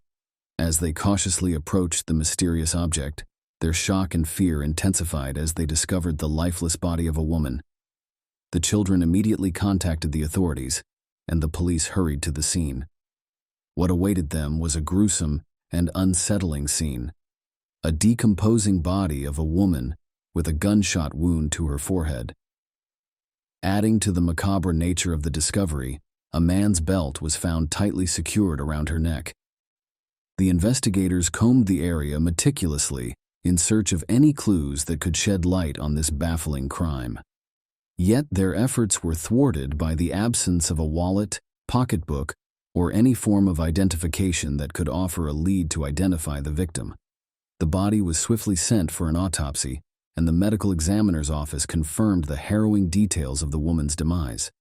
As they cautiously approached the mysterious object, their shock and fear intensified as they discovered the lifeless body of a woman. The children immediately contacted the authorities, and the police hurried to the scene. What awaited them was a gruesome and unsettling scene. A decomposing body of a woman with a gunshot wound to her forehead. Adding to the macabre nature of the discovery, a man's belt was found tightly secured around her neck. The investigators combed the area meticulously in search of any clues that could shed light on this baffling crime. Yet their efforts were thwarted by the absence of a wallet, pocketbook, or any form of identification that could offer a lead to identify the victim. The body was swiftly sent for an autopsy, and the medical examiner's office confirmed the harrowing details of the woman's demise.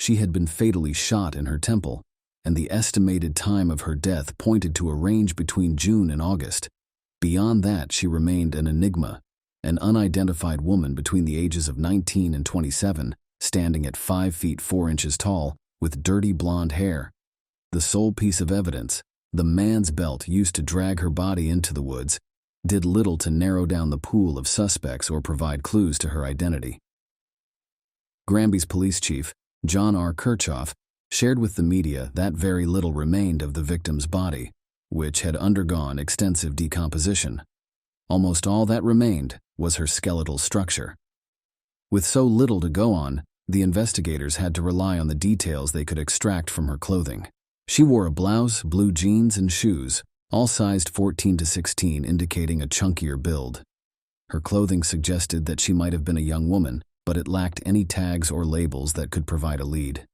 She had been fatally shot in her temple, and the estimated time of her death pointed to a range between June and August. Beyond that, she remained an enigma, an unidentified woman between the ages of 19 and 27, standing at 5 feet 4 inches tall, with dirty blonde hair. The sole piece of evidence, the man's belt used to drag her body into the woods, did little to narrow down the pool of suspects or provide clues to her identity. Granby's police chief, John R. Kirchhoff, shared with the media that very little remained of the victim's body, which had undergone extensive decomposition. Almost all that remained was her skeletal structure. With so little to go on, the investigators had to rely on the details they could extract from her clothing. She wore a blouse, blue jeans, and shoes, all sized 14 to 16, indicating a chunkier build. Her clothing suggested that she might have been a young woman, but it lacked any tags or labels that could provide a lead.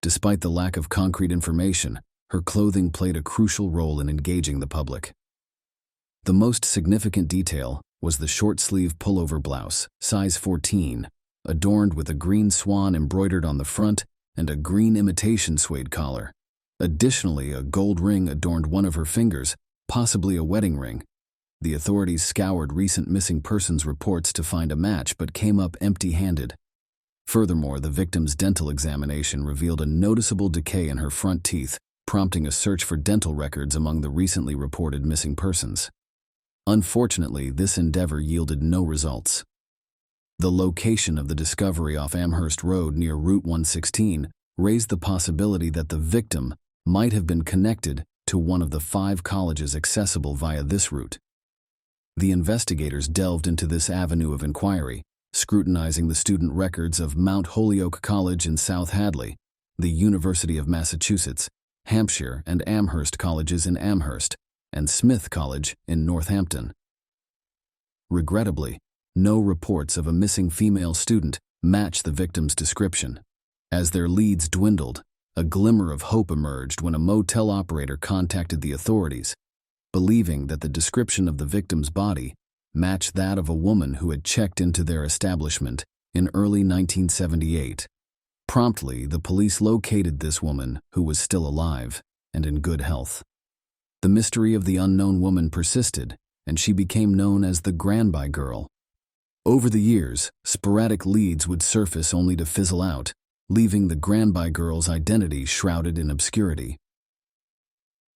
Despite the lack of concrete information, her clothing played a crucial role in engaging the public. The most significant detail was the short-sleeve pullover blouse, size 14, adorned with a green swan embroidered on the front and a green imitation suede collar. Additionally, a gold ring adorned one of her fingers, possibly a wedding ring. The authorities scoured recent missing persons reports to find a match but came up empty-handed. Furthermore, the victim's dental examination revealed a noticeable decay in her front teeth, prompting a search for dental records among the recently reported missing persons. Unfortunately, this endeavor yielded no results. The location of the discovery off Amherst Road near Route 116 raised the possibility that the victim might have been connected to one of the 5 colleges accessible via this route. The investigators delved into this avenue of inquiry, scrutinizing the student records of Mount Holyoke College in South Hadley, the University of Massachusetts, Hampshire and Amherst colleges in Amherst, and Smith College in Northampton. Regrettably, no reports of a missing female student matched the victim's description. As their leads dwindled, a glimmer of hope emerged when a motel operator contacted the authorities, believing that the description of the victim's body matched that of a woman who had checked into their establishment in early 1978. Promptly, the police located this woman, who was still alive and in good health. The mystery of the unknown woman persisted, and she became known as the Granby Girl. Over the years, sporadic leads would surface only to fizzle out, leaving the Granby Girl's identity shrouded in obscurity.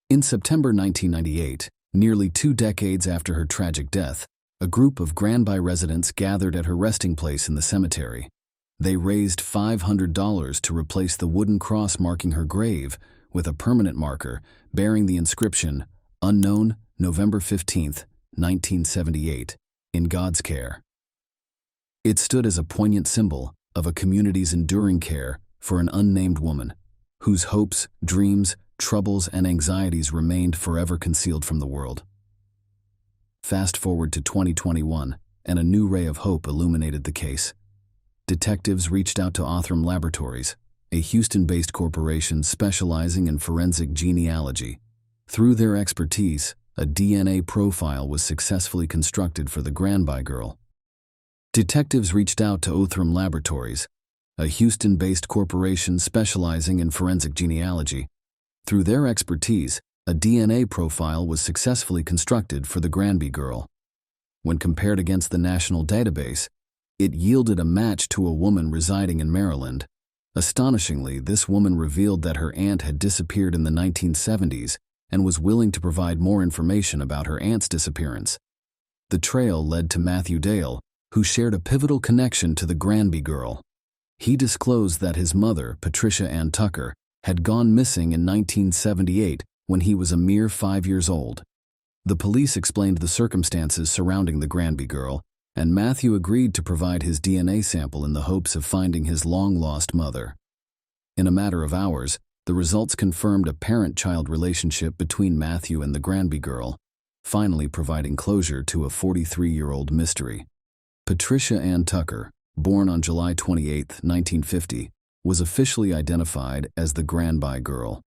In September 1998, nearly 2 decades after her tragic death, a group of Granby residents gathered at her resting place in the cemetery. They raised $500 to replace the wooden cross marking her grave with a permanent marker bearing the inscription, "Unknown, November 15, 1978, in God's care." It stood as a poignant symbol of a community's enduring care for an unnamed woman, whose hopes, dreams, troubles, and anxieties remained forever concealed from the world. Fast forward to 2021, and a new ray of hope illuminated the case. Detectives reached out to Othram Laboratories, a Houston-based corporation specializing in forensic genealogy. Through their expertise, a DNA profile was successfully constructed for the Granby Girl. Detectives reached out to Othram Laboratories, a Houston-based corporation specializing in forensic genealogy. Through their expertise, A DNA profile was successfully constructed for the Granby girl. When compared against the national database, it yielded a match to a woman residing in Maryland. Astonishingly, this woman revealed that her aunt had disappeared in the 1970s and was willing to provide more information about her aunt's disappearance. The trail led to Matthew Dale, who shared a pivotal connection to the Granby girl. He disclosed that his mother, Patricia Ann Tucker, had gone missing in 1978 when he was a mere 5 years old. The police explained the circumstances surrounding the Granby girl, and Matthew agreed to provide his DNA sample in the hopes of finding his long-lost mother. In a matter of hours, the results confirmed a parent-child relationship between Matthew and the Granby girl, finally providing closure to a 43-year-old mystery. Patricia Ann Tucker, born on July 28, 1950, was officially identified as the Granby girl.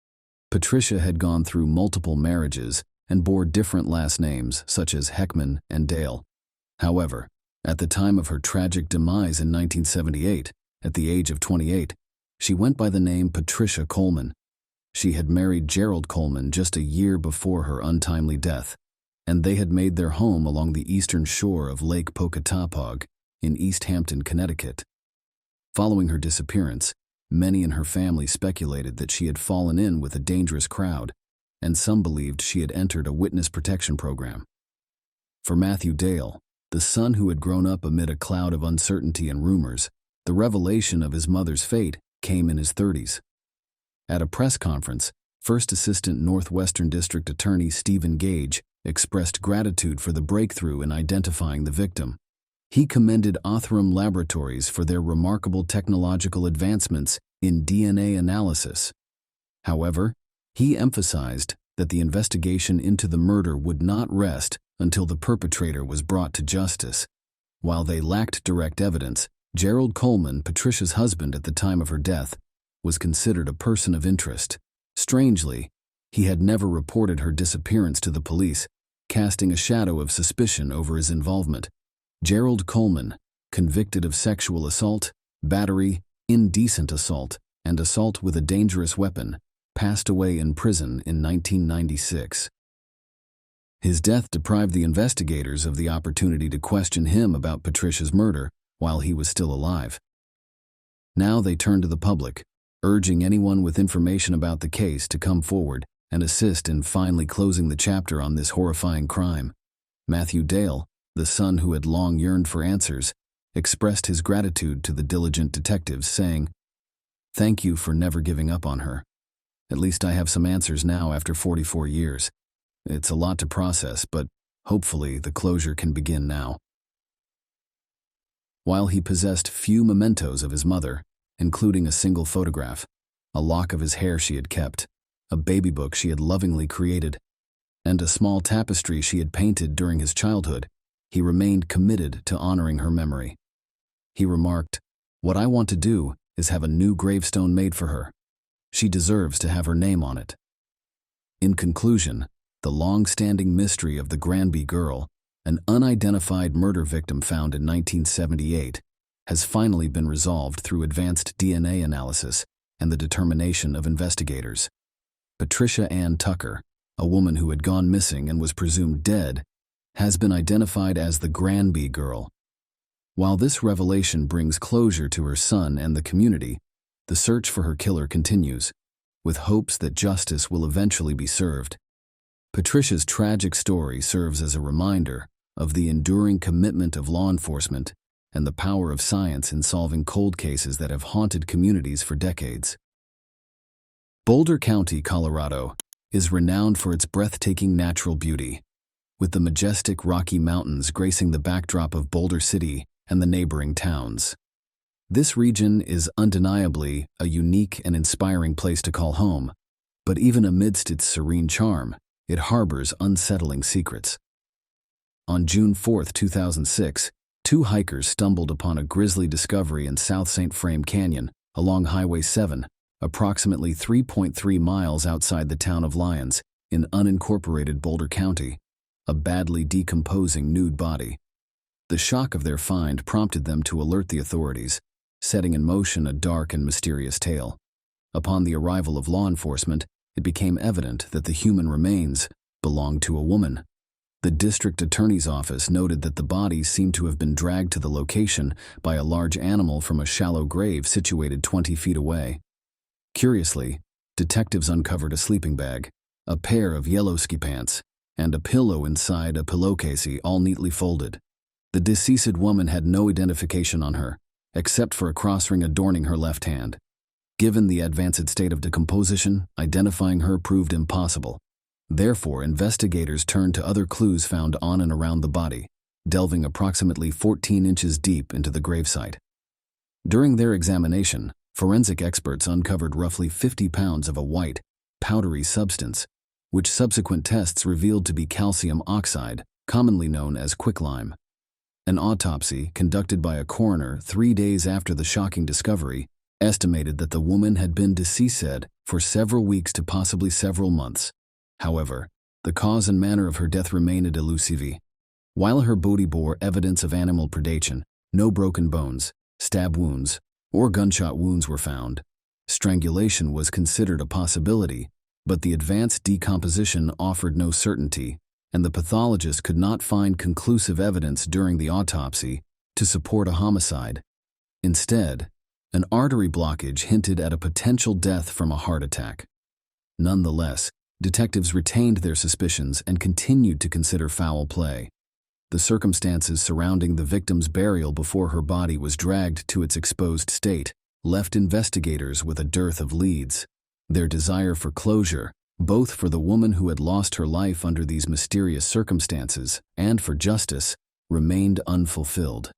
Patricia had gone through multiple marriages and bore different last names such as Heckman and Dale. However, at the time of her tragic demise in 1978, at the age of 28, she went by the name Patricia Coleman. She had married Gerald Coleman just a year before her untimely death, and they had made their home along the eastern shore of Lake Pocatapog in East Hampton, Connecticut. Following her disappearance, many in her family speculated that she had fallen in with a dangerous crowd, and some believed she had entered a witness protection program. For Matthew Dale, the son who had grown up amid a cloud of uncertainty and rumors, the revelation of his mother's fate came in his 30s. At a press conference, First Assistant Northwestern District Attorney Stephen Gage expressed gratitude for the breakthrough in identifying the victim. He commended Othram Laboratories for their remarkable technological advancements in DNA analysis. However, he emphasized that the investigation into the murder would not rest until the perpetrator was brought to justice. While they lacked direct evidence, Gerald Coleman, Patricia's husband at the time of her death, was considered a person of interest. Strangely, he had never reported her disappearance to the police, casting a shadow of suspicion over his involvement. Gerald Coleman, convicted of sexual assault, battery, indecent assault, and assault with a dangerous weapon, passed away in prison in 1996. His death deprived the investigators of the opportunity to question him about Patricia's murder while he was still alive. Now they turned to the public, urging anyone with information about the case to come forward and assist in finally closing the chapter on this horrifying crime. Matthew Dale, the son who had long yearned for answers, expressed his gratitude to the diligent detectives, saying, "Thank you for never giving up on her. At least I have some answers now after 44 years. It's a lot to process, but hopefully the closure can begin now." While he possessed few mementos of his mother, including a single photograph, a lock of his hair she had kept, a baby book she had lovingly created, and a small tapestry she had painted during his childhood, he remained committed to honoring her memory. He remarked, "What I want to do is have a new gravestone made for her. She deserves to have her name on it." In conclusion, the long-standing mystery of the Granby girl, an unidentified murder victim found in 1978, has finally been resolved through advanced DNA analysis and the determination of investigators. Patricia Ann Tucker, a woman who had gone missing and was presumed dead, has been identified as the Granby girl. While this revelation brings closure to her son and the community, the search for her killer continues, with hopes that justice will eventually be served. Patricia's tragic story serves as a reminder of the enduring commitment of law enforcement and the power of science in solving cold cases that have haunted communities for decades. Boulder County, Colorado, is renowned for its breathtaking natural beauty, with the majestic Rocky Mountains gracing the backdrop of Boulder City and the neighboring towns. This region is undeniably a unique and inspiring place to call home, but even amidst its serene charm, it harbors unsettling secrets. On June 4, 2006, two hikers stumbled upon a grisly discovery in South St. Frame Canyon along Highway 7, approximately 3.3 miles outside the town of Lyons, in unincorporated Boulder County, a badly decomposing nude body. The shock of their find prompted them to alert the authorities, setting in motion a dark and mysterious tale. Upon the arrival of law enforcement, it became evident that the human remains belonged to a woman. The district attorney's office noted that the body seemed to have been dragged to the location by a large animal from a shallow grave situated 20 feet away. Curiously, detectives uncovered a sleeping bag, a pair of yellow ski pants, and a pillow inside a pillowcase, all neatly folded. The deceased woman had no identification on her, except for a cross-ring adorning her left hand. Given the advanced state of decomposition, identifying her proved impossible. Therefore, investigators turned to other clues found on and around the body, delving approximately 14 inches deep into the gravesite. During their examination, forensic experts uncovered roughly 50 pounds of a white, powdery substance, which subsequent tests revealed to be calcium oxide, commonly known as quicklime. An autopsy, conducted by a coroner 3 days after the shocking discovery, estimated that the woman had been deceased for several weeks to possibly several months. However, the cause and manner of her death remained elusive. While her body bore evidence of animal predation, no broken bones, stab wounds, or gunshot wounds were found. Strangulation was considered a possibility, but the advanced decomposition offered no certainty, and the pathologist could not find conclusive evidence during the autopsy to support a homicide. Instead, an artery blockage hinted at a potential death from a heart attack. Nonetheless, detectives retained their suspicions and continued to consider foul play. The circumstances surrounding the victim's burial before her body was dragged to its exposed state left investigators with a dearth of leads. Their desire for closure, both for the woman who had lost her life under these mysterious circumstances and for justice, remained unfulfilled.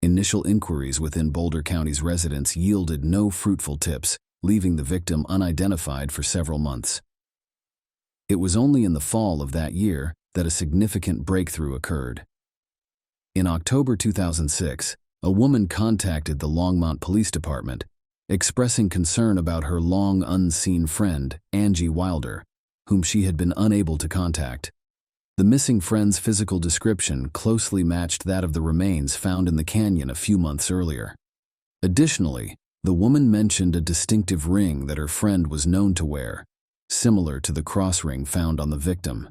Initial inquiries within Boulder County's residence yielded no fruitful tips, leaving the victim unidentified for several months. It was only in the fall of that year that a significant breakthrough occurred. In October 2006, a woman contacted the Longmont Police Department, expressing concern about her long unseen friend, Angie Wilder, whom she had been unable to contact. The missing friend's physical description closely matched that of the remains found in the canyon a few months earlier. Additionally, the woman mentioned a distinctive ring that her friend was known to wear, similar to the cross ring found on the victim.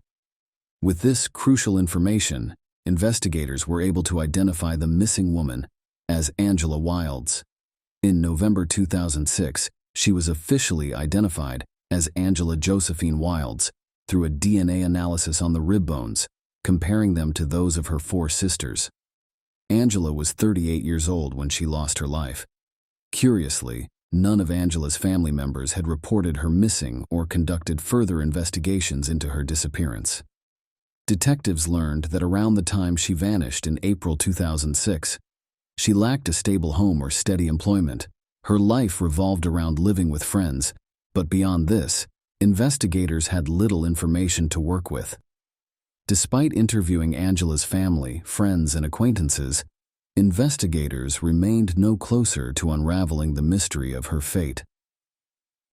With this crucial information, investigators were able to identify the missing woman as Angela Wilds. In November 2006, she was officially identified as Angela Josephine Wilds through a DNA analysis on the rib bones, comparing them to those of her 4 sisters. Angela was 38 years old when she lost her life. Curiously, none of Angela's family members had reported her missing or conducted further investigations into her disappearance. Detectives learned that around the time she vanished in April 2006, she lacked a stable home or steady employment. Her life revolved around living with friends, but beyond this, investigators had little information to work with. Despite interviewing Angela's family, friends, and acquaintances, investigators remained no closer to unraveling the mystery of her fate.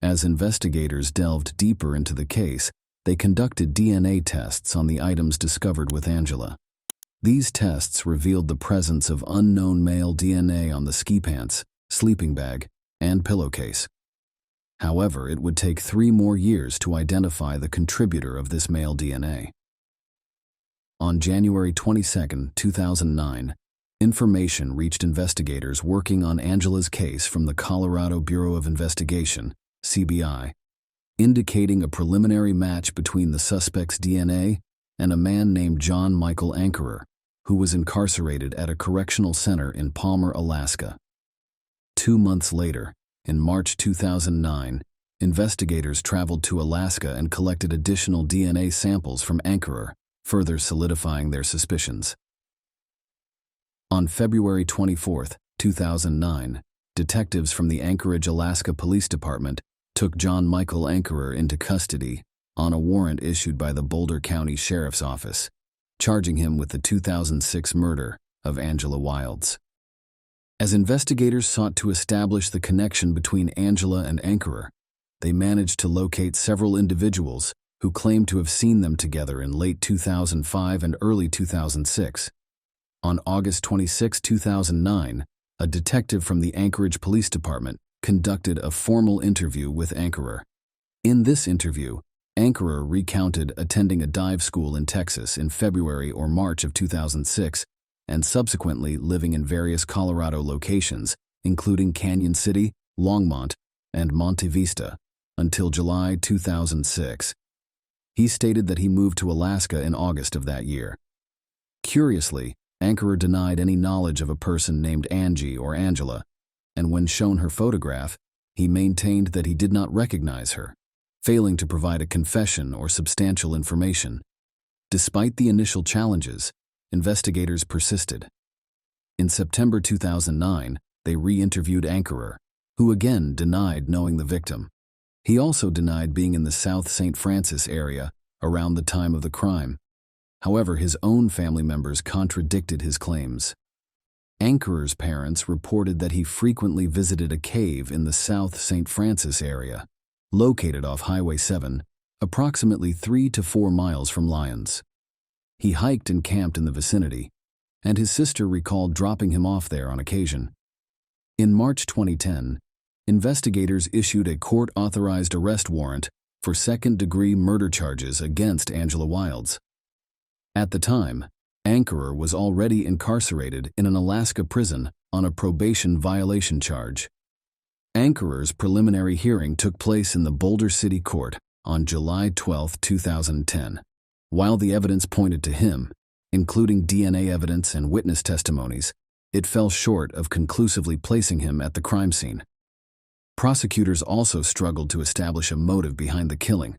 As investigators delved deeper into the case, they conducted DNA tests on the items discovered with Angela. These tests revealed the presence of unknown male DNA on the ski pants, sleeping bag, and pillowcase. However, it would take 3 more years to identify the contributor of this male DNA. On January 22, 2009, information reached investigators working on Angela's case from the Colorado Bureau of Investigation, CBI, indicating a preliminary match between the suspect's DNA and a man named John Michael Ankerer, who was incarcerated at a correctional center in Palmer, Alaska. 2 months later, in March 2009, investigators traveled to Alaska and collected additional DNA samples from Ankerer, further solidifying their suspicions. On February 24, 2009, detectives from the Anchorage, Alaska Police Department took John Michael Ankerer into custody on a warrant issued by the Boulder County Sheriff's Office, charging him with the 2006 murder of Angela Wilds. As investigators sought to establish the connection between Angela and Ankerer, they managed to locate several individuals who claimed to have seen them together in late 2005 and early 2006. On August 26, 2009, a detective from the Anchorage Police Department conducted a formal interview with Ankerer. In this interview, Ankerer recounted attending a dive school in Texas in February or March of 2006 and subsequently living in various Colorado locations, including Canyon City, Longmont, and Monte Vista, until July 2006. He stated that he moved to Alaska in August of that year. Curiously, Ankerer denied any knowledge of a person named Angie or Angela, and when shown her photograph, he maintained that he did not recognize her, failing to provide a confession or substantial information. Despite the initial challenges, investigators persisted. In September 2009, they re-interviewed Ankerer, who again denied knowing the victim. He also denied being in the South St. Francis area around the time of the crime. However, his own family members contradicted his claims. Ankerer's parents reported that he frequently visited a cave in the South St. Francis area, located off Highway 7, approximately 3 to 4 miles from Lyons. He hiked and camped in the vicinity, and his sister recalled dropping him off there on occasion. In March 2010, investigators issued a court-authorized arrest warrant for second-degree murder charges against Angela Wilds. At the time, Ankerer was already incarcerated in an Alaska prison on a probation violation charge. Ankerer's preliminary hearing took place in the Boulder City Court on July 12, 2010. While the evidence pointed to him, including DNA evidence and witness testimonies, it fell short of conclusively placing him at the crime scene. Prosecutors also struggled to establish a motive behind the killing.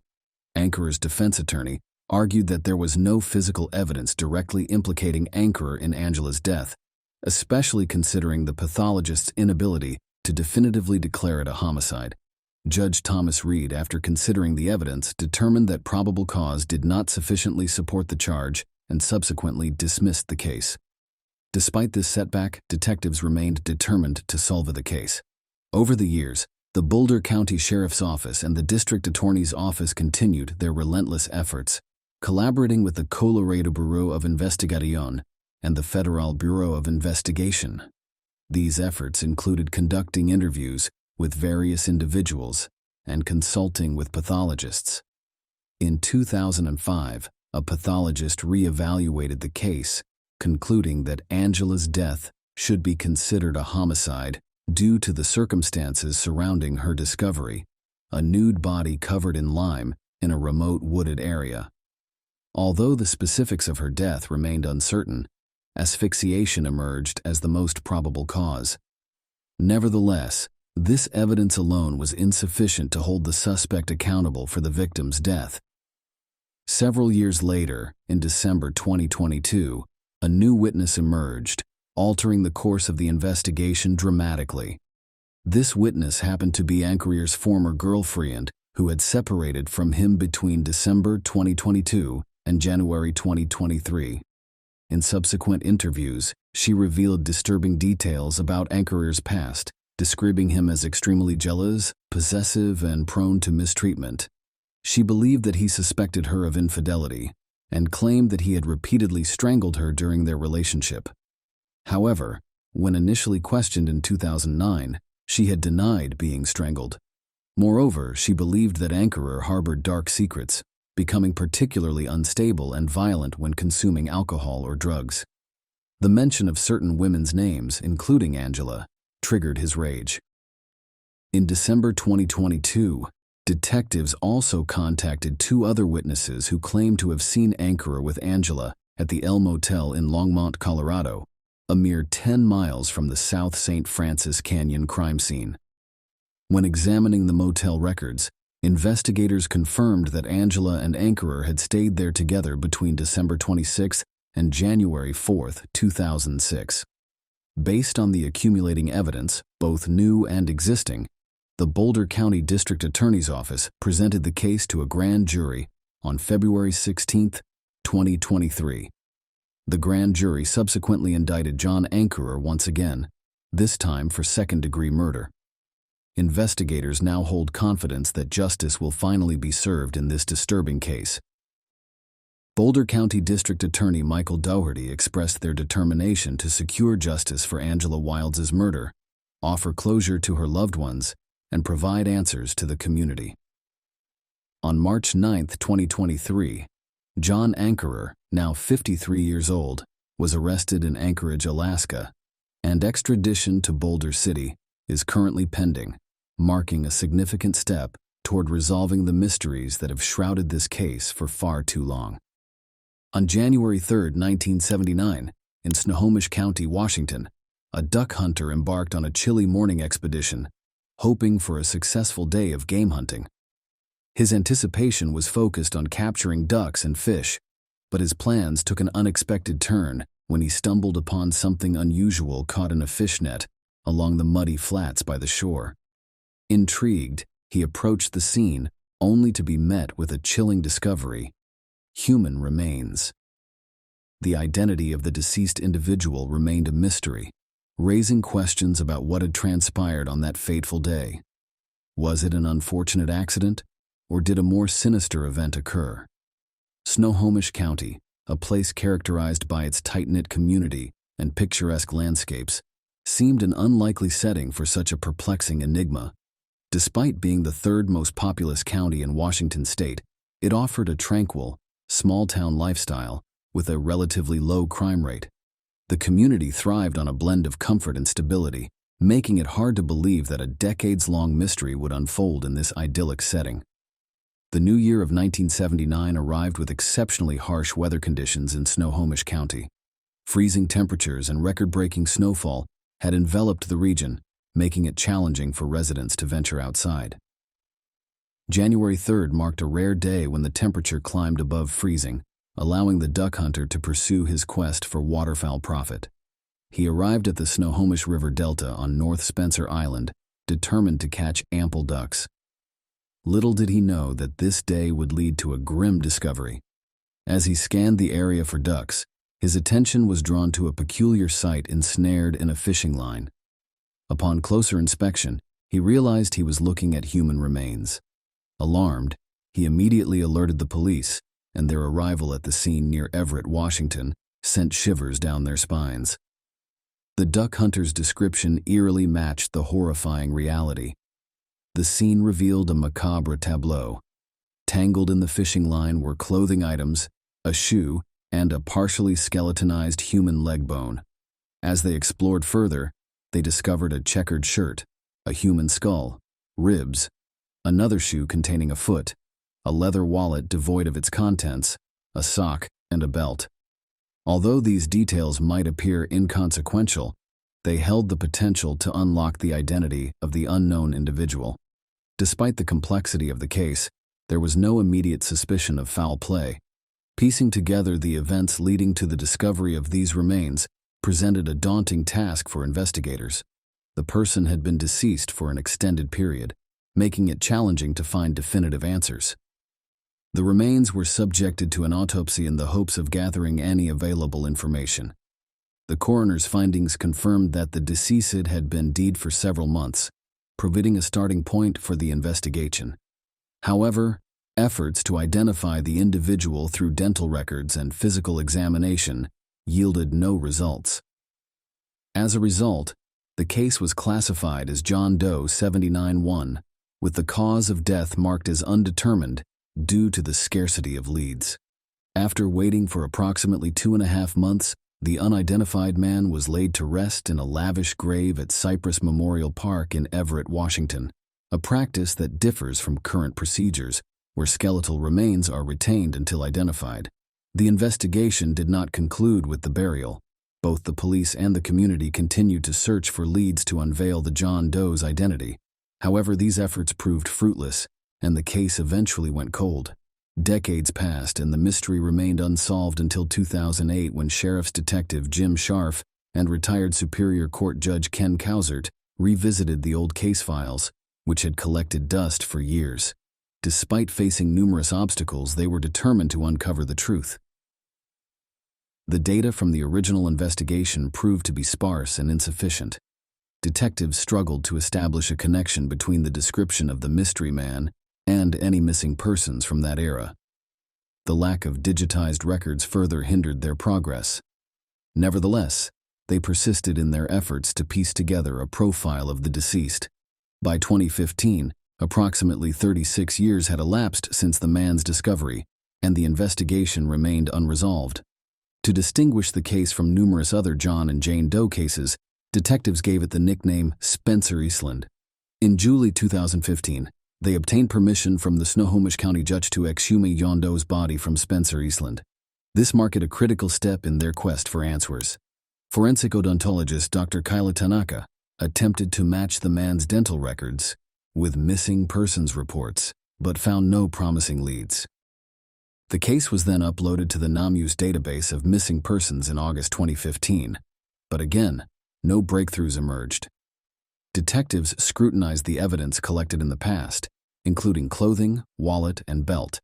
Ankerer's defense attorney argued that there was no physical evidence directly implicating Ankerer in Angela's death, especially considering the pathologist's inability to definitively declare it a homicide. Judge Thomas Reed, after considering the evidence, determined that probable cause did not sufficiently support the charge and subsequently dismissed the case. Despite this setback, detectives remained determined to solve the case. Over the years, the Boulder County Sheriff's Office and the District Attorney's Office continued their relentless efforts, collaborating with the Colorado Bureau of Investigación and the Federal Bureau of Investigation. These efforts included conducting interviews with various individuals and consulting with pathologists. In 2005, a pathologist re-evaluated the case, concluding that Angela's death should be considered a homicide due to the circumstances surrounding her discovery, a nude body covered in lime in a remote wooded area. Although the specifics of her death remained uncertain, asphyxiation emerged as the most probable cause. Nevertheless, this evidence alone was insufficient to hold the suspect accountable for the victim's death. Several years later, in December 2022, a new witness emerged, altering the course of the investigation dramatically. This witness happened to be Ankerer's former girlfriend, who had separated from him between December 2022 and January 2023. In subsequent interviews, she revealed disturbing details about Ankerer's past, describing him as extremely jealous, possessive, and prone to mistreatment. She believed that he suspected her of infidelity and claimed that he had repeatedly strangled her during their relationship. However, when initially questioned in 2009, she had denied being strangled. Moreover, she believed that Ankerer harbored dark secrets, becoming particularly unstable and violent when consuming alcohol or drugs. The mention of certain women's names, including Angela, triggered his rage. In December 2022, detectives also contacted 2 other witnesses who claimed to have seen Ankerer with Angela at the El Motel in Longmont, Colorado, a mere 10 miles from the South St. Francis Canyon crime scene. When examining the motel records, investigators confirmed that Angela and Ankerer had stayed there together between December 26 and January 4, 2006. Based on the accumulating evidence, both new and existing, the Boulder County District Attorney's Office presented the case to a grand jury on February 16, 2023. The grand jury subsequently indicted John Ankerer once again, this time for second-degree murder. Investigators now hold confidence that justice will finally be served in this disturbing case. Boulder County District Attorney Michael Dougherty expressed their determination to secure justice for Angela Wilds' murder, offer closure to her loved ones, and provide answers to the community. On March 9, 2023, John Ankerer, now 53 years old, was arrested in Anchorage, Alaska, and extradition to Boulder City is currently pending, marking a significant step toward resolving the mysteries that have shrouded this case for far too long. On January 3, 1979, in Snohomish County, Washington, a duck hunter embarked on a chilly morning expedition, hoping for a successful day of game hunting. His anticipation was focused on capturing ducks and fish, but his plans took an unexpected turn when he stumbled upon something unusual caught in a fish net along the muddy flats by the shore. Intrigued, he approached the scene only to be met with a chilling discovery: human remains. The identity of the deceased individual remained a mystery, raising questions about what had transpired on that fateful day. Was it an unfortunate accident, or did a more sinister event occur? Snohomish County, a place characterized by its tight-knit community and picturesque landscapes, seemed an unlikely setting for such a perplexing enigma. Despite being the third most populous county in Washington state, it offered a tranquil, small-town lifestyle with a relatively low crime rate. The community thrived on a blend of comfort and stability, making it hard to believe that a decades-long mystery would unfold in this idyllic setting. The new year of 1979 arrived with exceptionally harsh weather conditions in Snohomish County. Freezing temperatures and record-breaking snowfall had enveloped the region, making it challenging for residents to venture outside. January 3rd marked a rare day when the temperature climbed above freezing, allowing the duck hunter to pursue his quest for waterfowl profit. He arrived at the Snohomish River Delta on North Spencer Island, determined to catch ample ducks. Little did he know that this day would lead to a grim discovery. As he scanned the area for ducks, his attention was drawn to a peculiar sight ensnared in a fishing line. Upon closer inspection, he realized he was looking at human remains. Alarmed, he immediately alerted the police, and their arrival at the scene near Everett, Washington, sent shivers down their spines. The duck hunter's description eerily matched the horrifying reality. The scene revealed a macabre tableau. Tangled in the fishing line were clothing items, a shoe, and a partially skeletonized human leg bone. As they explored further, they discovered a checkered shirt, a human skull, ribs, another shoe containing a foot, a leather wallet devoid of its contents, a sock, and a belt. Although these details might appear inconsequential, they held the potential to unlock the identity of the unknown individual. Despite the complexity of the case, there was no immediate suspicion of foul play. Piecing together the events leading to the discovery of these remains presented a daunting task for investigators. The person had been deceased for an extended period, making it challenging to find definitive answers. The remains were subjected to an autopsy in the hopes of gathering any available information. The coroner's findings confirmed that the deceased had been dead for several months, providing a starting point for the investigation. However, efforts to identify the individual through dental records and physical examination yielded no results. As a result, the case was classified as John Doe 79-1, with the cause of death marked as undetermined due to the scarcity of leads. After waiting for approximately 2.5 months, the unidentified man was laid to rest in a lavish grave at Cypress Memorial Park in Everett, Washington, a practice that differs from current procedures, where skeletal remains are retained until identified. The investigation did not conclude with the burial. Both the police and the community continued to search for leads to unveil the John Doe's identity. However, these efforts proved fruitless, and the case eventually went cold. Decades passed and the mystery remained unsolved until 2008, when Sheriff's Detective Jim Scharf and retired Superior Court Judge Ken Kausert revisited the old case files, which had collected dust for years. Despite facing numerous obstacles, they were determined to uncover the truth. The data from the original investigation proved to be sparse and insufficient. Detectives struggled to establish a connection between the description of the mystery man and any missing persons from that era. The lack of digitized records further hindered their progress. Nevertheless, they persisted in their efforts to piece together a profile of the deceased. By 2015, Approximately 36 years had elapsed since the man's discovery, and the investigation remained unresolved. To distinguish the case from numerous other John and Jane Doe cases, detectives gave it the nickname Spencer Eastland. In July 2015, they obtained permission from the Snohomish County Judge to exhume John Doe's body from Spencer Eastland. This marked a critical step in their quest for answers. Forensic odontologist Dr. Kyla Tanaka attempted to match the man's dental records with missing persons reports, but found no promising leads. The case was then uploaded to the NAMU's database of missing persons in August 2015, but again, no breakthroughs emerged. Detectives scrutinized the evidence collected in the past, including clothing, wallet, and belt,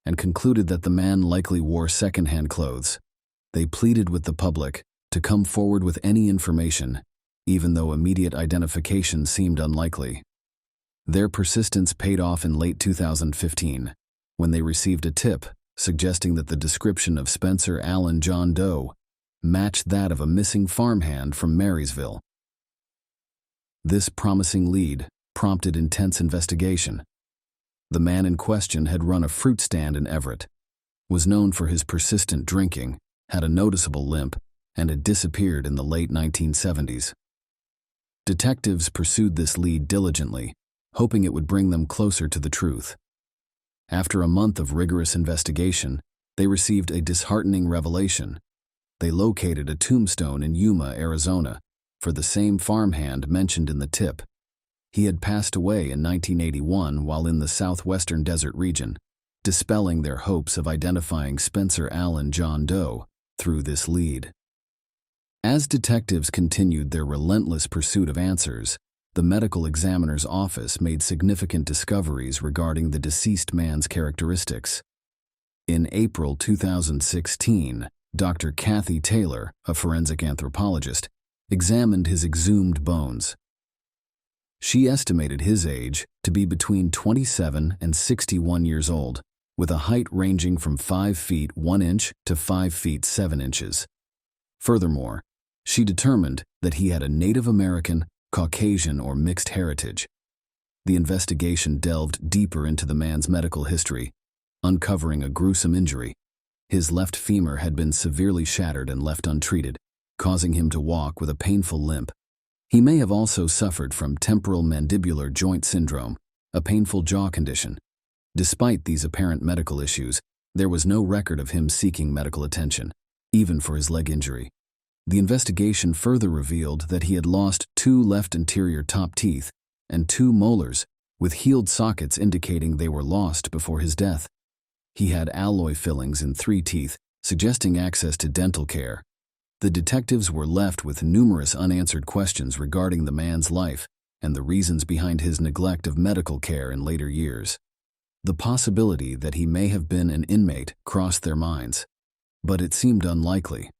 and concluded that the man likely wore secondhand clothes. They pleaded with the public to come forward with any information, even though immediate identification seemed unlikely. Their persistence paid off in late 2015, when they received a tip suggesting that the description of Spencer Allen John Doe matched that of a missing farmhand from Marysville. This promising lead prompted intense investigation. The man in question had run a fruit stand in Everett, was known for his persistent drinking, had a noticeable limp, and had disappeared in the late 1970s. Detectives pursued this lead diligently, hoping it would bring them closer to the truth. After a month of rigorous investigation, they received a disheartening revelation. They located a tombstone in Yuma, Arizona, for the same farmhand mentioned in the tip. He had passed away in 1981 while in the southwestern desert region, dispelling their hopes of identifying Spencer Allen John Doe through this lead. As detectives continued their relentless pursuit of answers, the medical examiner's office made significant discoveries regarding the deceased man's characteristics. In April 2016, Dr. Kathy Taylor, a forensic anthropologist, examined his exhumed bones. She estimated his age to be between 27 and 61 years old, with a height ranging from 5 feet 1 inch to 5 feet 7 inches. Furthermore, she determined that he had a Native American, Caucasian, or mixed heritage. The investigation delved deeper into the man's medical history, uncovering a gruesome injury. His left femur had been severely shattered and left untreated, causing him to walk with a painful limp. He may have also suffered from temporal mandibular joint syndrome, a painful jaw condition. Despite these apparent medical issues, there was no record of him seeking medical attention, even for his leg injury. The investigation further revealed that he had lost 2 left anterior top teeth and 2 molars, with healed sockets indicating they were lost before his death. He had alloy fillings in 3 teeth, suggesting access to dental care. The detectives were left with numerous unanswered questions regarding the man's life and the reasons behind his neglect of medical care in later years. The possibility that he may have been an inmate crossed their minds, but it seemed unlikely,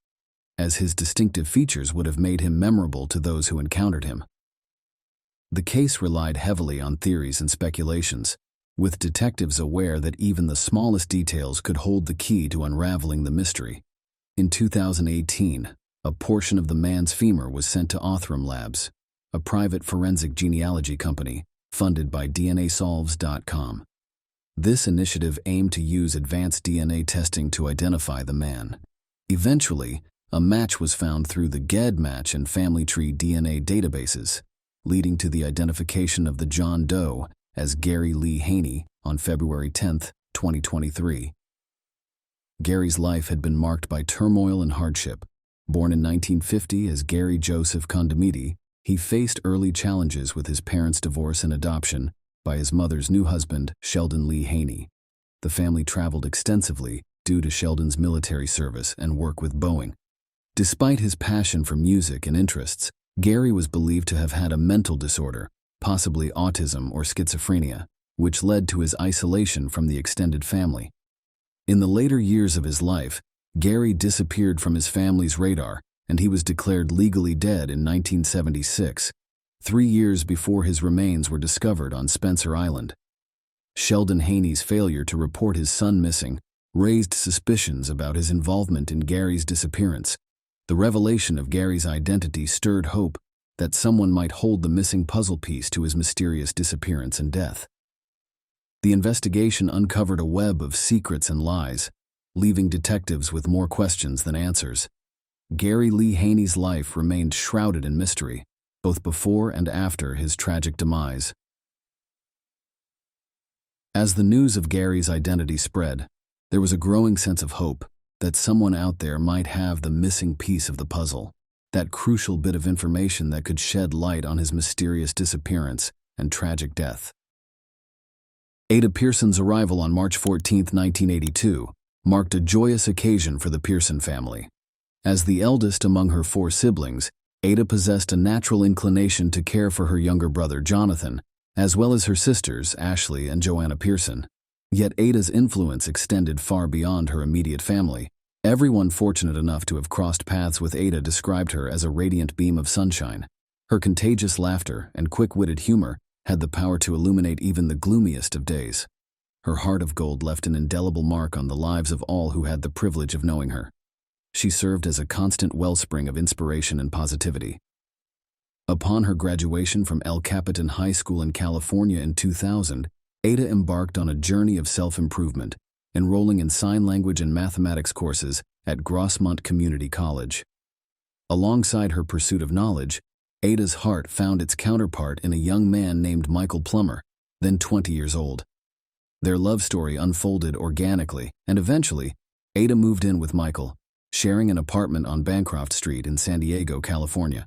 as his distinctive features would have made him memorable to those who encountered him. The case relied heavily on theories and speculations, with detectives aware that even the smallest details could hold the key to unraveling the mystery. In 2018, a portion of the man's femur was sent to Othram Labs, a private forensic genealogy company funded by DNAsolves.com. This initiative aimed to use advanced DNA testing to identify the man. Eventually, a match was found through the GEDmatch and Family Tree DNA databases, leading to the identification of the John Doe as Gary Lee Haney on February 10, 2023. Gary's life had been marked by turmoil and hardship. Born in 1950 as Gary Joseph Condamiti, he faced early challenges with his parents' divorce and adoption by his mother's new husband, Sheldon Lee Haney. The family traveled extensively due to Sheldon's military service and work with Boeing. Despite his passion for music and interests, Gary was believed to have had a mental disorder, possibly autism or schizophrenia, which led to his isolation from the extended family. In the later years of his life, Gary disappeared from his family's radar, and he was declared legally dead in 1976, 3 years before his remains were discovered on Spencer Island. Sheldon Haney's failure to report his son missing raised suspicions about his involvement in Gary's disappearance. The revelation of Gary's identity stirred hope that someone might hold the missing puzzle piece to his mysterious disappearance and death. The investigation uncovered a web of secrets and lies, leaving detectives with more questions than answers. Gary Lee Haney's life remained shrouded in mystery, both before and after his tragic demise. As the news of Gary's identity spread, there was a growing sense of hope that someone out there might have the missing piece of the puzzle, that crucial bit of information that could shed light on his mysterious disappearance and tragic death. Ada Pearson's arrival on March 14, 1982, marked a joyous occasion for the Pearson family. As the eldest among her 4 siblings, Ada possessed a natural inclination to care for her younger brother Jonathan, as well as her sisters Ashley and Joanna Pearson. Yet Ada's influence extended far beyond her immediate family. Everyone fortunate enough to have crossed paths with Ada described her as a radiant beam of sunshine. Her contagious laughter and quick-witted humor had the power to illuminate even the gloomiest of days. Her heart of gold left an indelible mark on the lives of all who had the privilege of knowing her. She served as a constant wellspring of inspiration and positivity. Upon her graduation from El Capitan High School in California in 2000, Ada embarked on a journey of self-improvement, enrolling in sign language and mathematics courses at Grossmont Community College. Alongside her pursuit of knowledge, Ada's heart found its counterpart in a young man named Michael Plummer, then 20 years old. Their love story unfolded organically, and eventually, Ada moved in with Michael, sharing an apartment on Bancroft Street in San Diego, California.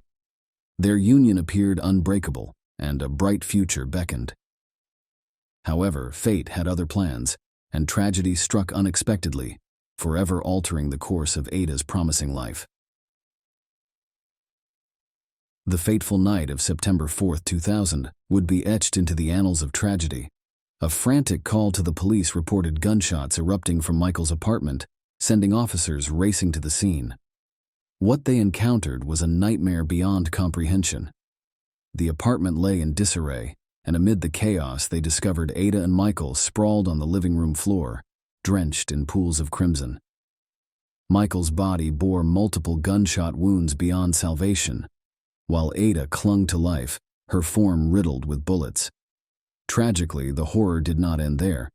Their union appeared unbreakable, and a bright future beckoned. However, fate had other plans, and tragedy struck unexpectedly, forever altering the course of Ada's promising life. The fateful night of September 4, 2000, would be etched into the annals of tragedy. A frantic call to the police reported gunshots erupting from Michael's apartment, sending officers racing to the scene. What they encountered was a nightmare beyond comprehension. The apartment lay in disarray, and amid the chaos they discovered Ada and Michael sprawled on the living room floor, drenched in pools of crimson. Michael's body bore multiple gunshot wounds beyond salvation, while Ada clung to life, her form riddled with bullets. Tragically, the horror did not end there.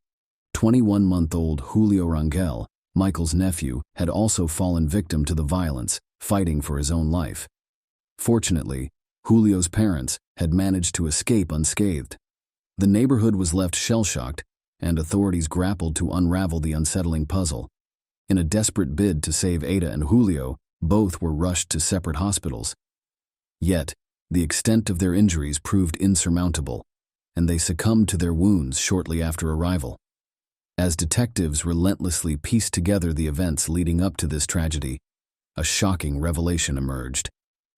21-month-old Julio Rangel, Michael's nephew, had also fallen victim to the violence, fighting for his own life. Fortunately, Julio's parents had managed to escape unscathed. The neighborhood was left shell-shocked, and authorities grappled to unravel the unsettling puzzle. In a desperate bid to save Ada and Julio, both were rushed to separate hospitals. Yet, the extent of their injuries proved insurmountable, and they succumbed to their wounds shortly after arrival. As detectives relentlessly pieced together the events leading up to this tragedy, a shocking revelation emerged.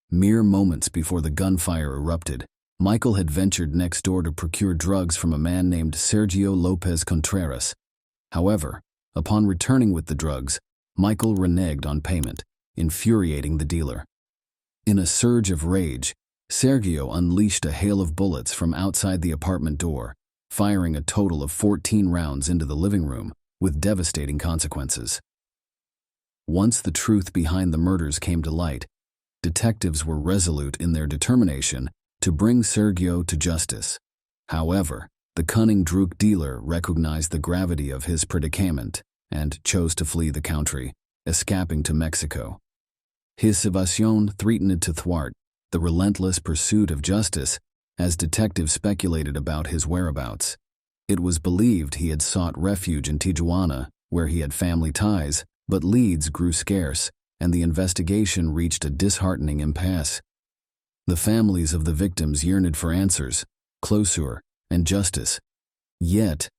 Mere moments before the gunfire erupted, Michael had ventured next door to procure drugs from a man named Sergio Lopez Contreras. However, upon returning with the drugs, Michael reneged on payment, infuriating the dealer. In a surge of rage, Sergio unleashed a hail of bullets from outside the apartment door, firing a total of 14 rounds into the living room, with devastating consequences. Once the truth behind the murders came to light, detectives were resolute in their determination to bring Sergio to justice. However, the cunning drug dealer recognized the gravity of his predicament and chose to flee the country, escaping to Mexico. His evasion threatened to thwart the relentless pursuit of justice, as detectives speculated about his whereabouts. It was believed he had sought refuge in Tijuana, where he had family ties, but leads grew scarce, and the investigation reached a disheartening impasse. The families of the victims yearned for answers, closure, and justice. Yet,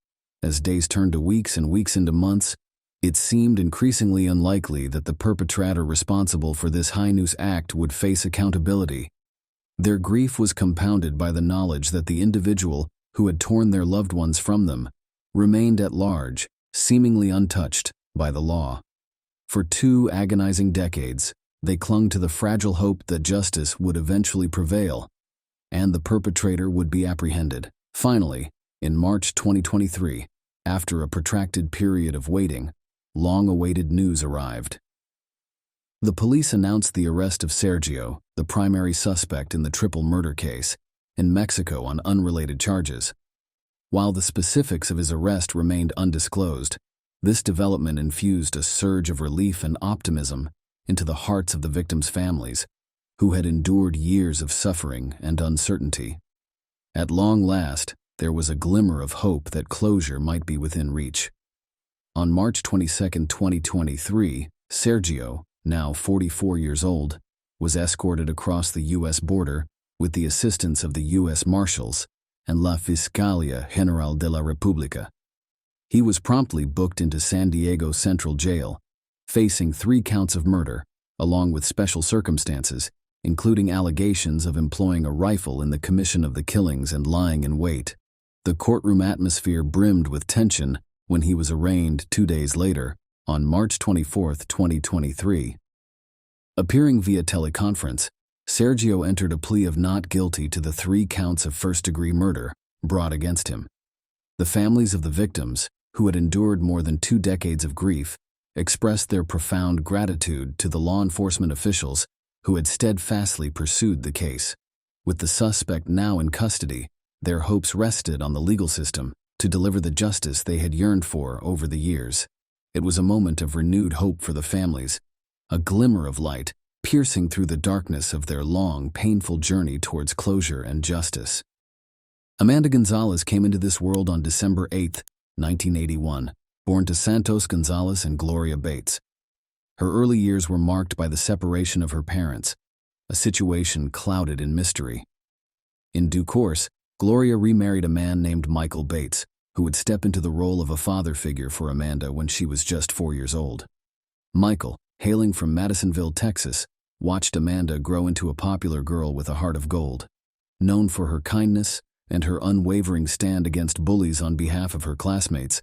as days turned to weeks and weeks into months, it seemed increasingly unlikely that the perpetrator responsible for this heinous act would face accountability. Their grief was compounded by the knowledge that the individual who had torn their loved ones from them remained at large, seemingly untouched by the law. For 2 agonizing decades, they clung to the fragile hope that justice would eventually prevail, and the perpetrator would be apprehended. Finally, in March 2023, after a protracted period of waiting, long-awaited news arrived. The police announced the arrest of Sergio, the primary suspect in the triple murder case, in Mexico on unrelated charges. While the specifics of his arrest remained undisclosed, this development infused a surge of relief and optimism into the hearts of the victims' families, who had endured years of suffering and uncertainty. At long last, there was a glimmer of hope that closure might be within reach. On March 22, 2023, Sergio, now 44 years old, was escorted across the U.S. border with the assistance of the U.S. Marshals and La Fiscalía General de la República. He was promptly booked into San Diego Central Jail, facing 3 counts of murder, along with special circumstances, including allegations of employing a rifle in the commission of the killings and lying in wait. The courtroom atmosphere brimmed with tension when he was arraigned 2 days later, on March 24, 2023. Appearing via teleconference, Sergio entered a plea of not guilty to the 3 counts of first-degree murder brought against him. The families of the victims, who had endured more than 2 decades of grief, expressed their profound gratitude to the law enforcement officials who had steadfastly pursued the case. With the suspect now in custody, their hopes rested on the legal system to deliver the justice they had yearned for over the years. It was a moment of renewed hope for the families, a glimmer of light piercing through the darkness of their long, painful journey towards closure and justice. Amanda Gonzalez came into this world on December 8, 1981, born to Santos Gonzalez and Gloria Bates. Her early years were marked by the separation of her parents, a situation clouded in mystery. In due course, Gloria remarried a man named Michael Bates, who would step into the role of a father figure for Amanda when she was just 4 years old. Michael, hailing from Madisonville, Texas, watched Amanda grow into a popular girl with a heart of gold. Known for her kindness and her unwavering stand against bullies on behalf of her classmates,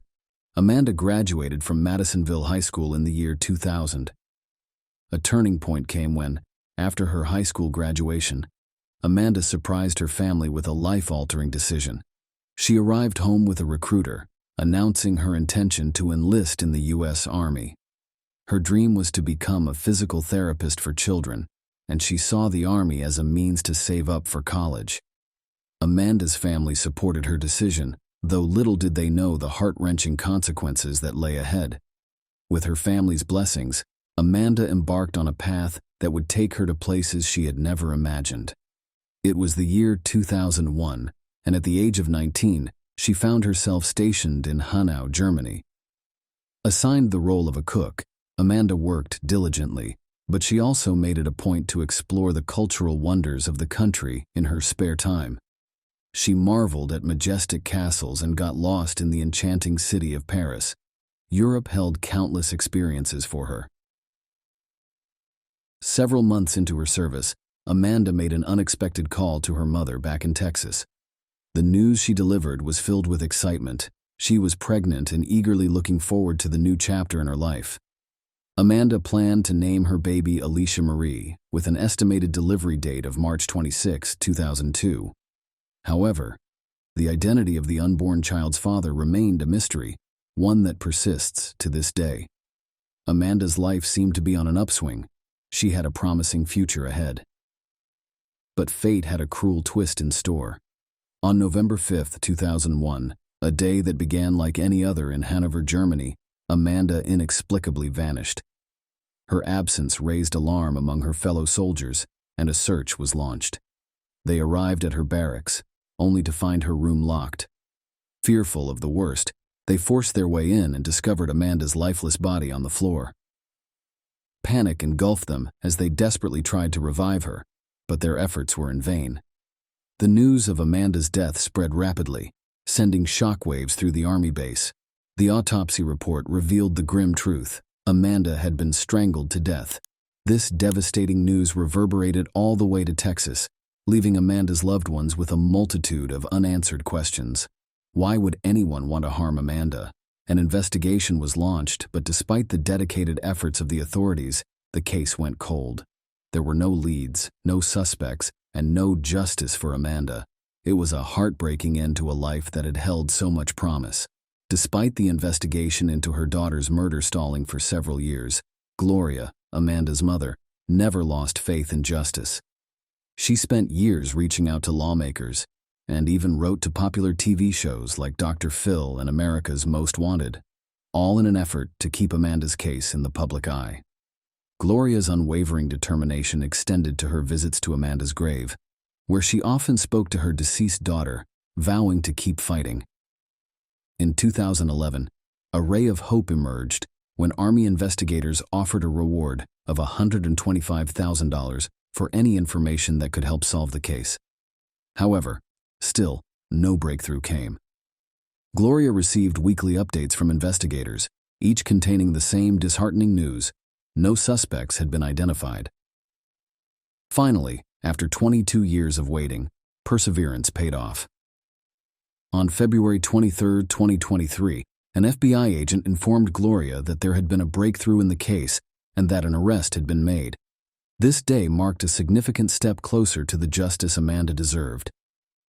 Amanda graduated from Madisonville High School in the year 2000. A turning point came when, after her high school graduation, Amanda surprised her family with a life-altering decision. She arrived home with a recruiter, announcing her intention to enlist in the U.S. Army. Her dream was to become a physical therapist for children, and she saw the Army as a means to save up for college. Amanda's family supported her decision, though little did they know the heart-wrenching consequences that lay ahead. With her family's blessings, Amanda embarked on a path that would take her to places she had never imagined. It was the year 2001, and at the age of 19, she found herself stationed in Hanau, Germany. Assigned the role of a cook, Amanda worked diligently, but she also made it a point to explore the cultural wonders of the country in her spare time. She marveled at majestic castles and got lost in the enchanting city of Paris. Europe held countless experiences for her. Several months into her service, Amanda made an unexpected call to her mother back in Texas. The news she delivered was filled with excitement. She was pregnant and eagerly looking forward to the new chapter in her life. Amanda planned to name her baby Alicia Marie, with an estimated delivery date of March 26, 2002. However, the identity of the unborn child's father remained a mystery, one that persists to this day. Amanda's life seemed to be on an upswing. She had a promising future ahead. But fate had a cruel twist in store. On November 5, 2001, a day that began like any other in Hanover, Germany, Amanda inexplicably vanished. Her absence raised alarm among her fellow soldiers, and a search was launched. They arrived at her barracks, only to find her room locked. Fearful of the worst, they forced their way in and discovered Amanda's lifeless body on the floor. Panic engulfed them as they desperately tried to revive her, but their efforts were in vain. The news of Amanda's death spread rapidly, sending shockwaves through the Army base. The autopsy report revealed the grim truth. Amanda had been strangled to death. This devastating news reverberated all the way to Texas, leaving Amanda's loved ones with a multitude of unanswered questions. Why would anyone want to harm Amanda? An investigation was launched, but despite the dedicated efforts of the authorities, the case went cold. There were no leads, no suspects, and no justice for Amanda. It was a heartbreaking end to a life that had held so much promise. Despite the investigation into her daughter's murder stalling for several years, Gloria, Amanda's mother, never lost faith in justice. She spent years reaching out to lawmakers, and even wrote to popular TV shows like Dr. Phil and America's Most Wanted, all in an effort to keep Amanda's case in the public eye. Gloria's unwavering determination extended to her visits to Amanda's grave, where she often spoke to her deceased daughter, vowing to keep fighting. In 2011, a ray of hope emerged when Army investigators offered a reward of $125,000 for any information that could help solve the case. However, still, no breakthrough came. Gloria received weekly updates from investigators, each containing the same disheartening news: no suspects had been identified. Finally, after 22 years of waiting, perseverance paid off. On February 23, 2023, an FBI agent informed Gloria that there had been a breakthrough in the case and that an arrest had been made. This day marked a significant step closer to the justice Amanda deserved.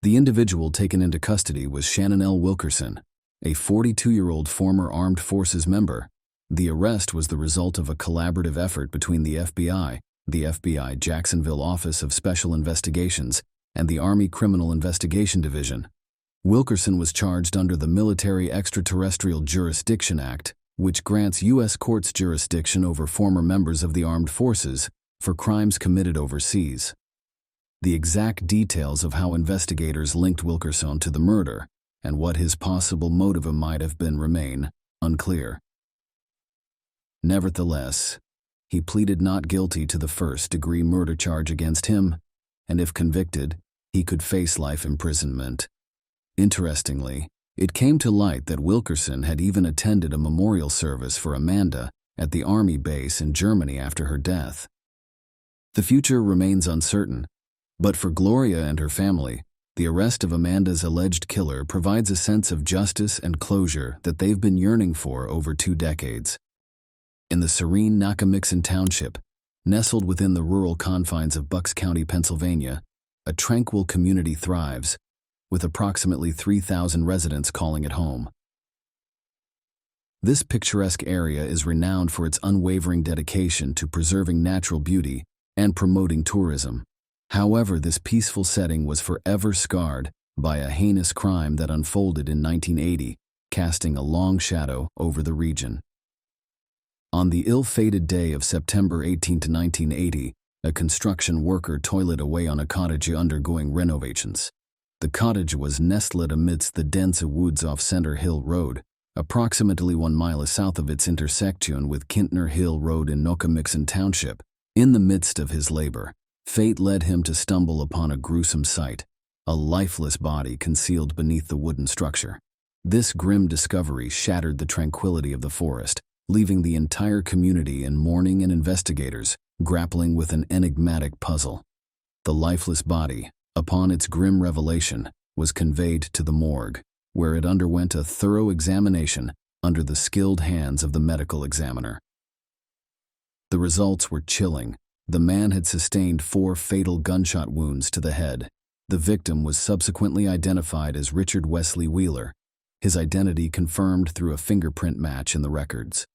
The individual taken into custody was Shannon L. Wilkerson, a 42-year-old former armed forces member. The arrest was the result of a collaborative effort between the FBI Jacksonville Office of Special Investigations, and the Army Criminal Investigation Division. Wilkerson was charged under the Military Extraterrestrial Jurisdiction Act, which grants U.S. courts jurisdiction over former members of the armed forces for crimes committed overseas. The exact details of how investigators linked Wilkerson to the murder and what his possible motive might have been remain unclear. Nevertheless, he pleaded not guilty to the first-degree murder charge against him, and if convicted, he could face life imprisonment. Interestingly, it came to light that Wilkerson had even attended a memorial service for Amanda at the Army base in Germany after her death. The future remains uncertain, but for Gloria and her family, the arrest of Amanda's alleged killer provides a sense of justice and closure that they've been yearning for over 2 decades. In the serene Nakamixon Township, nestled within the rural confines of Bucks County, Pennsylvania, a tranquil community thrives, with approximately 3,000 residents calling it home. This picturesque area is renowned for its unwavering dedication to preserving natural beauty and promoting tourism. However, this peaceful setting was forever scarred by a heinous crime that unfolded in 1980, casting a long shadow over the region. On the ill-fated day of September 18, 1980, a construction worker toiled away on a cottage undergoing renovations. The cottage was nestled amidst the dense woods off Center Hill Road, approximately 1 mile south of its intersection with Kintner Hill Road in Nakamixon Township. In the midst of his labor, fate led him to stumble upon a gruesome sight: a lifeless body concealed beneath the wooden structure. This grim discovery shattered the tranquility of the forest, leaving the entire community in mourning and investigators grappling with an enigmatic puzzle. The lifeless body, upon its grim revelation, was conveyed to the morgue, where it underwent a thorough examination under the skilled hands of the medical examiner. The results were chilling. The man had sustained 4 fatal gunshot wounds to the head. The victim was subsequently identified as Richard Wesley Wheeler, his identity confirmed through a fingerprint match in the records.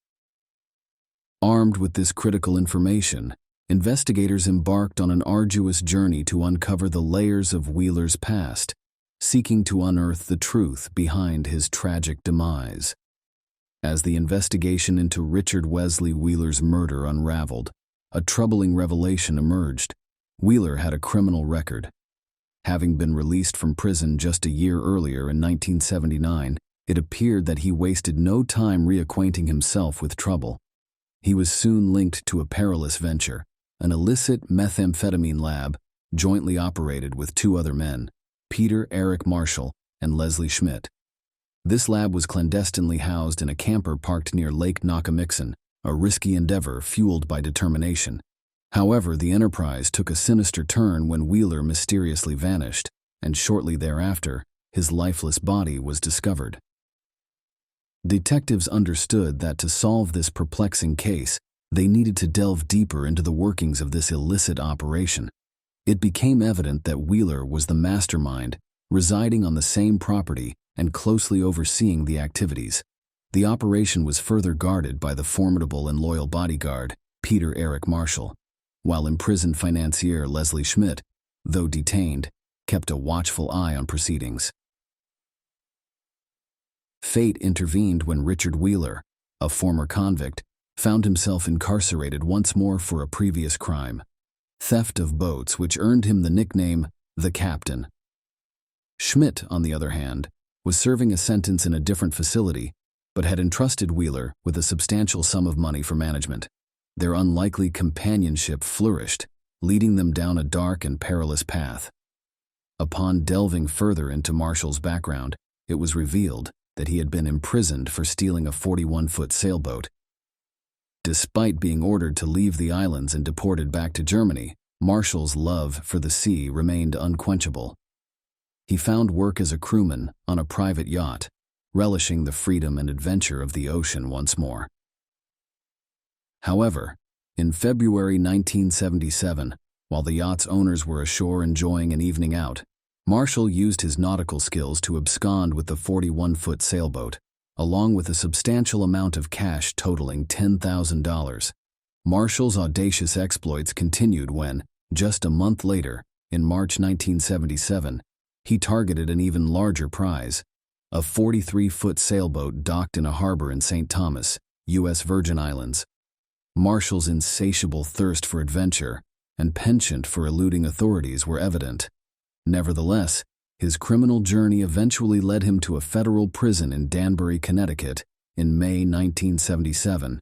Armed with this critical information, investigators embarked on an arduous journey to uncover the layers of Wheeler's past, seeking to unearth the truth behind his tragic demise. As the investigation into Richard Wesley Wheeler's murder unraveled, a troubling revelation emerged. Wheeler had a criminal record. Having been released from prison just a year earlier in 1979, it appeared that he wasted no time reacquainting himself with trouble. He was soon linked to a perilous venture, an illicit methamphetamine lab jointly operated with 2 other men, Peter Eric Marshall and Leslie Schmidt. This lab was clandestinely housed in a camper parked near Lake Nakamixon, a risky endeavor fueled by determination. However, the enterprise took a sinister turn when Wheeler mysteriously vanished, and shortly thereafter, his lifeless body was discovered. Detectives understood that to solve this perplexing case, they needed to delve deeper into the workings of this illicit operation. It became evident that Wheeler was the mastermind, residing on the same property and closely overseeing the activities. The operation was further guarded by the formidable and loyal bodyguard, Peter Eric Marshall, while imprisoned financier Leslie Schmidt, though detained, kept a watchful eye on proceedings. Fate intervened when Richard Wheeler, a former convict, found himself incarcerated once more for a previous crime, theft of boats, which earned him the nickname the Captain. Schmidt, on the other hand, was serving a sentence in a different facility, but had entrusted Wheeler with a substantial sum of money for management. Their unlikely companionship flourished, leading them down a dark and perilous path. Upon delving further into Marshall's background, it was revealed that he had been imprisoned for stealing a 41-foot sailboat. Despite being ordered to leave the islands and deported back to Germany, Marshall's love for the sea remained unquenchable. He found work as a crewman on a private yacht, relishing the freedom and adventure of the ocean once more. However, in February 1977, while the yacht's owners were ashore enjoying an evening out, Marshall used his nautical skills to abscond with the 41-foot sailboat, along with a substantial amount of cash totaling $10,000. Marshall's audacious exploits continued when, just a month later, in March 1977, he targeted an even larger prize, a 43-foot sailboat docked in a harbor in St. Thomas, U.S. Virgin Islands. Marshall's insatiable thirst for adventure and penchant for eluding authorities were evident. Nevertheless, his criminal journey eventually led him to a federal prison in Danbury, Connecticut, in May 1977,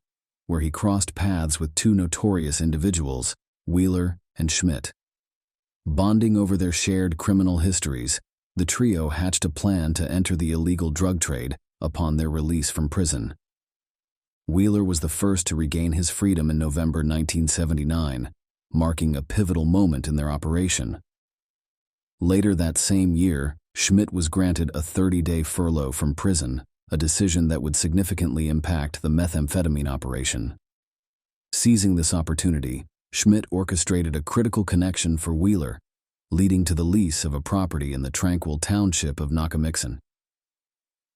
where he crossed paths with two notorious individuals, Wheeler and Schmidt. Bonding over their shared criminal histories, the trio hatched a plan to enter the illegal drug trade upon their release from prison. Wheeler was the first to regain his freedom in November 1979, marking a pivotal moment in their operation. Later that same year, Schmidt was granted a 30-day furlough from prison, a decision that would significantly impact the methamphetamine operation. Seizing this opportunity, Schmidt orchestrated a critical connection for Wheeler, leading to the lease of a property in the tranquil township of Nakamixon.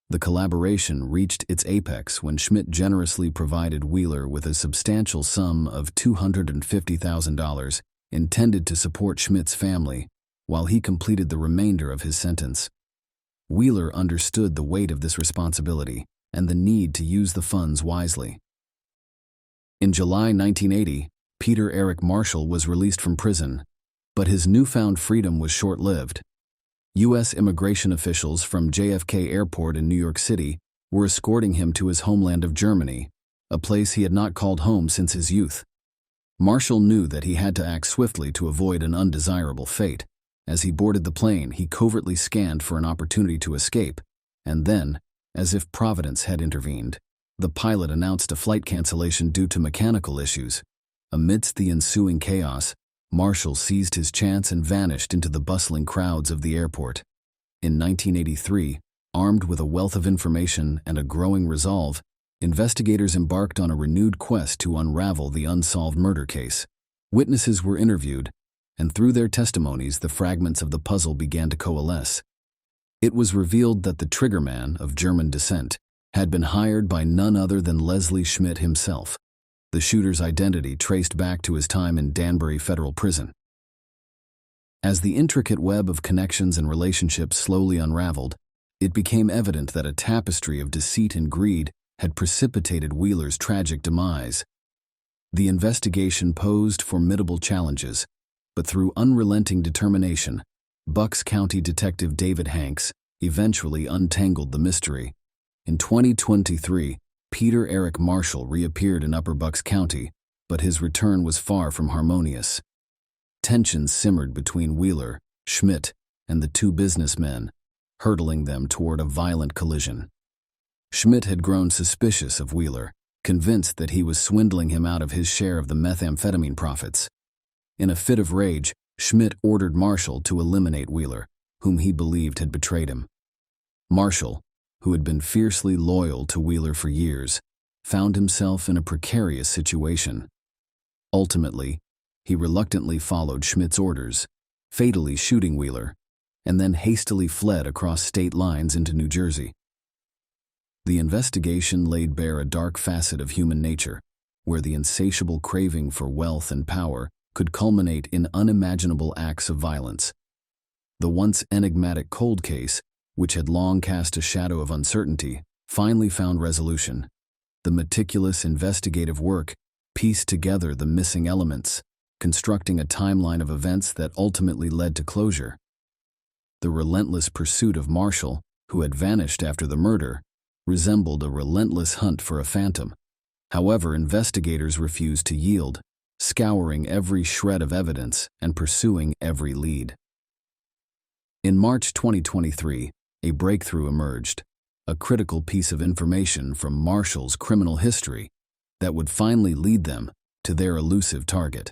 The collaboration reached its apex when Schmidt generously provided Wheeler with a substantial sum of $250,000 intended to support Schmidt's family, while he completed the remainder of his sentence. Wheeler understood the weight of this responsibility and the need to use the funds wisely. In July 1980, Peter Eric Marshall was released from prison, but his newfound freedom was short-lived. U.S. immigration officials from JFK Airport in New York City were escorting him to his homeland of Germany, a place he had not called home since his youth. Marshall knew that he had to act swiftly to avoid an undesirable fate. As he boarded the plane, he covertly scanned for an opportunity to escape, and then, as if Providence had intervened, the pilot announced a flight cancellation due to mechanical issues. Amidst the ensuing chaos, Marshall seized his chance and vanished into the bustling crowds of the airport. In 1983, armed with a wealth of information and a growing resolve, investigators embarked on a renewed quest to unravel the unsolved murder case. Witnesses were interviewed, and through their testimonies the fragments of the puzzle began to coalesce. It was revealed that the triggerman, of German descent, had been hired by none other than Leslie Schmidt himself, the shooter's identity traced back to his time in Danbury Federal Prison. As the intricate web of connections and relationships slowly unraveled, it became evident that a tapestry of deceit and greed had precipitated Wheeler's tragic demise. The investigation posed formidable challenges, but through unrelenting determination, Bucks County Detective David Hanks eventually untangled the mystery. In 2023, Peter Eric Marshall reappeared in Upper Bucks County, but his return was far from harmonious. Tensions simmered between Wheeler, Schmidt, and the two businessmen, hurtling them toward a violent collision. Schmidt had grown suspicious of Wheeler, convinced that he was swindling him out of his share of the methamphetamine profits. In a fit of rage, Schmidt ordered Marshall to eliminate Wheeler, whom he believed had betrayed him. Marshall, who had been fiercely loyal to Wheeler for years, found himself in a precarious situation. Ultimately, he reluctantly followed Schmidt's orders, fatally shooting Wheeler, and then hastily fled across state lines into New Jersey. The investigation laid bare a dark facet of human nature, where the insatiable craving for wealth and power could culminate in unimaginable acts of violence. The once enigmatic cold case, which had long cast a shadow of uncertainty, finally found resolution. The meticulous investigative work pieced together the missing elements, constructing a timeline of events that ultimately led to closure. The relentless pursuit of Marshall, who had vanished after the murder, resembled a relentless hunt for a phantom. However, investigators refused to yield, scouring every shred of evidence and pursuing every lead. In March 2023, a breakthrough emerged, a critical piece of information from Marshall's criminal history that would finally lead them to their elusive target.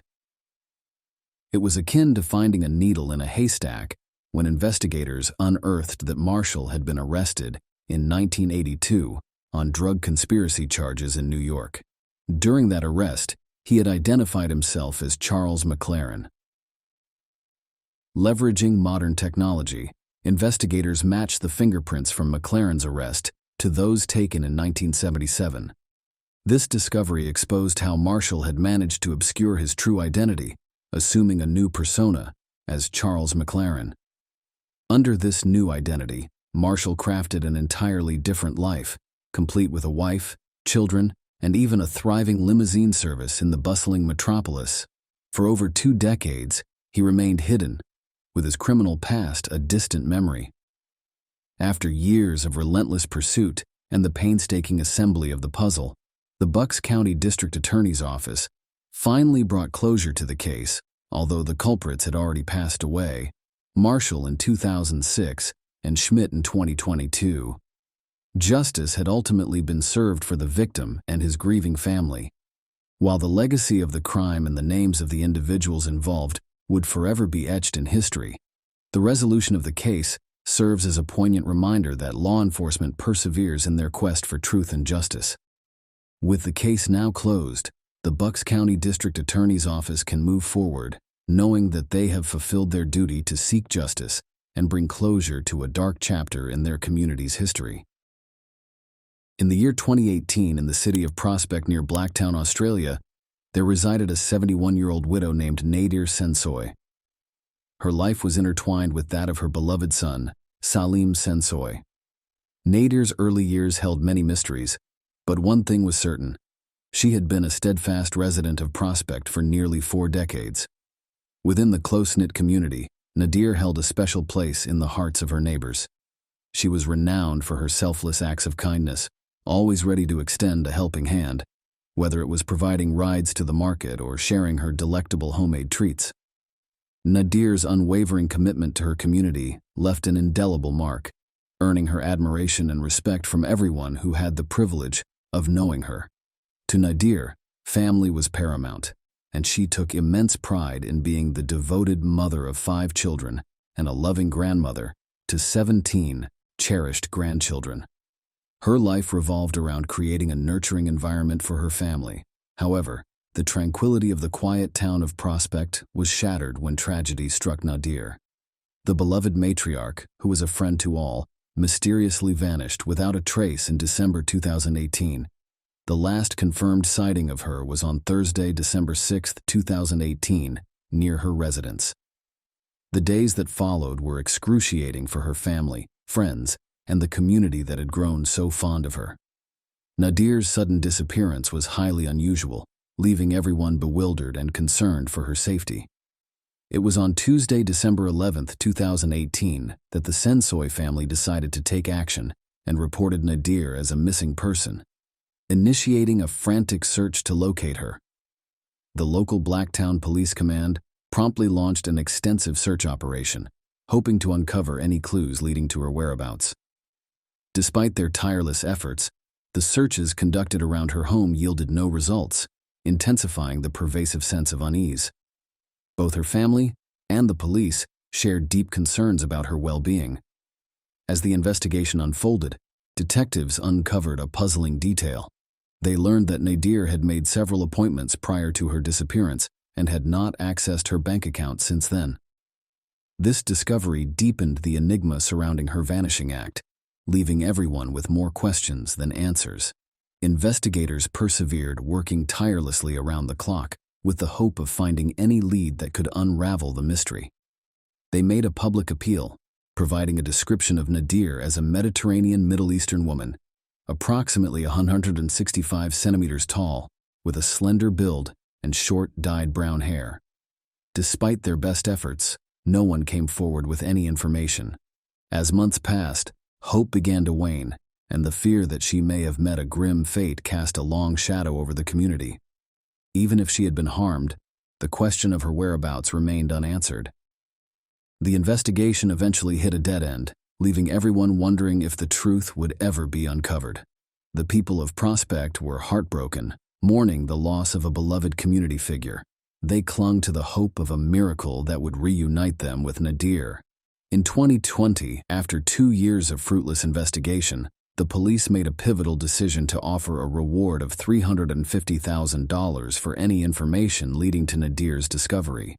It was akin to finding a needle in a haystack when investigators unearthed that Marshall had been arrested in 1982 on drug conspiracy charges in New York. During that arrest, he had identified himself as Charles McLaren. Leveraging modern technology, investigators matched the fingerprints from McLaren's arrest to those taken in 1977. This discovery exposed how Marshall had managed to obscure his true identity, assuming a new persona as Charles McLaren. Under this new identity, Marshall crafted an entirely different life, complete with a wife, children, and even a thriving limousine service in the bustling metropolis. For over 2 decades, he remained hidden, with his criminal past a distant memory. After years of relentless pursuit and the painstaking assembly of the puzzle, the Bucks County District Attorney's Office finally brought closure to the case, although the culprits had already passed away, Marshall in 2006 and Schmidt in 2022. Justice had ultimately been served for the victim and his grieving family. While the legacy of the crime and the names of the individuals involved would forever be etched in history, the resolution of the case serves as a poignant reminder that law enforcement perseveres in their quest for truth and justice. With the case now closed, the Bucks County District Attorney's Office can move forward, knowing that they have fulfilled their duty to seek justice and bring closure to a dark chapter in their community's history. In the year 2018, in the city of Prospect near Blacktown, Australia, there resided a 71-year-old widow named Nadir Sensoy. Her life was intertwined with that of her beloved son, Salim Sensoy. Nadir's early years held many mysteries, but one thing was certain: she had been a steadfast resident of Prospect for nearly 4 decades. Within the close-knit community, Nadir held a special place in the hearts of her neighbors. She was renowned for her selfless acts of kindness, always ready to extend a helping hand, whether it was providing rides to the market or sharing her delectable homemade treats. Nadir's unwavering commitment to her community left an indelible mark, earning her admiration and respect from everyone who had the privilege of knowing her. To Nadir, family was paramount, and she took immense pride in being the devoted mother of 5 children and a loving grandmother to 17 cherished grandchildren. Her life revolved around creating a nurturing environment for her family. However, the tranquility of the quiet town of Prospect was shattered when tragedy struck Nadir. The beloved matriarch, who was a friend to all, mysteriously vanished without a trace in December 2018. The last confirmed sighting of her was on Thursday, December 6, 2018, near her residence. The days that followed were excruciating for her family, friends, and the community that had grown so fond of her. Nadir's sudden disappearance was highly unusual, leaving everyone bewildered and concerned for her safety. It was on Tuesday, December 11, 2018, that the Sensoy family decided to take action and reported Nadir as a missing person, initiating a frantic search to locate her. The local Blacktown Police Command promptly launched an extensive search operation, hoping to uncover any clues leading to her whereabouts. Despite their tireless efforts, the searches conducted around her home yielded no results, intensifying the pervasive sense of unease. Both her family and the police shared deep concerns about her well-being. As the investigation unfolded, detectives uncovered a puzzling detail. They learned that Nadir had made several appointments prior to her disappearance and had not accessed her bank account since then. This discovery deepened the enigma surrounding her vanishing act, leaving everyone with more questions than answers. Investigators persevered, working tirelessly around the clock, with the hope of finding any lead that could unravel the mystery. They made a public appeal, providing a description of Nadir as a Mediterranean Middle Eastern woman, approximately 165 centimeters tall, with a slender build and short, dyed brown hair. Despite their best efforts, no one came forward with any information. As months passed, hope began to wane, and the fear that she may have met a grim fate cast a long shadow over the community. Even if she had been harmed, the question of her whereabouts remained unanswered. The investigation eventually hit a dead end, leaving everyone wondering if the truth would ever be uncovered. The people of Prospect were heartbroken, mourning the loss of a beloved community figure. They clung to the hope of a miracle that would reunite them with Nadir. In 2020, after 2 years of fruitless investigation, the police made a pivotal decision to offer a reward of $350,000 for any information leading to Nadir's discovery.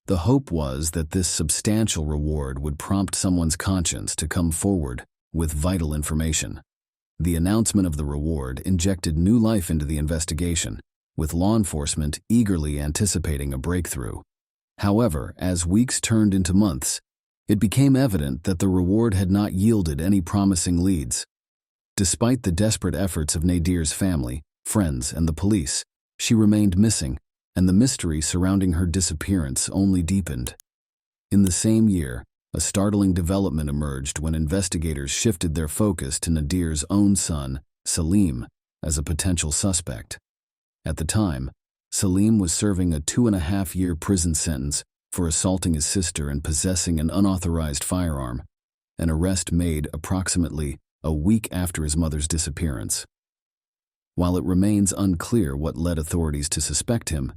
The hope was that this substantial reward would prompt someone's conscience to come forward with vital information. The announcement of the reward injected new life into the investigation, with law enforcement eagerly anticipating a breakthrough. However, as weeks turned into months, it became evident that the reward had not yielded any promising leads. Despite the desperate efforts of Nadir's family, friends, and the police, she remained missing, and the mystery surrounding her disappearance only deepened. In the same year, a startling development emerged when investigators shifted their focus to Nadir's own son, Salim, as a potential suspect. At the time, Salim was serving a 2.5-year prison sentence for assaulting his sister and possessing an unauthorized firearm, an arrest made approximately a week after his mother's disappearance. While it remains unclear what led authorities to suspect him,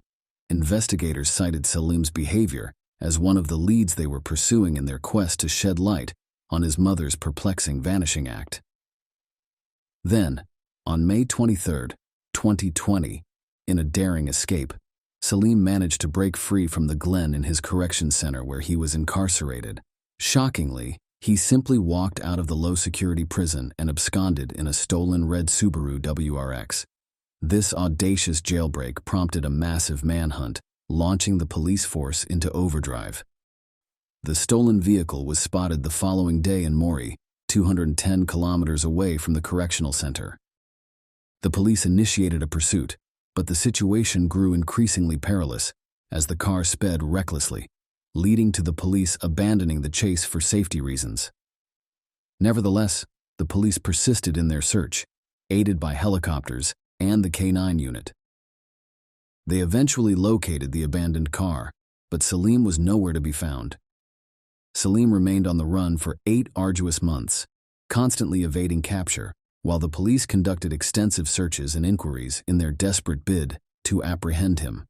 investigators cited Salim's behavior as one of the leads they were pursuing in their quest to shed light on his mother's perplexing vanishing act. Then, on May 23, 2020, in a daring escape, Salim managed to break free from the Glen in his correction center where he was incarcerated. Shockingly, he simply walked out of the low-security prison and absconded in a stolen red Subaru WRX. This audacious jailbreak prompted a massive manhunt, launching the police force into overdrive. The stolen vehicle was spotted the following day in Mori, 210 kilometers away from the correctional center. The police initiated a pursuit, but the situation grew increasingly perilous as the car sped recklessly, leading to the police abandoning the chase for safety reasons. Nevertheless, the police persisted in their search, aided by helicopters and the K9 unit. They eventually located the abandoned car, but Salim was nowhere to be found. Salim remained on the run for 8 arduous months, constantly evading capture, while the police conducted extensive searches and inquiries in their desperate bid to apprehend him.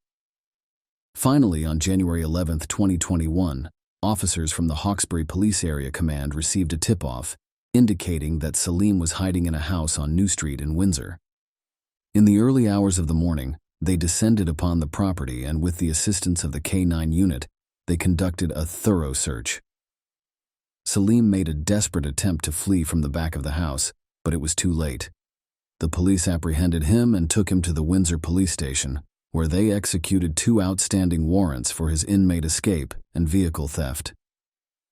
Finally, on January 11, 2021, officers from the Hawkesbury Police Area Command received a tip-off indicating that Salim was hiding in a house on New Street in Windsor. In the early hours of the morning, they descended upon the property and with the assistance of the K9 unit, they conducted a thorough search. Salim made a desperate attempt to flee from the back of the house, but it was too late. The police apprehended him and took him to the Windsor police station, where they executed 2 outstanding warrants for his inmate escape and vehicle theft.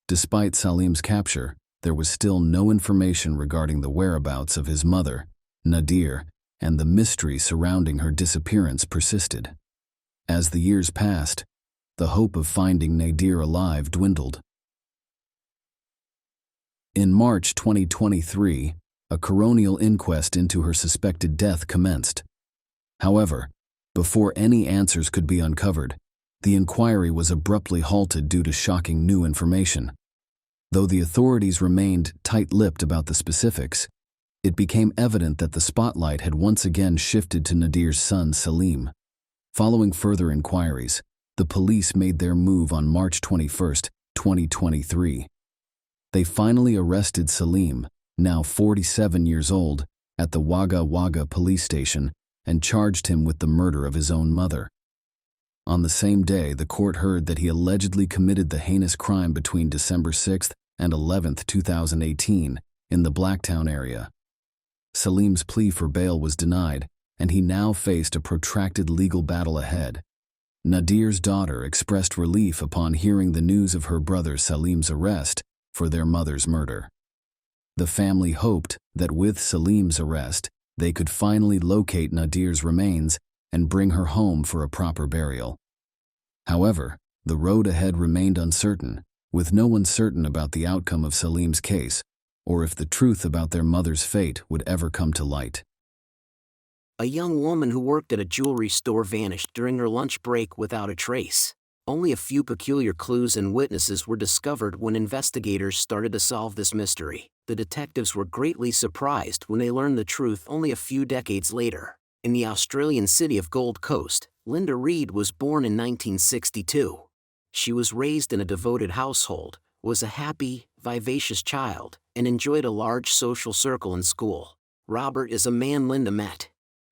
Despite Salim's capture, there was still no information regarding the whereabouts of his mother, Nadir, and the mystery surrounding her disappearance persisted. As the years passed, the hope of finding Nadir alive dwindled. In March 2023, a coronial inquest into her suspected death commenced. However, before any answers could be uncovered, the inquiry was abruptly halted due to shocking new information. Though the authorities remained tight-lipped about the specifics, it became evident that the spotlight had once again shifted to Nadir's son Salim. Following further inquiries, the police made their move on March 21, 2023. They finally arrested Salim, now 47 years old, at the Wagga Wagga police station and charged him with the murder of his own mother. On the same day, the court heard that he allegedly committed the heinous crime between December 6 and 11, 2018, in the Blacktown area. Salim's plea for bail was denied, and he now faced a protracted legal battle ahead. Nadir's daughter expressed relief upon hearing the news of her brother Salim's arrest for their mother's murder. The family hoped that with Salim's arrest, they could finally locate Nadir's remains and bring her home for a proper burial. However, the road ahead remained uncertain, with no one certain about the outcome of Salim's case, or if the truth about their mother's fate would ever come to light. A young woman who worked at a jewelry store vanished during her lunch break without a trace. Only a few peculiar clues and witnesses were discovered when investigators started to solve this mystery. The detectives were greatly surprised when they learned the truth only a few decades later. In the Australian city of Gold Coast, Linda Reed was born in 1962. She was raised in a devoted household, was a happy, vivacious child, and enjoyed a large social circle in school. Robert is a man Linda met.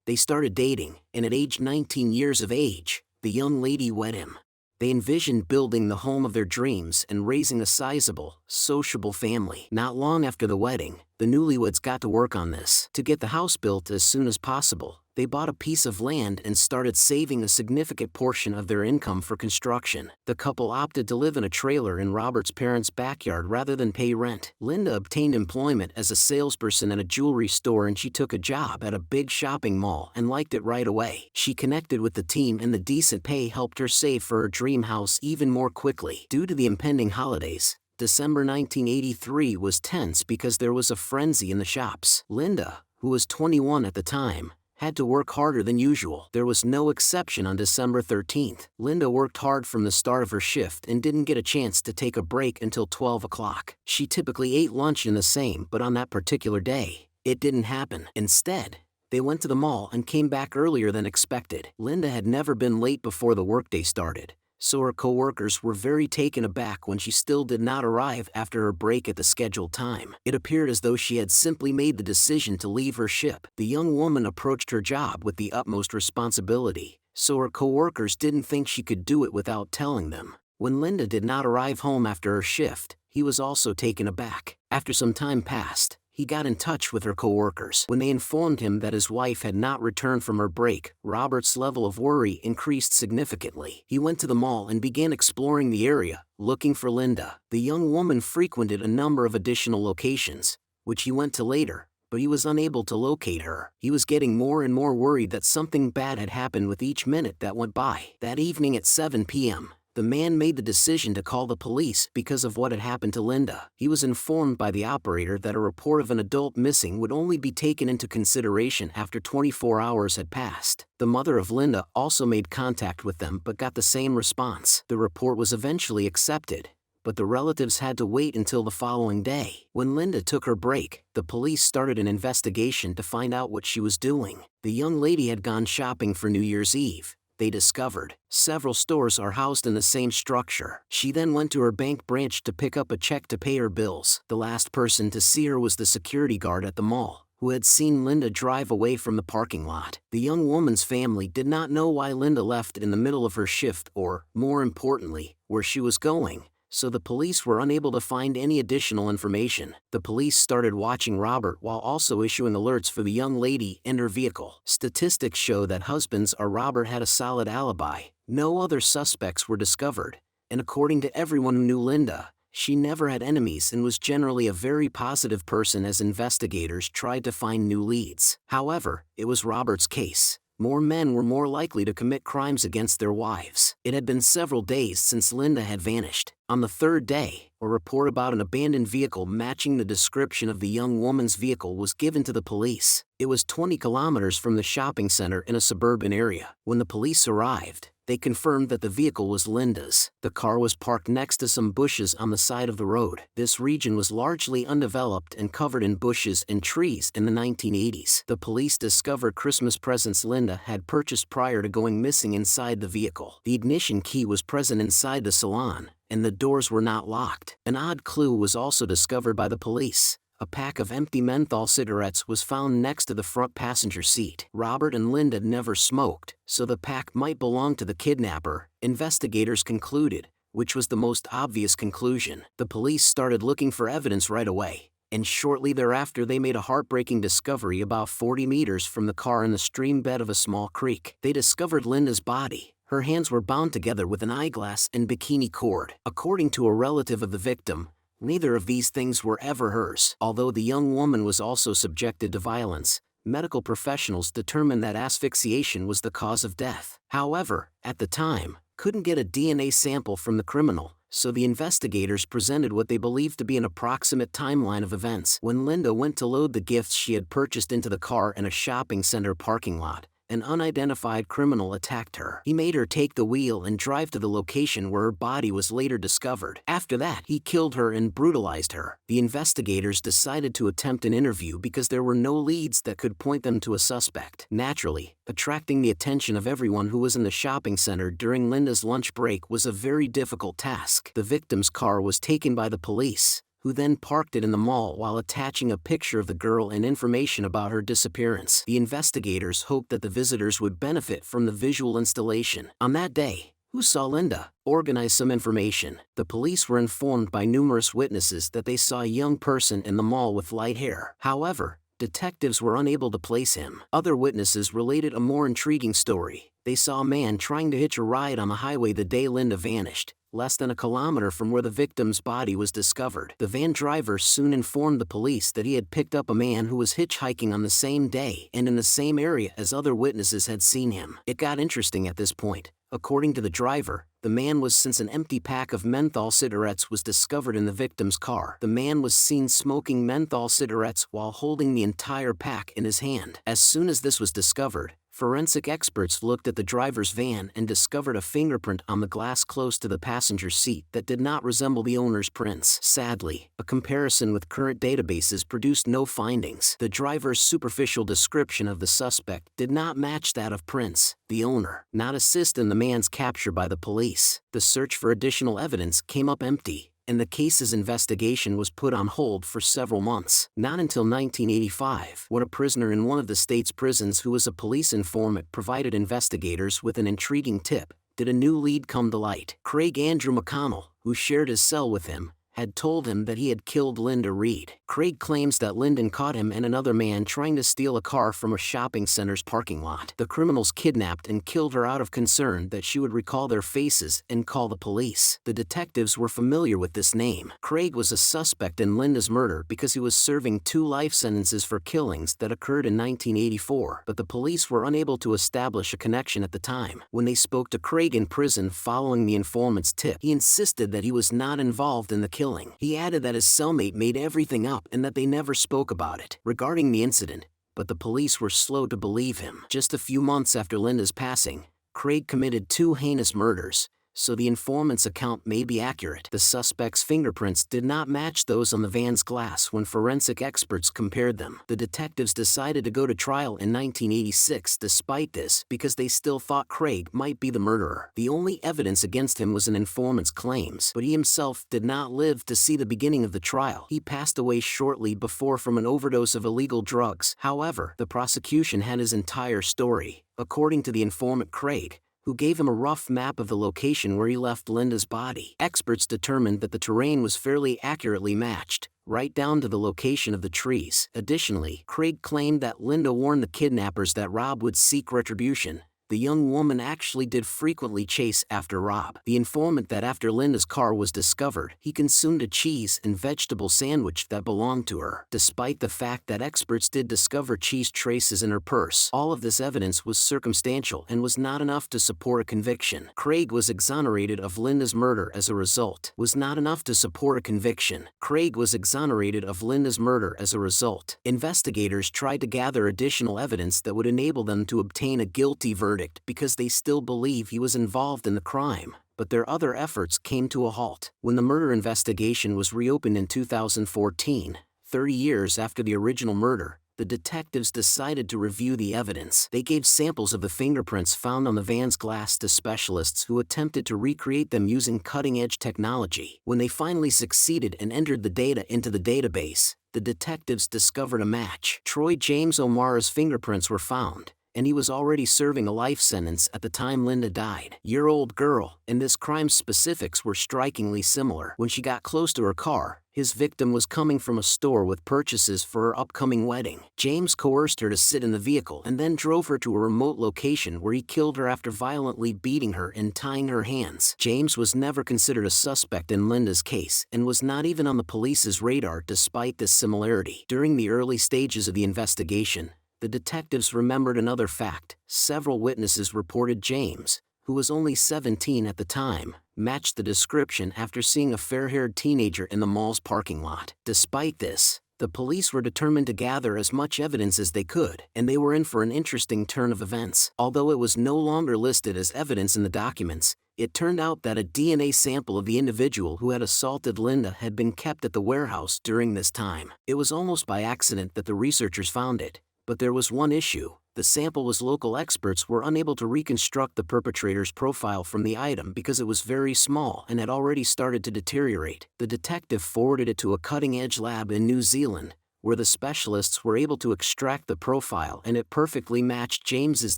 They started dating, and at age 19 years of age, the young lady wed him. They envisioned building the home of their dreams and raising a sizable, sociable family. Not long after the wedding, the newlyweds got to work on this. To get the house built as soon as possible, they bought a piece of land and started saving a significant portion of their income for construction. The couple opted to live in a trailer in Robert's parents' backyard rather than pay rent. Linda obtained employment as a salesperson at a jewelry store, and she took a job at a big shopping mall and liked it right away. She connected with the team, and the decent pay helped her save for her dream house even more quickly. Due to the impending holidays, December 1983 was tense because there was a frenzy in the shops. Linda, who was 21 at the time, had to work harder than usual. There was no exception on December 13th. Linda worked hard from the start of her shift and didn't get a chance to take a break until 12 o'clock. She typically ate lunch in the same, but on that particular day, it didn't happen. Instead, they went to the mall and came back earlier than expected. Linda had never been late before the workday started, so her co-workers were very taken aback when she still did not arrive after her break at the scheduled time. It appeared as though she had simply made the decision to leave her ship. The young woman approached her job with the utmost responsibility, so her co-workers didn't think she could do it without telling them. When Linda did not arrive home after her shift, he was also taken aback. After some time passed, he got in touch with her co-workers. When they informed him that his wife had not returned from her break, Robert's level of worry increased significantly. He went to the mall and began exploring the area, looking for Linda. The young woman frequented a number of additional locations, which he went to later, but he was unable to locate her. He was getting more and more worried that something bad had happened with each minute that went by. That evening at 7 p.m., the man made the decision to call the police because of what had happened to Linda. He was informed by the operator that a report of an adult missing would only be taken into consideration after 24 hours had passed. The mother of Linda also made contact with them but got the same response. The report was eventually accepted, but the relatives had to wait until the following day. When Linda took her break, the police started an investigation to find out what she was doing. The young lady had gone shopping for New Year's Eve. They discovered several stores are housed in the same structure. She then went to her bank branch to pick up a check to pay her bills. The last person to see her was the security guard at the mall, who had seen Linda drive away from the parking lot. The young woman's family did not know why Linda left in the middle of her shift or, more importantly, where she was going, so the police were unable to find any additional information. The police started watching Robert while also issuing alerts for the young lady and her vehicle. Statistics show that husbands or Robert had a solid alibi. No other suspects were discovered, and according to everyone who knew Linda, she never had enemies and was generally a very positive person as investigators tried to find new leads. However, it was Robert's case. More men were more likely to commit crimes against their wives. It had been several days since Linda had vanished. On the third day, a report about an abandoned vehicle matching the description of the young woman's vehicle was given to the police. It was 20 kilometers from the shopping center in a suburban area. When the police arrived, they confirmed that the vehicle was Linda's. The car was parked next to some bushes on the side of the road. This region was largely undeveloped and covered in bushes and trees in the 1980s. The police discovered Christmas presents Linda had purchased prior to going missing inside the vehicle. The ignition key was present inside the salon, and the doors were not locked. An odd clue was also discovered by the police. A pack of empty menthol cigarettes was found next to the front passenger seat. Robert and Linda never smoked, so the pack might belong to the kidnapper, investigators concluded, which was the most obvious conclusion. The police started looking for evidence right away, and shortly thereafter they made a heartbreaking discovery about 40 meters from the car in the stream bed of a small creek. They discovered Linda's body, Her hands were bound together with an eyeglass and bikini cord. According to a relative of the victim, neither of these things were ever hers. Although the young woman was also subjected to violence, medical professionals determined that asphyxiation was the cause of death. However, at the time, couldn't get a DNA sample from the criminal, so the investigators presented what they believed to be an approximate timeline of events. When Linda went to load the gifts she had purchased into the car in a shopping center parking lot, an unidentified criminal attacked her. He made her take the wheel and drive to the location where her body was later discovered. After that, he killed her and brutalized her. The investigators decided to attempt an interview because there were no leads that could point them to a suspect. Naturally, attracting the attention of everyone who was in the shopping center during Linda's lunch break was a very difficult task. The victim's car was taken by the police, who then parked it in the mall while attaching a picture of the girl and information about her disappearance. The investigators hoped that the visitors would benefit from the visual installation. On that day, who saw Linda? Organized some information. The police were informed by numerous witnesses that they saw a young person in the mall with light hair. However, detectives were unable to place him. Other witnesses related a more intriguing story. They saw a man trying to hitch a ride on the highway the day Linda vanished, less than a kilometer from where the victim's body was discovered. The van driver soon informed the police that he had picked up a man who was hitchhiking on the same day and in the same area as other witnesses had seen him. It got interesting at this point. According to the driver, the man was since an empty pack of menthol cigarettes was discovered in the victim's car. The man was seen smoking menthol cigarettes while holding the entire pack in his hand. As soon as this was discovered, forensic experts looked at the driver's van and discovered a fingerprint on the glass close to the passenger seat that did not resemble the owner's prints. Sadly, a comparison with current databases produced no findings. The driver's superficial description of the suspect did not match that of Prince, the owner, not assist in the man's capture by the police. The search for additional evidence came up empty, and the case's investigation was put on hold for several months. Not until 1985, when a prisoner in one of the state's prisons who was a police informant provided investigators with an intriguing tip, did a new lead come to light. Craig Andrew McConnell, who shared his cell with him, had told him that he had killed Linda Reed. Craig claims that Lyndon caught him and another man trying to steal a car from a shopping center's parking lot. The criminals kidnapped and killed her out of concern that she would recall their faces and call the police. The detectives were familiar with this name. Craig was a suspect in Linda's murder because he was serving 2 life sentences for killings that occurred in 1984, but the police were unable to establish a connection at the time. When they spoke to Craig in prison following the informant's tip, he insisted that he was not involved in the killing. He added that his cellmate made everything up and that they never spoke about it regarding the incident, but the police were slow to believe him. Just a few months after Linda's passing, Craig committed 2 heinous murders, so the informant's account may be accurate. The suspect's fingerprints did not match those on the van's glass when forensic experts compared them. The detectives decided to go to trial in 1986 despite this because they still thought Craig might be the murderer. The only evidence against him was an informant's claims, but he himself did not live to see the beginning of the trial. He passed away shortly before from an overdose of illegal drugs. However, the prosecution had his entire story. According to the informant Craig, who gave him a rough map of the location where he left Linda's body. Experts determined that the terrain was fairly accurately matched, right down to the location of the trees. Additionally, Craig claimed that Linda warned the kidnappers that Rob would seek retribution. The young woman actually did frequently chase after Rob. The informant that after Linda's car was discovered, he consumed a cheese and vegetable sandwich that belonged to her. Despite the fact that experts did discover cheese traces in her purse, all of this evidence was circumstantial and was not enough to support a conviction. Craig was exonerated of Linda's murder as a result. Was not enough to support a conviction. Craig was exonerated of Linda's murder as a result. Investigators tried to gather additional evidence that would enable them to obtain a guilty verdict because they still believe he was involved in the crime, but their other efforts came to a halt. When the murder investigation was reopened in 2014, 30 years after the original murder, the detectives decided to review the evidence. They gave samples of the fingerprints found on the van's glass to specialists who attempted to recreate them using cutting-edge technology. When they finally succeeded and entered the data into the database, the detectives discovered a match. Troy James O'Mara's fingerprints were found, and he was already serving a life sentence at the time Linda died. Year-old girl, and this crime's specifics were strikingly similar. When she got close to her car, his victim was coming from a store with purchases for her upcoming wedding. James coerced her to sit in the vehicle and then drove her to a remote location where he killed her after violently beating her and tying her hands. James was never considered a suspect in Linda's case and was not even on the police's radar despite this similarity. During the early stages of the investigation, the detectives remembered another fact. Several witnesses reported James, who was only 17 at the time, matched the description after seeing a fair-haired teenager in the mall's parking lot. Despite this, the police were determined to gather as much evidence as they could, and they were in for an interesting turn of events. Although it was no longer listed as evidence in the documents, it turned out that a DNA sample of the individual who had assaulted Linda had been kept at the warehouse during this time. It was almost by accident that the researchers found it, but there was one issue. The sample was local experts were unable to reconstruct the perpetrator's profile from the item because it was very small and had already started to deteriorate. The detective forwarded it to a cutting-edge lab in New Zealand, where the specialists were able to extract the profile and it perfectly matched James's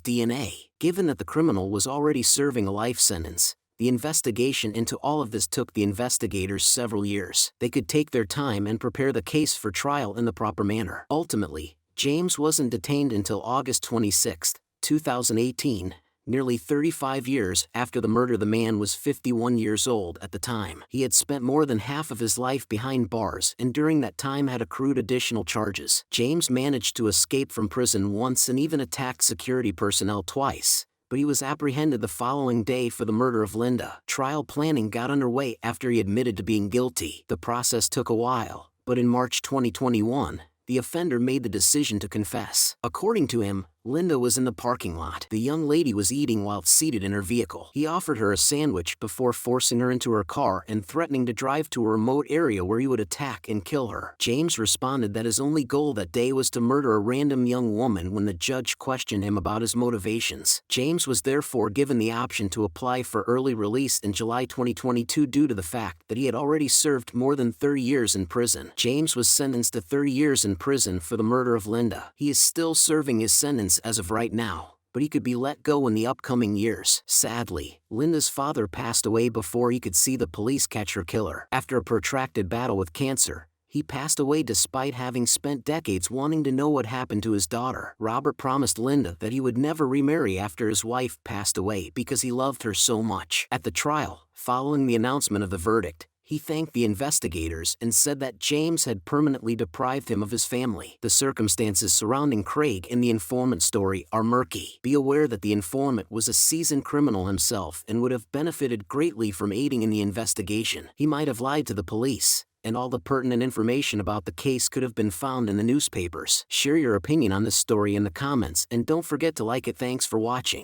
DNA. Given that the criminal was already serving a life sentence, the investigation into all of this took the investigators several years. They could take their time and prepare the case for trial in the proper manner. Ultimately, James wasn't detained until August 26, 2018, nearly 35 years after the murder. The man was 51 years old at the time. He had spent more than half of his life behind bars and during that time had accrued additional charges. James managed to escape from prison once and even attacked security personnel twice, but he was apprehended the following day for the murder of Linda. Trial planning got underway after he admitted to being guilty. The process took a while, but in March 2021, the offender made the decision to confess. According to him, Linda was in the parking lot. The young lady was eating while seated in her vehicle. He offered her a sandwich before forcing her into her car and threatening to drive to a remote area where he would attack and kill her. James responded that his only goal that day was to murder a random young woman when the judge questioned him about his motivations. James was therefore given the option to apply for early release in July 2022 due to the fact that he had already served more than 30 years in prison. James was sentenced to 30 years in prison for the murder of Linda. He is still serving his sentence as of right now, but he could be let go in the upcoming years. Sadly, Linda's father passed away before he could see the police catch her killer. After a protracted battle with cancer, he passed away despite having spent decades wanting to know what happened to his daughter. Robert promised Linda that he would never remarry after his wife passed away because he loved her so much. At the trial, following the announcement of the verdict, he thanked the investigators and said that James had permanently deprived him of his family. The circumstances surrounding Craig and the informant story are murky. Be aware that the informant was a seasoned criminal himself and would have benefited greatly from aiding in the investigation. He might have lied to the police, and all the pertinent information about the case could have been found in the newspapers. Share your opinion on this story in the comments and don't forget to like it. Thanks for watching.